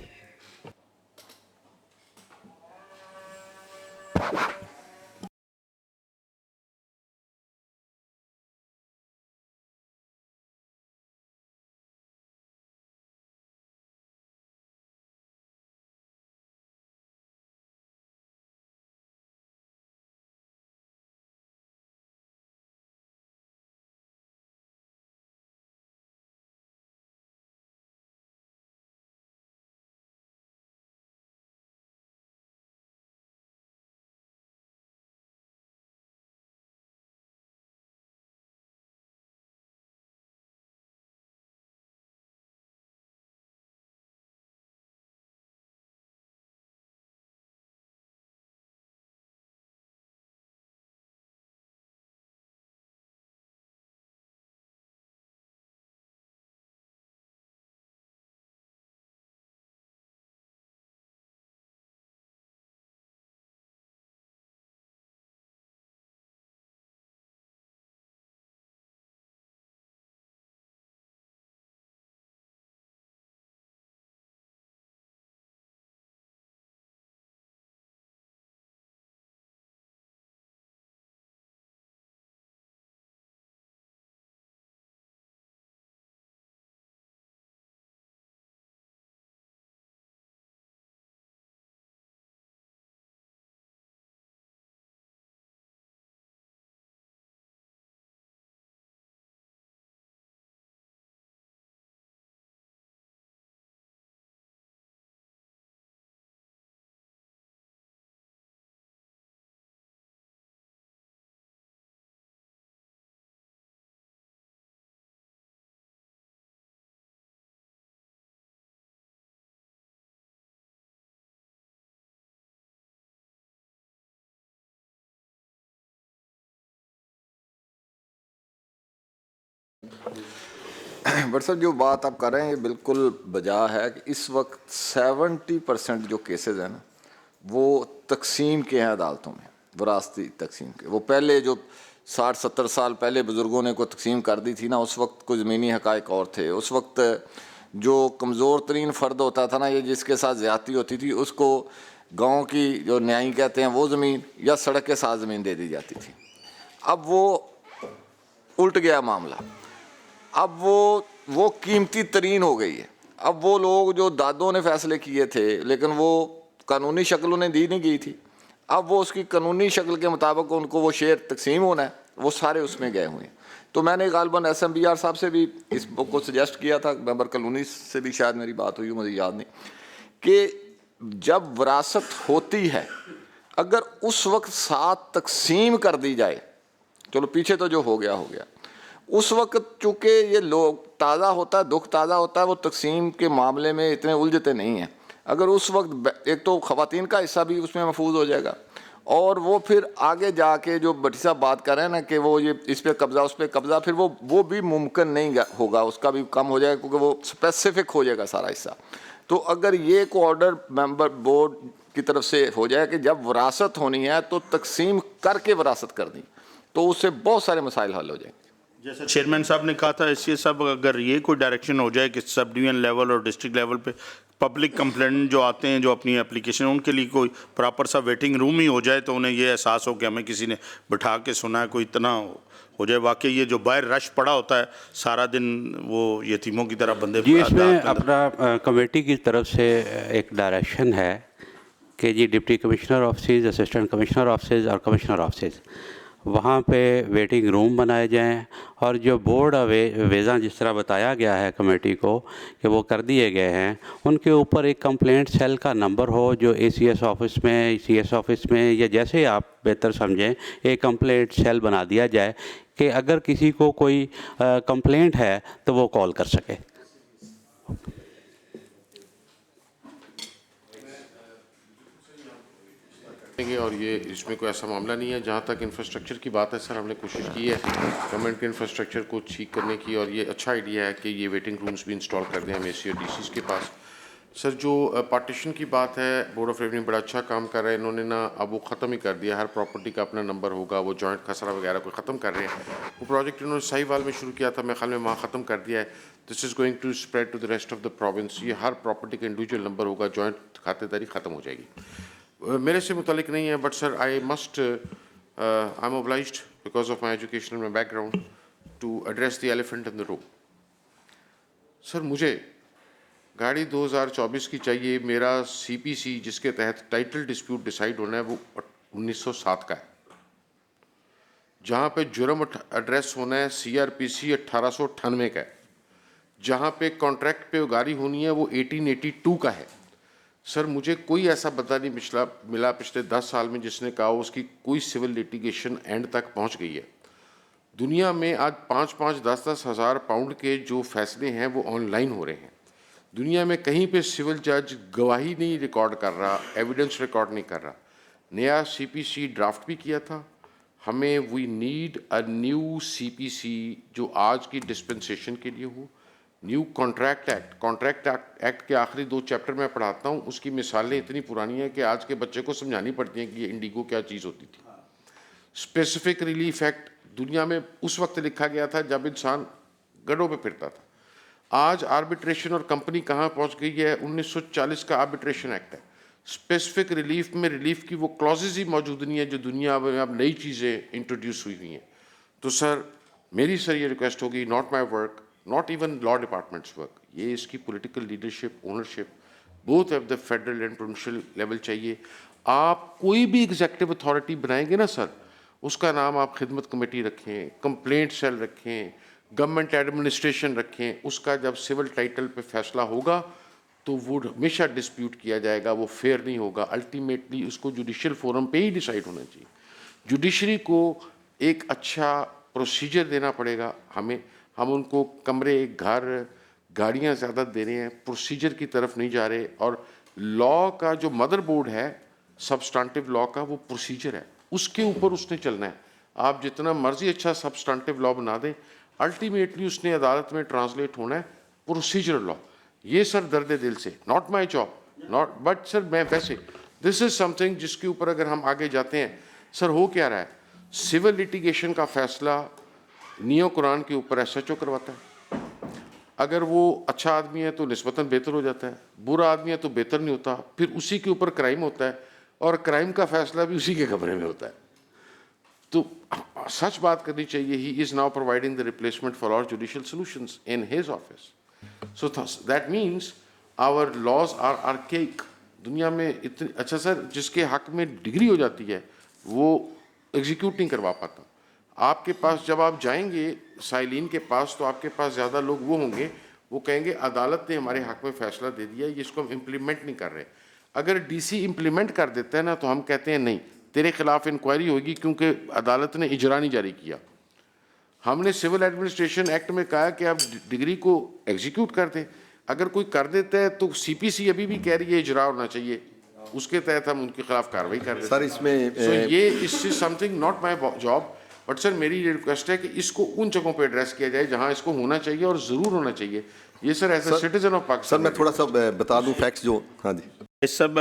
बट सर जो बात आप कर रहे हैं ये बिल्कुल बजा है कि इस वक्त 70% जो केसेस हैं ना वो तकसीम के हैं अदालतों में, विरासती तकसीम के। वो पहले जो 60-70 साल पहले बुज़ुर्गों ने को तकसीम कर दी थी ना, उस वक्त कोई ज़मीनी हक़ाइक़ और थे। उस वक्त जो कमज़ोर तरीन फ़र्द होता था ना, ये जिसके साथ ज़्यादती होती थी उसको गाँव की जो न्यायी कहते हैं वो ज़मीन या सड़क के साथ ज़मीन दे दी जाती थी। अब वो उल्ट गया मामला, अब वो कीमती तरीन हो गई है। अब वो लोग जो दादों ने फ़ैसले किए थे लेकिन वो कानूनी शक्ल उन्हें दी नहीं गई थी, अब वो उसकी कानूनी शक्ल के मुताबिक उनको वो शेयर तकसीम होना है, वो सारे उसमें गए हुए हैं। तो मैंने गालिबन SMBR साहब से भी इस बुक को सजेस्ट किया था, मेंबर कॉलोनी से भी शायद मेरी बात हुई, मुझे याद नहीं, कि जब विरासत होती है अगर उस वक्त साथ तकसीम कर दी जाए, चलो पीछे तो जो हो गया हो गया, उस वक्त चूँकि ये लोग ताज़ा होता है, दुख ताज़ा होता है, वो तकसीम के मामले में इतने उलझते नहीं हैं। अगर उस वक्त एक तो ख़वातीन का हिस्सा भी उसमें महफूज हो जाएगा और वो फिर आगे जाके जो भट्टी साहब बात कर रहे हैं ना कि वो ये इस पर कब्ज़ा उस पर कब्ज़ा, फिर वो भी मुमकिन नहीं होगा, उसका भी कम हो जाएगा क्योंकि वो स्पेसिफिक हो जाएगा सारा हिस्सा। तो अगर ये को ऑर्डर मेंबर बोर्ड की तरफ से हो जाए कि जब विरासत होनी है तो तकसीम करके विरासत कर दी, तो उससे बहुत सारे मसाइल हल हो जाएंगे। जैसे चेयरमैन साहब ने कहा था, इससे सब अगर ये कोई डायरेक्शन हो जाए कि सब डिवीजन लेवल और डिस्ट्रिक्ट लेवल पे पब्लिक कंप्लेंट जो आते हैं, जो अपनी एप्लीकेशन, उनके लिए कोई प्रॉपर सा वेटिंग रूम ही हो जाए तो उन्हें ये एहसास हो कि हमें किसी ने बिठा के सुना है, कोई इतना हो जाए। वाकई ये जो बाहर रश पड़ा होता है सारा दिन, वो यतीमों की तरह बंदे जी, इसमें अपना कमेटी की तरफ से एक डायरेक्शन है कि जी deputy commissioner office, assistant commissioner office और कमिश्नर ऑफिस, वहाँ पे वेटिंग रूम बनाए जाएं, और जो बोर्ड वेज़ा जिस तरह बताया गया है कमेटी को कि वो कर दिए गए हैं, उनके ऊपर एक कंप्लेंट सेल का नंबर हो जो ACS ऑफिस में, CS ऑफिस में, या जैसे आप बेहतर समझें, एक कंप्लेंट सेल बना दिया जाए कि अगर किसी को कोई कंप्लेंट है तो वो कॉल कर सके। और ये इसमें कोई ऐसा मामला नहीं है। जहाँ तक इंफ्रास्ट्रक्चर की बात है सर, हमने कोशिश की है गवर्नमेंट के इंफ्रास्ट्रक्चर को ठीक करने की, और ये अच्छा आइडिया है कि ये वेटिंग रूम्स भी इंस्टॉल कर दें हम AC और DCs के पास। सर जो पार्टीशन की बात है, बोर्ड ऑफ रेवेन्यू बड़ा अच्छा काम कर रहे हैं। इन्होंने ना अब वो ख़त्म ही कर दिया, हर प्रॉपर्टी का अपना नंबर होगा, वो जॉइंट खसरा वगैरह को ख़त्म कर रहे हैं। वो प्रोजेक्ट इन्होंने साहिवाल में शुरू किया था, मेरे ख्याल में वहाँ ख़त्म कर दिया है। This is going to spread to the rest of the province. ये हर प्रॉपर्टी का इंडिविजुअल नंबर होगा, जॉइंट खातेदारी ख़त्म हो जाएगी। मेरे से मुतालिक नहीं है, but sir I am obliged because of my educational my background to address the elephant in the room. Sir मुझे गाड़ी 2024 की चाहिए। मेरा CPC जिसके तहत टाइटल डिस्प्यूट डिसाइड होना है वो 1907 का है। जहाँ पे जुर्म एड्रेस होना है CRPC 1898 का है। जहाँ पे कॉन्ट्रैक्ट पे गाड़ी होनी है वो 1882 का है। सर मुझे कोई ऐसा बंदा नहीं मिला पिछले 10 साल में जिसने कहा उसकी कोई सिविल लिटिगेशन एंड तक पहुँच गई है। दुनिया में आज 5-5, 10-10 हज़ार पाउंड के जो फैसले हैं वो ऑनलाइन हो रहे हैं। दुनिया में कहीं पे सिविल जज गवाही नहीं रिकॉर्ड कर रहा, एविडेंस रिकॉर्ड नहीं कर रहा। नया CPC ड्राफ्ट भी किया था। हमें we need a new CPC जो आज की डिस्पेंसेशन के लिए हो। न्यू कॉन्ट्रैक्ट एक्ट के आखिरी 2 चैप्टर मैं पढ़ाता हूँ, उसकी मिसालें इतनी पुरानी हैं कि आज के बच्चे को समझानी पड़ती हैं कि ये इंडिगो क्या चीज़ होती थी। स्पेसिफिक रिलीफ एक्ट दुनिया में उस वक्त लिखा गया था जब इंसान गड्ढों पे फिरता था। आज आर्बिट्रेशन और कंपनी कहाँ पहुँच गई है? 1940 का आर्बिट्रेशन एक्ट है। स्पेसिफिक रिलीफ में रिलीफ की वो क्लॉजेज ही मौजूद नहीं है जो दुनिया में अब नई चीज़ें इंट्रोड्यूस हुई हैं। तो सर मेरी ये रिक्वेस्ट होगी, not my work, not even law departments work, ये इसकी political leadership, ownership both at the federal and provincial level चाहिए। आप कोई भी एग्जेक्टिव अथॉरिटी बनाएंगे ना सर, उसका नाम आप खिदमत कमेटी रखें, कंप्लेंट सेल रखें, गवर्नमेंट एडमिनिस्ट्रेशन रखें। उसका जब सिविल टाइटल पे फैसला होगा तो वो हमेशा डिस्प्यूट किया जाएगा, वो फेयर नहीं होगा। अल्टीमेटली उसको जुडिशियल फोरम पे ही डिसाइड होना चाहिए। जुडिशरी को एक अच्छा प्रोसीजर देना पड़ेगा हमें। हम उनको कमरे, घर, गाड़ियाँ ज़्यादा दे रहे हैं, प्रोसीजर की तरफ नहीं जा रहे। और लॉ का जो मदरबोर्ड है सब्सटेंटिव लॉ का, वो प्रोसीजर है, उसके ऊपर उसने चलना है। आप जितना मर्जी अच्छा सब्सटेंटिव लॉ बना दें, अल्टीमेटली उसने अदालत में ट्रांसलेट होना है प्रोसीजर लॉ। ये सर दर्द दिल से, not my job, not but sir मैं वैसे दिस इज़ समथिंग जिसके ऊपर अगर हम आगे जाते हैं। सर हो क्या रहा है, सिविल लिटिगेशन का फैसला नियो कुरान के ऊपर SHO करवाता है। अगर वो अच्छा आदमी है तो निस्बतन बेहतर हो जाता है, बुरा आदमी है तो बेहतर नहीं होता, फिर उसी के ऊपर क्राइम होता है और क्राइम का फैसला भी उसी के कमरे में होता है। तो सच बात करनी चाहिए, he is now providing the replacement for our judicial solutions in his office. So that means our laws are archaic. दुनिया में इतनी अच्छा सर जिसके हक में डिग्री हो जाती है वो एग्जीक्यूट नहीं करवा पाता। आपके पास जब आप जाएंगे साइलिन के पास तो आपके पास ज़्यादा लोग वो होंगे, वो कहेंगे अदालत ने हमारे हक में फैसला दे दिया, ये इसको हम इम्प्लीमेंट नहीं कर रहे। अगर DC इम्प्लीमेंट कर देता है ना तो हम कहते हैं नहीं, तेरे खिलाफ इंक्वायरी होगी क्योंकि अदालत ने इजरा नहीं जारी किया। हमने सिविल एडमिनिस्ट्रेशन एक्ट में कहा कि आप डिग्री को एग्जीक्यूट कर दें। अगर कोई कर देता है तो CPC अभी भी कह रही है इजरा होना चाहिए, उसके तहत हम उनके खिलाफ कार्रवाई कर दें। सर इसमें ये इससे something not my job, but sir मेरी रिक्वेस्ट है कि इसको उन जगहों पे एड्रेस किया जाए जहां इसको होना चाहिए और ज़रूर होना चाहिए। ये sir as a citizen of Pakistan. Sir मैं थोड़ा सा बता दूं फैक्ट्स जो, हाँ जी, इस सब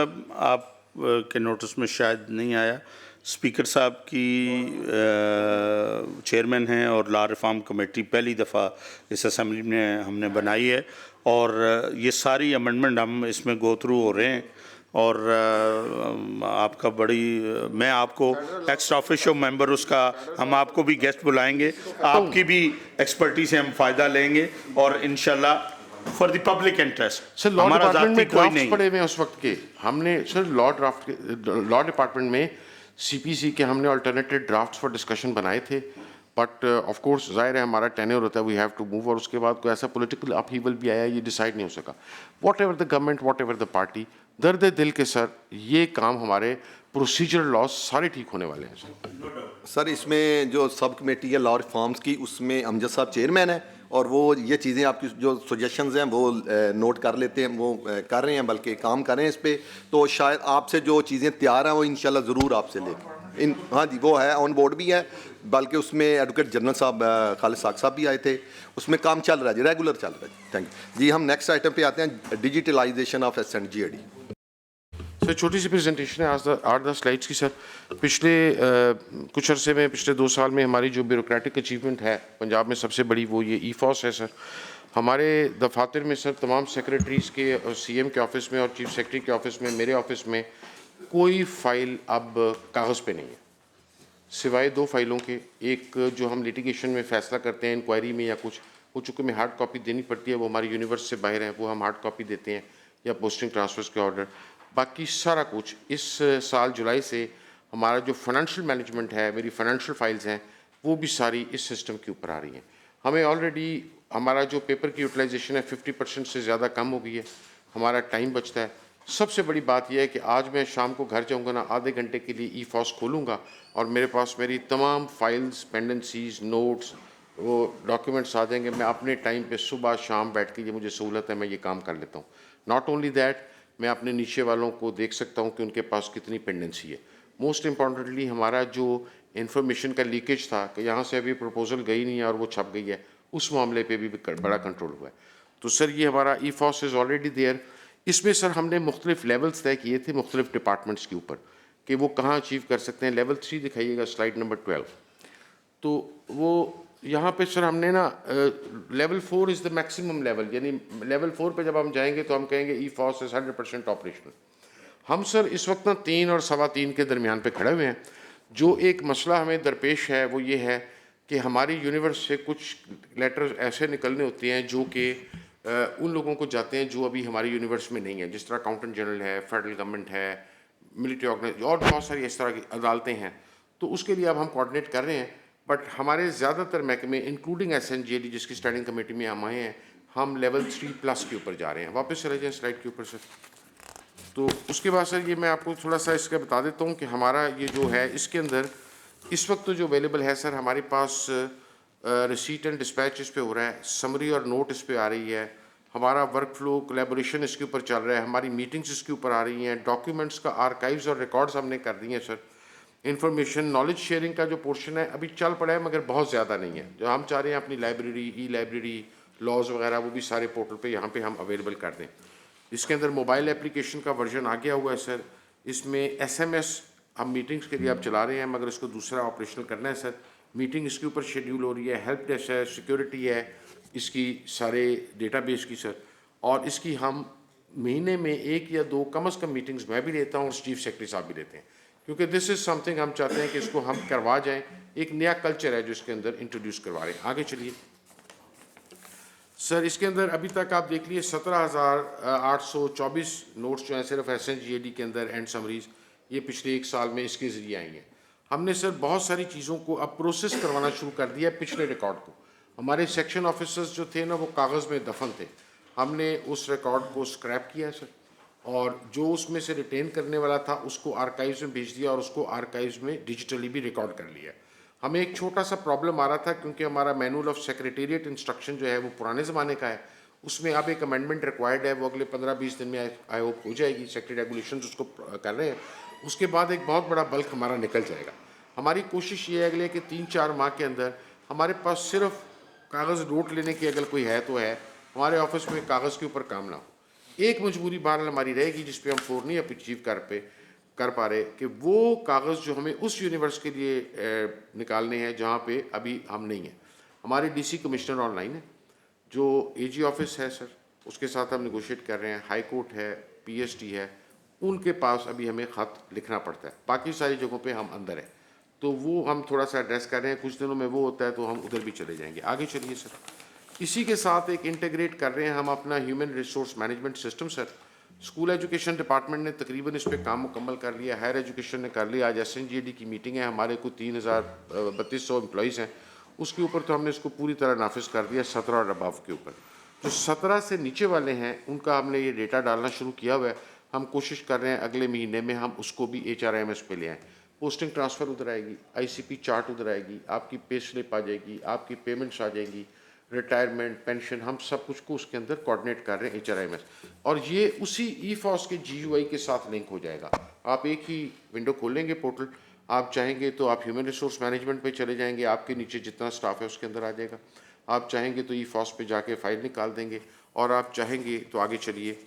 आप के नोटिस में शायद नहीं आया। स्पीकर साहब की चेयरमैन हैं और लॉ रिफॉर्म कमेटी पहली दफ़ा इस असेंबली में हमने बनाई है और ये सारी अमेंडमेंट हम इसमें गो थ्रू हो रहे हैं और आपका मैं आपको एक्स ऑफिशियो मेंबर उसका हम आपको भी गेस्ट बुलाएंगे, आपकी भी एक्सपर्टीज से हम फ़ायदा लेंगे और इंशाल्लाह for the public interest. Sir law department में ड्राफ्ट पड़े हुए हैं उस वक्त के, हमने सर लॉ डिपार्टमेंट में सीपीसी के हमने अल्टरनेटिव ड्राफ्ट्स फॉर डिस्कशन बनाए थे, बट ऑफ कोर्स जाहिर है हमारा टेन्योर होता है, वी हैव टू मूव, और उसके बाद कोई ऐसा पॉलिटिकल अपहीवल भी आया, ये डिसाइड नहीं हो सका। What ever the government, what ever the party, दर्द दिल के सर ये काम हमारे प्रोसीजर लॉज सारे ठीक होने वाले हैं सर। इसमें जो सब कमेटी है लॉ रिफॉर्म्स की, उसमें अमजद साहब चेयरमैन है और वो ये चीज़ें आपकी जो सजेशंस हैं वो नोट कर लेते हैं, वो कर रहे हैं, बल्कि काम कर रहे हैं इस पर। तो शायद आपसे जो चीज़ें तैयार हैं वो इंशाल्लाह ज़रूर आपसे लेके हाँ जी वो है, ऑन बोर्ड भी है, बल्कि उसमें एडवोकेट जनरल साहब खालिद साग साहब भी आए थे, उसमें काम चल रहा है जी, रेगुलर चल रहा है जी। थैंक यू जी। हम नेक्स्ट आइटम पे आते हैं, डिजिटलाइजेशन ऑफ SNGAD। सर छोटी सी प्रेजेंटेशन है, आज 8-10 स्लाइड्स की सर। पिछले कुछ अरसे में, पिछले 2 साल में हमारी जो ब्यूरोक्रेटिक अचीवमेंट है पंजाब में सबसे बड़ी, वो ये EFOS है सर। हमारे दफातर में सर तमाम सेक्रेटरीज़ के और CM के ऑफिस में और चीफ सेक्रेटरी के ऑफिस में, मेरे ऑफिस में कोई फ़ाइल अब कागज़ पे नहीं है, सिवाय 2 फाइलों के। एक जो हम लिटिगेशन में फ़ैसला करते हैं इंक्वायरी में या कुछ, वो चूँकि में हार्ड कॉपी देनी पड़ती है, वो हमारी यूनिवर्स से बाहर हैं, वो हम हार्ड कॉपी देते हैं या पोस्टिंग ट्रांसफर्स के ऑर्डर। बाकी सारा कुछ इस साल जुलाई से हमारा जो फाइनेंशियल मैनेजमेंट है, मेरी फाइनेंशियल फाइल्स हैं, वो भी सारी इस सिस्टम के ऊपर आ रही हैं। हमें ऑलरेडी हमारा जो पेपर की यूटिलाइजेशन है 50% से ज़्यादा कम हो गई है, हमारा टाइम बचता है। सबसे बड़ी बात यह है कि आज मैं शाम को घर जाऊंगा ना, आधे घंटे के लिए EFOS खोलूँगा और मेरे पास मेरी तमाम फाइल्स, पेंडेंसीज, नोट्स, वो डॉक्यूमेंट्स आ जाएंगे। मैं अपने टाइम पे सुबह शाम बैठ के, ये मुझे सहूलत है, मैं ये काम कर लेता हूँ। नॉट ओनली दैट, मैं अपने नीचे वालों को देख सकता हूँ कि उनके पास कितनी पेंडेंसी है। मोस्ट इम्पॉर्टेंटली हमारा जो इन्फॉर्मेशन का लीकेज था कि यहाँ से अभी प्रपोजल गई नहीं है और वो छप गई है, उस मामले पे भी बड़ा कंट्रोल हुआ है। तो सर ये हमारा EFOS इज़ ऑलरेडी देयर। इसमें सर हमने मुख्तलिफ लेवल्स तय किए थे मुख्तलिफ डिपार्टमेंट्स के ऊपर कि वो कहाँ अचीव कर सकते हैं। लेवल 3 दिखाइएगा, स्लाइड नंबर 12। तो वो यहाँ पे सर हमने ना level 4 is the maximum level, यानी लेवल 4 पे जब हम जाएंगे तो हम कहेंगे EFOS इज़ 100% ऑपरेशनल। हम सर इस वक्त ना 3 और 3.25 के दरमियान पे खड़े हुए हैं। जो एक मसला हमें दरपेश है वो ये है कि हमारी यूनिवर्स से कुछ लेटर्स ऐसे निकलने होते हैं जो कि उन लोगों को जाते हैं जो अभी हमारी यूनिवर्स में नहीं है, जिस तरह अकाउंटेंट जनरल है, फेडरल गवर्नमेंट है, मिलिट्री ऑर्गेनाइज और बहुत सारी इस तरह की अदालतें हैं। तो उसके लिए अब हम कोऑर्डिनेट कर रहे हैं, बट हमारे ज़्यादातर महकमे इंक्लूडिंग SNGAD जिसकी स्टैंडिंग कमेटी में हम आए हैं, हम लेवल 3+ के ऊपर जा रहे हैं। वापस चले जाएँ स्लाइड के ऊपर सर। तो उसके बाद सर ये मैं आपको थोड़ा सा इसका बता देता हूँ कि हमारा ये जो है इसके अंदर इस वक्त तो जो अवेलेबल है सर, हमारे पास रिसीट एंड डिस्पैच इस पे हो रहा है, समरी और नोट इस पे आ रही है, हमारा वर्क फ्लो कोलैबोरेशन इसके ऊपर चल रहा है, हमारी मीटिंग्स इसके ऊपर आ रही हैं, डॉक्यूमेंट्स का आर्काइव्स और रिकॉर्ड्स हमने कर दिए हैं सर। इंफॉर्मेशन नॉलेज शेयरिंग का जो पोर्शन है अभी चल पड़ा है मगर बहुत ज़्यादा नहीं है। जो हम चाह रहे हैं अपनी लाइब्रेरी, ई-लाइब्रेरी, लॉज वगैरह वो भी सारे पोर्टल पे यहाँ पे हम अवेलेबल कर दें। इसके अंदर मोबाइल एप्लीकेशन का वर्जन आ गया हुआ है सर। इसमें SMS हम मीटिंग्स के लिए आप चला रहे हैं मगर इसको दूसरा ऑपरेशनल करना है सर। मीटिंग इसके ऊपर शेड्यूल हो रही है, हेल्प डेस्क है, सिक्योरिटी है इसकी, सारे डेटाबेस की सर। और इसकी हम महीने में 1 या 2 कम से कम मीटिंग्स मैं भी लेता हूँ और चीफ सेक्रेटरी साहब भी लेते हैं, क्योंकि दिस इज़ समथिंग हम चाहते हैं कि इसको हम करवा जाएं। एक नया कल्चर है जो इसके अंदर इंट्रोड्यूस करवा रहे हैं। आगे चलिए सर। इसके अंदर अभी तक आप देख लिए 17,824 नोट्स जो हैं सिर्फ SNGAD के अंदर एंड समरीज, ये पिछले 1 साल में इसके ज़रिए आई हैं। हमने सर बहुत सारी चीज़ों को अब प्रोसेस करवाना शुरू कर दिया है। पिछले रिकॉर्ड को हमारे सेक्शन ऑफिसर्स जो थे ना वो कागज़ में दफन थे, हमने उस रिकॉर्ड को स्क्रैप किया सर, और जो उसमें से रिटेन करने वाला था उसको आर्काइव्स में भेज दिया और उसको आर्काइव्स में डिजिटली भी रिकॉर्ड कर लिया। हमें एक छोटा सा प्रॉब्लम आ रहा था क्योंकि हमारा मैनुअल ऑफ सेक्रेटेरिएट इंस्ट्रक्शन जो है वो पुराने ज़माने का है, उसमें अब एक अमेंडमेंट रिक्वायर्ड है, वो अगले 15-20 दिन में आई होप हो जाएगी। सेक्रेटरी रेगुलेशन उसको कर रहे हैं, उसके बाद एक बहुत बड़ा बल्क हमारा निकल जाएगा। हमारी कोशिश ये है अगले कि 3-4 माह के अंदर हमारे पास सिर्फ कागज़ नोट लेने की अगर कोई है तो है, हमारे ऑफिस में कागज़ के ऊपर काम ना हो। एक मजबूरी बहरहाल हमारी रहेगी जिस पे हम 4 नहीं अचीव कर पे, कर पा रहे कि वो कागज़ जो हमें उस यूनिवर्स के लिए निकालने हैं जहाँ पे अभी हम नहीं हैं। हमारे डीसी कमिश्नर ऑनलाइन है, जो एजी ऑफिस है सर, उसके साथ हम नेगोशिएट कर रहे हैं, हाई कोर्ट है, पीएसटी है, उनके पास अभी हमें ख़त लिखना पड़ता है। बाकी सारी जगहों पे हम अंदर हैं, तो वो हम थोड़ा सा एड्रेस कर रहे हैं। कुछ दिनों में वो होता है तो हम उधर भी चले जाएंगे। आगे चलिए सर। इसी के साथ एक इंटीग्रेट कर रहे हैं हम अपना human resource management system sir. School education department ने तकरीबन इस पर काम मुकम्मल कर लिया, हायर एजुकेशन ने कर लिया। आज SNGAD की मीटिंग है, हमारे को 3200 एम्प्लॉइज़ हैं, उसके ऊपर तो हमने इसको पूरी तरह नाफिज कर दिया 17 और अबाव के ऊपर। जो 17 से नीचे वाले हैं उनका हमने ये डेटा डालना शुरू किया हुआ है। हम कोशिश कर रहे हैं अगले महीने में हम उसको भी HRMS पे ले आएँ। पोस्टिंग ट्रांसफ़र उधर आएगी, ICP चार्ट उधर आएगी, आपकी पे स्लिप आ जाएगी, आपकी पेमेंट्स आ जाएंगी, रिटायरमेंट, पेंशन, हम सब कुछ को उसके अंदर कोऑर्डिनेट कर रहे हैं HRMS। और ये उसी EFOS के GUI के साथ लिंक हो जाएगा। आप एक ही विंडो खोलेंगे पोर्टल, आप चाहेंगे तो आप ह्यूमन रिसोर्स मैनेजमेंट पे चले जाएंगे, आपके नीचे जितना स्टाफ है उसके अंदर आ जाएगा। आप चाहेंगे तो EFOS पे जाके फाइल निकाल देंगे, और आप चाहेंगे तो आगे चलिए।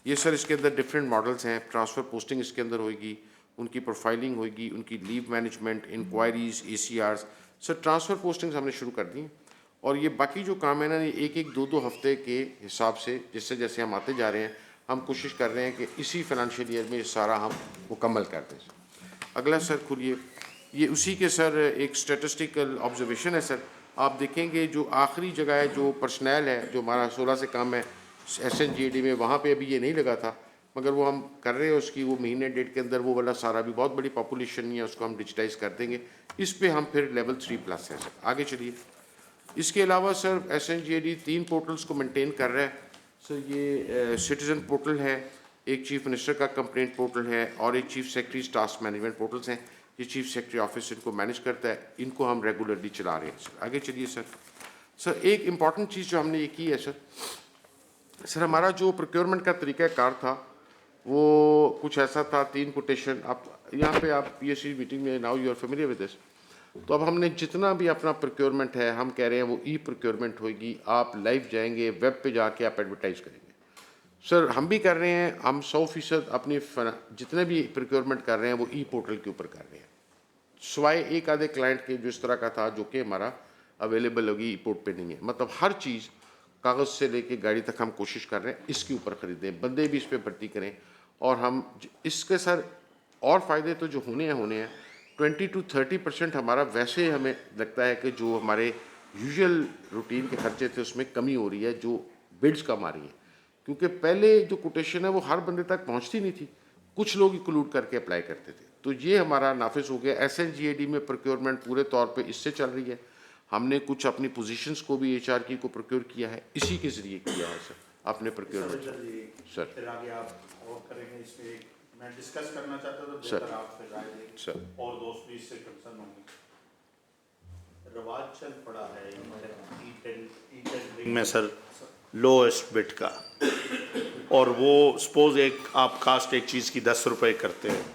ये सर इसके अंदर डिफरेंट मॉडल्स हैं। ट्रांसफ़र पोस्टिंग इसके अंदर होगी, उनकी प्रोफाइलिंग होगी, उनकी leave management, inquiries, ACRs। Sir transfer postings हमने शुरू कर दी हैं, और ये बाकी जो काम है ना, ये एक 2 हफ्ते के हिसाब से जैसे जैसे हम आते जा रहे हैं, हम कोशिश कर रहे हैं कि इसी फाइनेंशियल ईयर में ये सारा हम मुकम्मल कर दें। अगला सर खुलिए, ये उसी के सर एक स्टेटिस्टिकल ऑब्जर्वेशन है सर। आप देखेंगे जो आखिरी जगह है, जो पर्सनल है, जो हमारा 16 से कम है SNGAD में, वहाँ पे अभी ये नहीं लगा था, मगर वो हम कर रहे हैं उसकी, वो महीने डेट के अंदर वो वाला सारा भी, बहुत बड़ी पॉपुलेशन नहीं है, उसको हम डिजिटाइज़ कर देंगे। इस पे हम फिर लेवल 3+ है सर। आगे चलिए। इसके अलावा सर SNGAD 3 पोर्टल्स को मेंटेन कर रहा है सर। ये सिटीज़न पोर्टल है, एक चीफ मिनिस्टर का कंप्लेंट पोर्टल है, और एक chief secretary task management portals हैं। ये चीफ सेक्रेटरी ऑफिस इनको मैनेज करता है, इनको हम रेगुलरली चला रहे हैं सर। आगे चलिए सर। सर एक इम्पॉर्टेंट चीज़ जो हमने ये की है सर, हमारा जो प्रोक्योरमेंट का तरीक़ाकार था वो कुछ ऐसा था, 3 कोटेशन। आप यहाँ पे आप PSC मीटिंग में, now you are familiar with this. तो अब हमने जितना भी अपना प्रोक्योरमेंट है, हम कह रहे हैं वो प्रोक्योरमेंट होगी। आप लाइव जाएंगे, वेब पे जाके आप एडवर्टाइज़ करेंगे सर। हम भी कर रहे हैं, हम 100% अपनी जितने भी प्रोक्योरमेंट कर रहे हैं वो पोर्टल के ऊपर कर रहे हैं, सिवाय एक आधे क्लाइंट के जो इस तरह का था जो कि हमारा अवेलेबल होगी पोर्ट पे नहीं है। मतलब हर चीज़ कागज़ से लेके गाड़ी तक हम कोशिश कर रहे हैं इसके ऊपर ख़रीदें, बंदे भी इस पर भर्ती करें। और हम इसके सर और फ़ायदे तो जो होने हैं 20 to 30% हमारा वैसे हमें लगता है कि जो हमारे यूजुअल रूटीन के खर्चे थे उसमें कमी हो रही है, जो बिड्स कम आ रही हैं। क्योंकि पहले जो कोटेशन है वो हर बंदे तक पहुंचती नहीं थी, कुछ लोग इंक्लूड करके अप्लाई करते थे। तो ये हमारा नाफिज हो गया। SNGAD में प्रोक्योरमेंट पूरे तौर पे इससे चल रही है। हमने कुछ अपनी पोजीशंस को भी HR की को प्रोक्योर किया है, इसी के ज़रिए किया है सर अपने प्रोक्योरमेंट। सर फिर आगे आप और करेंगे इस पे, मैं डिस्कस करना चाहता था सर। आप फिर राय दें सर। और दोस्त भी इससे कंसर्न होंगे। रवाज चल पड़ा है ई-टेंडरिंग में सर, लोएस्ट बिड का, और वो सपोज एक आप कास्ट एक चीज़ की 10 रुपये करते हैं,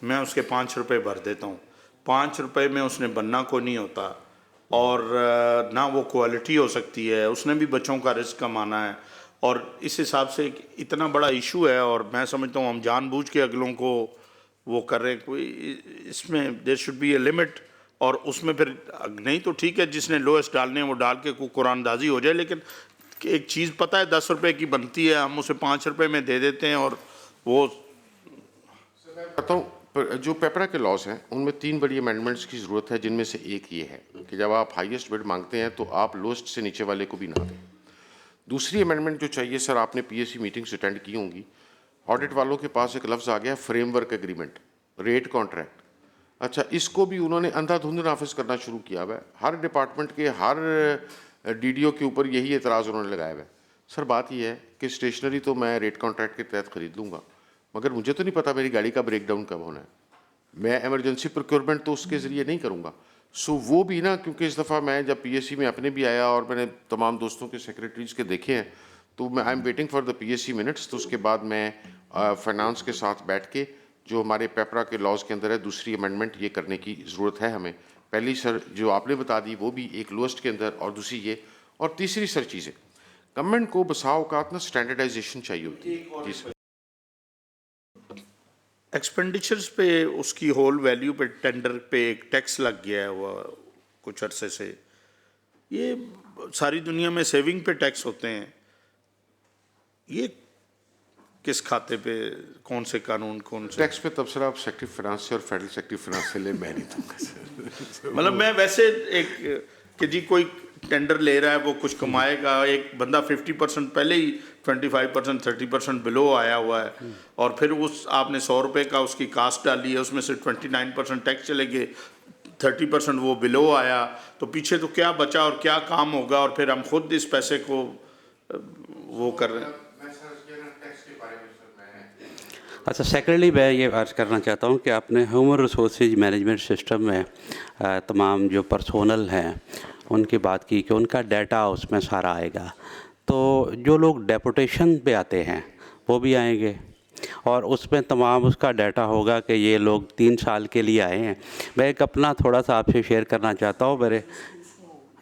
मैं उसके 5 रुपये भर देता हूँ। 5 रुपये में उसने बनना को नहीं होता, और ना वो क्वालिटी हो सकती है, उसने भी बच्चों का रिस्क कमाना है। और इस हिसाब से एक इतना बड़ा इशू है, और मैं समझता हूँ हम जानबूझ के अगलों को वो कर रहे हैं। कोई इसमें there should be a limit, और उसमें फिर नहीं तो ठीक है, जिसने लोएस्ट डालने हैं वो डाल के कुरानदाजी हो जाए। लेकिन एक चीज़ पता है 10 रुपये की बनती है, हम उसे 5 रुपये में दे देते हैं, और वो कहता हूँ जो पेपरा के लॉज हैं उनमें 3 बड़ी अमेंडमेंट्स की ज़रूरत है, जिनमें से एक ये है कि जब आप हाईएस्ट बिड मांगते हैं तो आप लोएस्ट से नीचे वाले को भी ना दें। दूसरी अमेंडमेंट जो चाहिए सर, आपने PSC मीटिंग्स अटेंड की होंगी, ऑडिट वालों के पास एक लफ्ज़ आ गया फ्रेमवर्क एग्रीमेंट, रेट कॉन्ट्रैक्ट। अच्छा, इसको भी उन्होंने अंधाधुंध नाफिज करना शुरू किया हुआ है। हर डिपार्टमेंट के हर DDO के ऊपर यही एतराज़ उन्होंने लगाया हुआ है। सर बात यह है कि स्टेशनरी तो मैं रेट कॉन्ट्रैक्ट के तहत ख़रीद लूँगा, मगर मुझे तो नहीं पता मेरी गाड़ी का ब्रेकडाउन कब होना है। मैं एमरजेंसी प्रोक्योरमेंट तो उसके ज़रिए नहीं करूँगा। सो वो भी ना, क्योंकि इस दफ़ा मैं जब PSC में अपने भी आया और मैंने तमाम दोस्तों के सेक्रेटरीज़ के देखे हैं, तो मैं I am waiting for the PSC minutes. तो उसके बाद मैं फाइनेंस के साथ बैठ के जो हमारे पेपरा के लॉज के अंदर है, दूसरी अमेंडमेंट ये करने की ज़रूरत है हमें। पहली सर जो आपने बता दी वो भी एक लोएस्ट के अंदर, और दूसरी ये, और तीसरी सर चीज़ें गवर्नमेंट को बसा औकात ना स्टैंडर्डाइजेशन चाहिए होती है। जी सर। एक्सपेंडिचर्स पे उसकी होल वैल्यू पे टेंडर पे एक टैक्स लग गया है वो कुछ अरसे से। ये सारी दुनिया में सेविंग पे टैक्स होते हैं, ये किस खाते पे, कौन से कानून, कौन से टैक्स पे? तब सर आप सेक्रेटरी फाइनेंस से और फेडरल सेक्रेटरी फाइनेंस से ले, मैं नहीं दूंगा सर। मतलब मैं वैसे एक कि जी कोई टेंडर ले रहा है वो कुछ कमाएगा, एक बंदा 50% पहले ही 25% 30% बिलो आया हुआ है और फिर उस आपने 100 रुपये का उसकी कास्ट डाली है, उसमें से 29% टैक्स चले गए, 30% वो बिलो आया, तो पीछे तो क्या बचा और क्या काम होगा, और फिर हम खुद इस पैसे को वो कर रहे हैं। अच्छा, सेकेंडली मैं ये अर्ज करना चाहता हूँ कि आपने ह्यूमन रिसोर्सेज मैनेजमेंट सिस्टम में तमाम जो पर्सोनल हैं उनकी बात की कि उनका डाटा उसमें सारा आएगा, तो जो लोग डेपुटेशन पे आते हैं वो भी आएंगे और उसमें तमाम उसका डाटा होगा कि ये लोग 3 साल के लिए आए हैं। मैं एक अपना थोड़ा सा आपसे शेयर करना चाहता हूँ। मेरे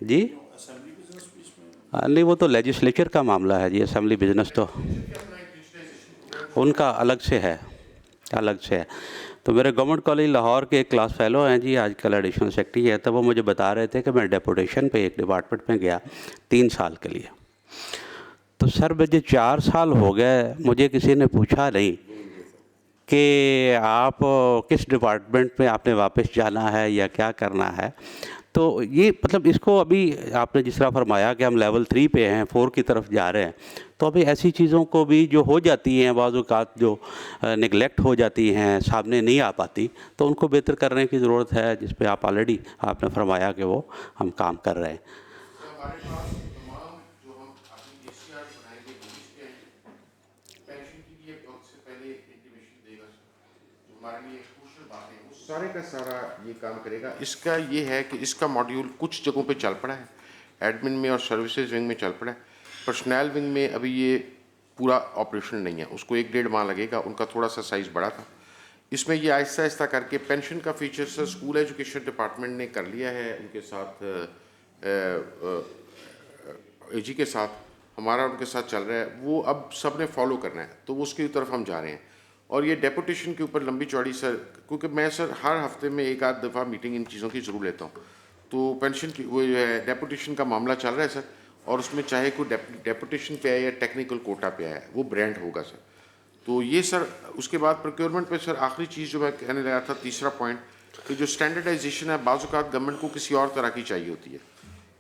जी नहीं, वो तो लेजिस्लेचर का मामला है जी, असेंबली बिजनेस तो उनका अलग से है, अलग से है। तो मेरे गवर्नमेंट कॉलेज लाहौर के एक क्लास फेलो हैं जी, आजकल एडिशनल सेक्रेटरी है, तो वो मुझे बता रहे थे कि मैं डेपुटेशन पे एक डिपार्टमेंट में गया 3 साल के लिए। तो सर मुझे 4 साल हो गए, मुझे किसी ने पूछा नहीं कि आप किस डिपार्टमेंट में आपने वापस जाना है या क्या करना है। तो ये मतलब इसको अभी आपने जिस तरह फरमाया कि हम लेवल 3 पे हैं, 4 की तरफ जा रहे हैं, तो अभी ऐसी चीज़ों को भी जो हो जाती हैं बाज़ औक़ात जो निगलेक्ट हो जाती हैं, सामने नहीं आ पाती, तो उनको बेहतर करने की ज़रूरत है, जिस पे आप ऑलरेडी आपने फरमाया कि वो हम काम कर रहे हैं। सारे का सारा ये काम करेगा। इसका ये है कि इसका मॉड्यूल कुछ जगहों पे चल पड़ा है, एडमिन में और सर्विसेज विंग में चल पड़ा है, पर्सनल विंग में अभी ये पूरा ऑपरेशनल नहीं है, उसको 1-1.5 माह लगेगा, उनका थोड़ा सा साइज़ बड़ा था। इसमें ये आहिस्ता आहिस्ता करके पेंशन का feature sir school education department ने कर लिया है, उनके साथ एजी के साथ हमारा उनके साथ चल रहा है, वो अब सब ने फॉलो करना है, तो उसकी तरफ हम जा रहे हैं। और ये डेपुटेशन के ऊपर लंबी चौड़ी सर, क्योंकि मैं सर हर हफ्ते में 1-8 दफ़ा मीटिंग इन चीज़ों की ज़रूर लेता हूँ, तो पेंशन की वो जो है डेपुटेशन का मामला चल रहा है सर, और उसमें चाहे कोई डेपुटेशन पे आए या टेक्निकल कोटा पे आए, वो ब्रांड होगा सर। तो ये सर उसके बाद प्रोक्योरमेंट पे सर आखिरी चीज़ जो मैं कहने लगा था, तीसरा पॉइंट, कि जो स्टैंडर्डाइजेशन है बाज़ औक़ात गवर्नमेंट को किसी और तरह की चाहिए होती है,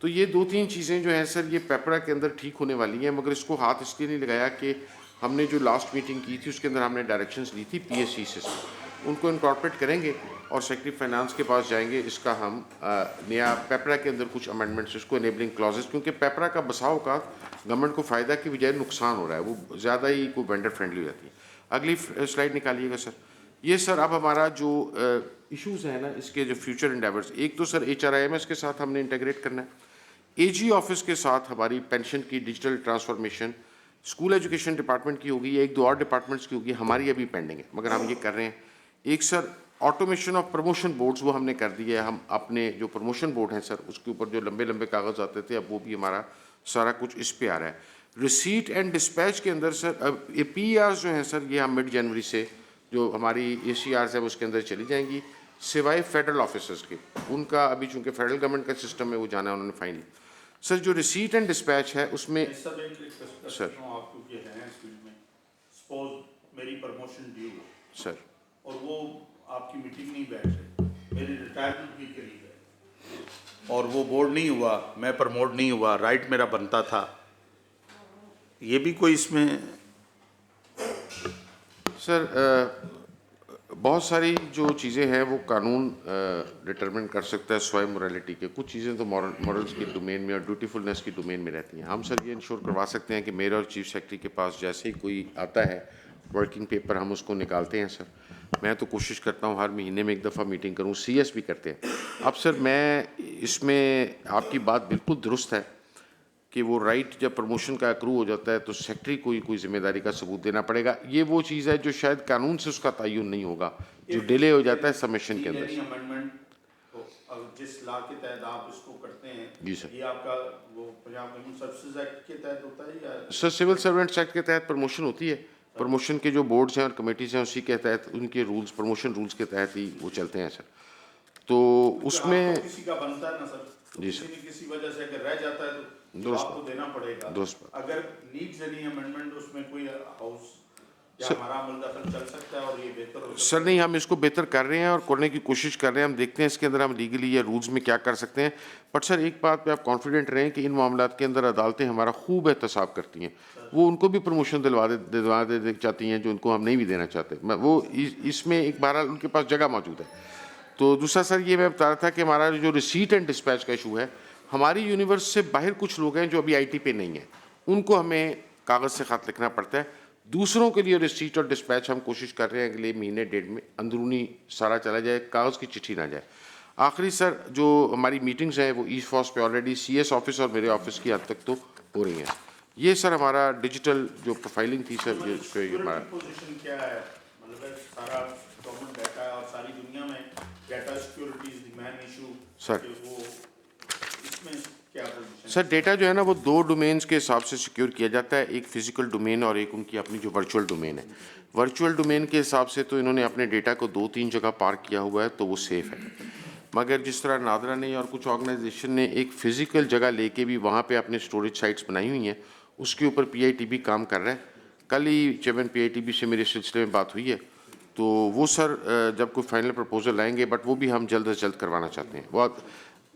तो ये 2-3 चीज़ें जो हैं सर ये पेपरा के अंदर ठीक होने वाली हैं, मगर इसको हाथ इसलिए नहीं लगाया कि हमने जो लास्ट मीटिंग की थी उसके अंदर हमने डायरेक्शंस ली थी पीएससी से, उनको इनकॉर्पोरेट करेंगे और सेक्रेटरी फाइनेंस के पास जाएंगे, इसका हम नया पेपरा के अंदर कुछ अमेंडमेंट्स, इसको इनेबलिंग क्लॉजेस, क्योंकि पेपरा का बसाव का गवर्नमेंट को फ़ायदा की बजाय नुकसान हो रहा है, वो ज़्यादा ही कोई वेंडर फ्रेंडली हो जाती है। अगली स्लाइड निकालिएगा सर। ये सर अब हमारा जो इश्यूज़ हैं ना, इसके जो फ्यूचर इंडेवर्स, एक तो सर HRIMS के साथ हमने इंटीग्रेट करना है, AG ऑफिस के साथ हमारी पेंशन की digital transformation school education department की होगी, या 1-2 और डिपार्टमेंट्स की होगी, हमारी अभी पेंडिंग है, मगर हम ये कर रहे हैं। एक sir automation of promotion boards, वो हमने कर दिया है, हम अपने जो प्रमोशन बोर्ड हैं सर उसके ऊपर जो लंबे लंबे कागज़ आते थे, अब वो भी हमारा सारा कुछ इस पे आ रहा है। रिसीट एंड डिस्पैच के अंदर सर अब PRs जो हैं सर, ये हम मिड जनवरी से जो हमारी ACRs है उसके अंदर चली जाएंगी, सिवाय फेडरल ऑफिसर्स के, उनका अभी चूँकि फेडरल गवर्नमेंट का सिस्टम है वो जाना है उन्होंने फाइनली। सर जो रिसीट एंड डिस्पैच है उसमें सर सपोज मेरी प्रमोशन ड्यू सर और वो आपकी मीटिंग नहीं बैठ रही, मेरी रिटायरमेंट भी करीब है और वो बोर्ड नहीं हुआ, मैं प्रमोट नहीं हुआ, राइट मेरा बनता था, ये भी कोई इसमें सर बहुत सारी जो चीज़ें हैं वो कानून डिटरमिन कर सकता है स्वयं मोरालिटी के, कुछ चीज़ें तो मॉरल्स के डोमेन में और ड्यूटीफुलनेस की डोमेन में रहती हैं। हम सर ये इंश्योर करवा सकते हैं कि मेरे और चीफ सेक्रेटरी के पास जैसे ही कोई आता है वर्किंग पेपर हम उसको निकालते हैं सर। मैं तो कोशिश करता हूँ हर महीने में 1 दफ़ा मीटिंग करूँ, CS भी करते हैं। अब सर मैं इसमें आपकी बात बिल्कुल दुरुस्त है कि वो राइट जब प्रमोशन का अक्रू हो जाता है तो सेक्रेटरी को ही कोई जिम्मेदारी का सबूत देना पड़ेगा। ये वो चीज़ है जो शायद कानून से उसका तयन नहीं होगा, जो डिले हो जाता है सबमिशन के अंदर। जिस लॉ के तहत आप इसको करते हैं जी सर, ये आपका वो पंजाब ह्यूमन सर्विसेज एक्ट के तहत होता है या सर सिविल सर्वेंट्स एक्ट के तहत प्रमोशन होती है, प्रमोशन के जो बोर्ड्स हैं और कमेटीज हैं उसी के तहत उनके रूल्स, प्रमोशन रूल्स के तहत ही वो चलते हैं सर। तो उसमें किसी का बनता है ना सर, तो जी किसी सर। न किसी वजह से अगर रह जाता है तो दुरुस्त आपको देना पड़ेगा। दुरुस्त अगर नीड्स एनी अमेंडमेंट उसमें कोई हाउस या सर- हमारा अमल दखल चल सकता है और ये बेहतर हो सकता सर नहीं, हम इसको बेहतर कर रहे हैं और करने की कोशिश कर रहे हैं। हम देखते हैं इसके अंदर हम लीगली या रूल्स में क्या कर सकते हैं। बट सर एक बात पे आप कॉन्फिडेंट रहें कि इन मामलात के अंदर अदालतें हमारा खूब एहतसाब करती हैं। वो उनको भी प्रमोशन दिलवा दे चाहती हैं जो उनको हम नहीं भी देना चाहते। वो इसमें एक बहरहाल उनके पास जगह मौजूद है। तो दूसरा सर ये मैं बता रहा था कि हमारा जो रिसीट एंड डिस्पैच का इशू है, हमारी यूनिवर्स से बाहर कुछ लोग हैं जो अभी IT पे नहीं हैं, उनको हमें कागज़ से ख़त लिखना पड़ता है। दूसरों के लिए रिसीट और डिस्पैच हम कोशिश कर रहे हैं अगले महीने डेढ़ में अंदरूनी सारा चला जाए, कागज़ की चिट्ठी ना जाए। आखिरी सर जो हमारी मीटिंग्स हैं वो ईस्ट फॉस पे ऑलरेडी CS ऑफिस और मेरे ऑफिस की हद तक तो हो रही हैं। ये सर हमारा डिजिटल जो प्रोफाइलिंग थी सर, ये इस पे हमारा पोजीशन क्या है? मतलब सारा गवर्नमेंट डाटा है और सारी दुनिया में data security is the main issue sir. वो इसमें क्या पोजीशन? सर डेटा जो है ना वो 2 डोमेन्स के हिसाब से सिक्योर किया जाता है, एक फिजिकल डोमेन और एक उनकी अपनी जो वर्चुअल डोमेन है। वर्चुअल डोमेन के हिसाब से तो इन्होंने अपने डेटा को 2-3 जगह पार्क किया हुआ है, तो वो सेफ़ है। मगर जिस तरह नादरा ने और कुछ ऑर्गेनाइजेशन ने एक फ़िज़िकल जगह लेके भी वहाँ पे अपने स्टोरेज साइट्स बनाई हुई हैं, उसके ऊपर PITB काम कर रहा है। कल ही चेयरमैन PITB से मेरे सिलसिले में बात हुई है, तो वो सर जब कोई फाइनल प्रपोजल लाएंगे, बट वो भी हम जल्द से जल्द करवाना चाहते हैं। बहुत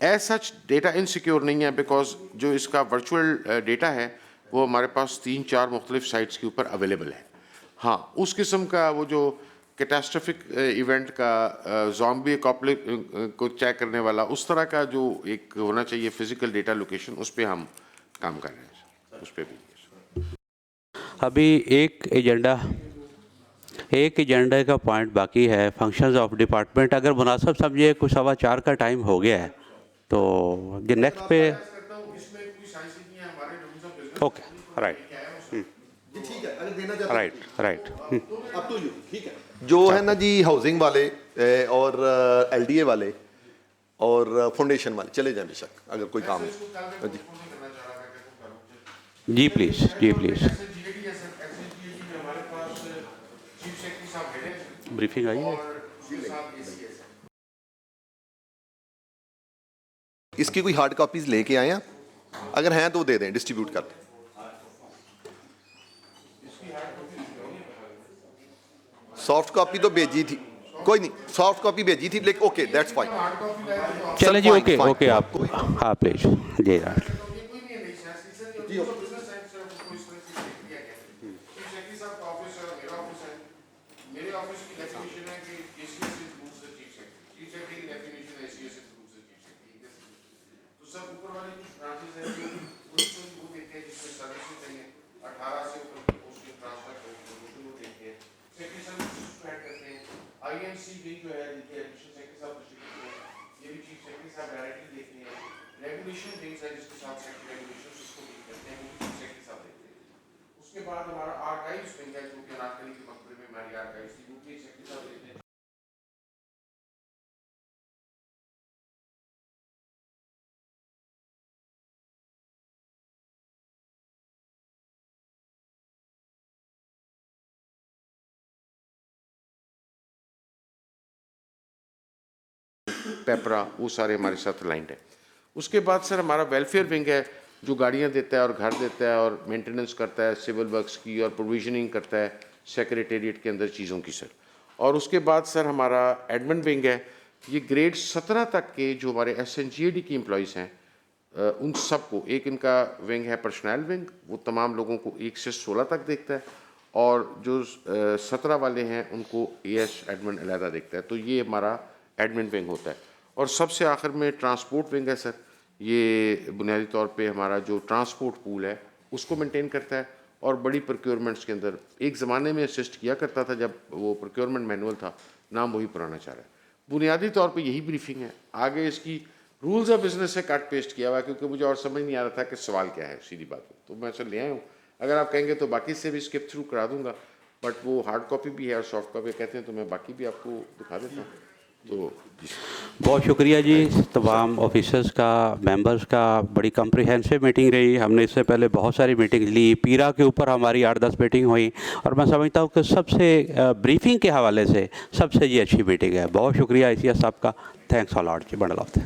एज सच डेटा इनसिक्योर नहीं है, बिकॉज जो इसका वर्चुअल डेटा है वो हमारे पास 3-4 मुख्तलिफ साइट्स के ऊपर अवेलेबल है। हाँ, उस किस्म का वो जो कैटास्ट्रोफिक इवेंट का ज़ॉम्बी एपोकलिप्स को चेक करने वाला उस तरह का जो एक होना चाहिए फिजिकल डेटा लोकेशन, उस पर हम काम कर रहे हैं, उस पर भी। अभी एक एजेंडा का पॉइंट बाकी है, फंक्शंस ऑफ डिपार्टमेंट। अगर मुनासिब समझिए कुछ 4:15 का टाइम हो गया है, तो जो नेक्स्ट पे ओके राइट राइट अब तो ठीक है। जो है ना जी हाउसिंग वाले और LDA वाले और फाउंडेशन वाले चले जाएं बेशक, अगर कोई काम है जी प्लीज़, जी प्लीज़। ब्रीफिंग आई है? इसकी कोई हार्ड कॉपीज लेके आए आप? अगर हैं तो दे दें, डिस्ट्रीब्यूट कर दें। सॉफ्ट कॉपी तो भेजी थी, कोई नहीं, सॉफ्ट कॉपी भेजी थी, लेकिन ओके दैट्स फाइन। चले जी, ओके ओके आप हाँ प्लीज जी राइट। INC भी जो है जिनके एडिशनल सेक्रेटरी साहब ये भी चीफ सेक्रेटरी साहब डायरेक्टली देखते हैं। रेगुलेशन विंग्स है जिसके साथ सेक्रेटरी रेगुलेशंस उसको डील करते हैं, वो भी चीफ सेक्रेटरी साहब देखते हैं। उसके बाद हमारा आर्काइव्स विंग है जो कि अनारकली के मकबरे में हमारी आर्काइव्स थी, वो भी सेक्रेटरी साहब देखते हैं। पेपरा वो सारे हमारे साथ अलाइंड है। उसके बाद सर हमारा वेलफेयर विंग है जो गाड़ियाँ देता है और घर देता है और मेंटेनेंस करता है सिविल वर्क्स की और प्रोविजनिंग करता है सेक्रेटेरिएट के अंदर चीज़ों की सर। और उसके बाद सर हमारा एडमिन विंग है, ये ग्रेड 17 तक के जो हमारे SNGAD की एम्प्लॉइज़ हैं उन सबको, एक इनका विंग है पर्सनल विंग, वो तमाम लोगों को 1 से 16 तक देखता है, और जो 17 वाले हैं उनको AS एडमिन अलहदा देखता है। तो ये हमारा एडमिन विंग होता है। और सबसे आखिर में ट्रांसपोर्ट विंग है सर, ये बुनियादी तौर पे हमारा जो ट्रांसपोर्ट पूल है उसको मेंटेन करता है और बड़ी प्रोक्योरमेंट्स के अंदर एक ज़माने में असिस्ट किया करता था जब वो प्रोक्योरमेंट मैनुअल था, नाम वही पुराना चाह रहा है। बुनियादी तौर पे यही ब्रीफिंग है। आगे इसकी रूल्स ऑफ बिजनेस से कट पेस्ट किया हुआ है क्योंकि मुझे और समझ नहीं आ रहा था कि सवाल क्या है, सीधी बात है। तो मैं सर ले आया हूँ, अगर आप कहेंगे तो बाकी से भी स्किप थ्रू करा दूँगा, बट वो हार्ड कॉपी भी है और सॉफ्ट कॉपी कहते हैं, तो मैं बाकी भी आपको दिखा देता हूँ। तो बहुत शुक्रिया जी तमाम ऑफिसर्स का, मेंबर्स का। बड़ी कम्प्रिहेंसिव मीटिंग रही। हमने इससे पहले बहुत सारी मीटिंग ली, पीरा के ऊपर हमारी 8-10 मीटिंग हुई, और मैं समझता हूँ कि सबसे ब्रीफिंग के हवाले से सबसे ये अच्छी मीटिंग है। बहुत शुक्रिया ICS साहब का। थैंक्स अ लॉट जी, बड़ा लॉट।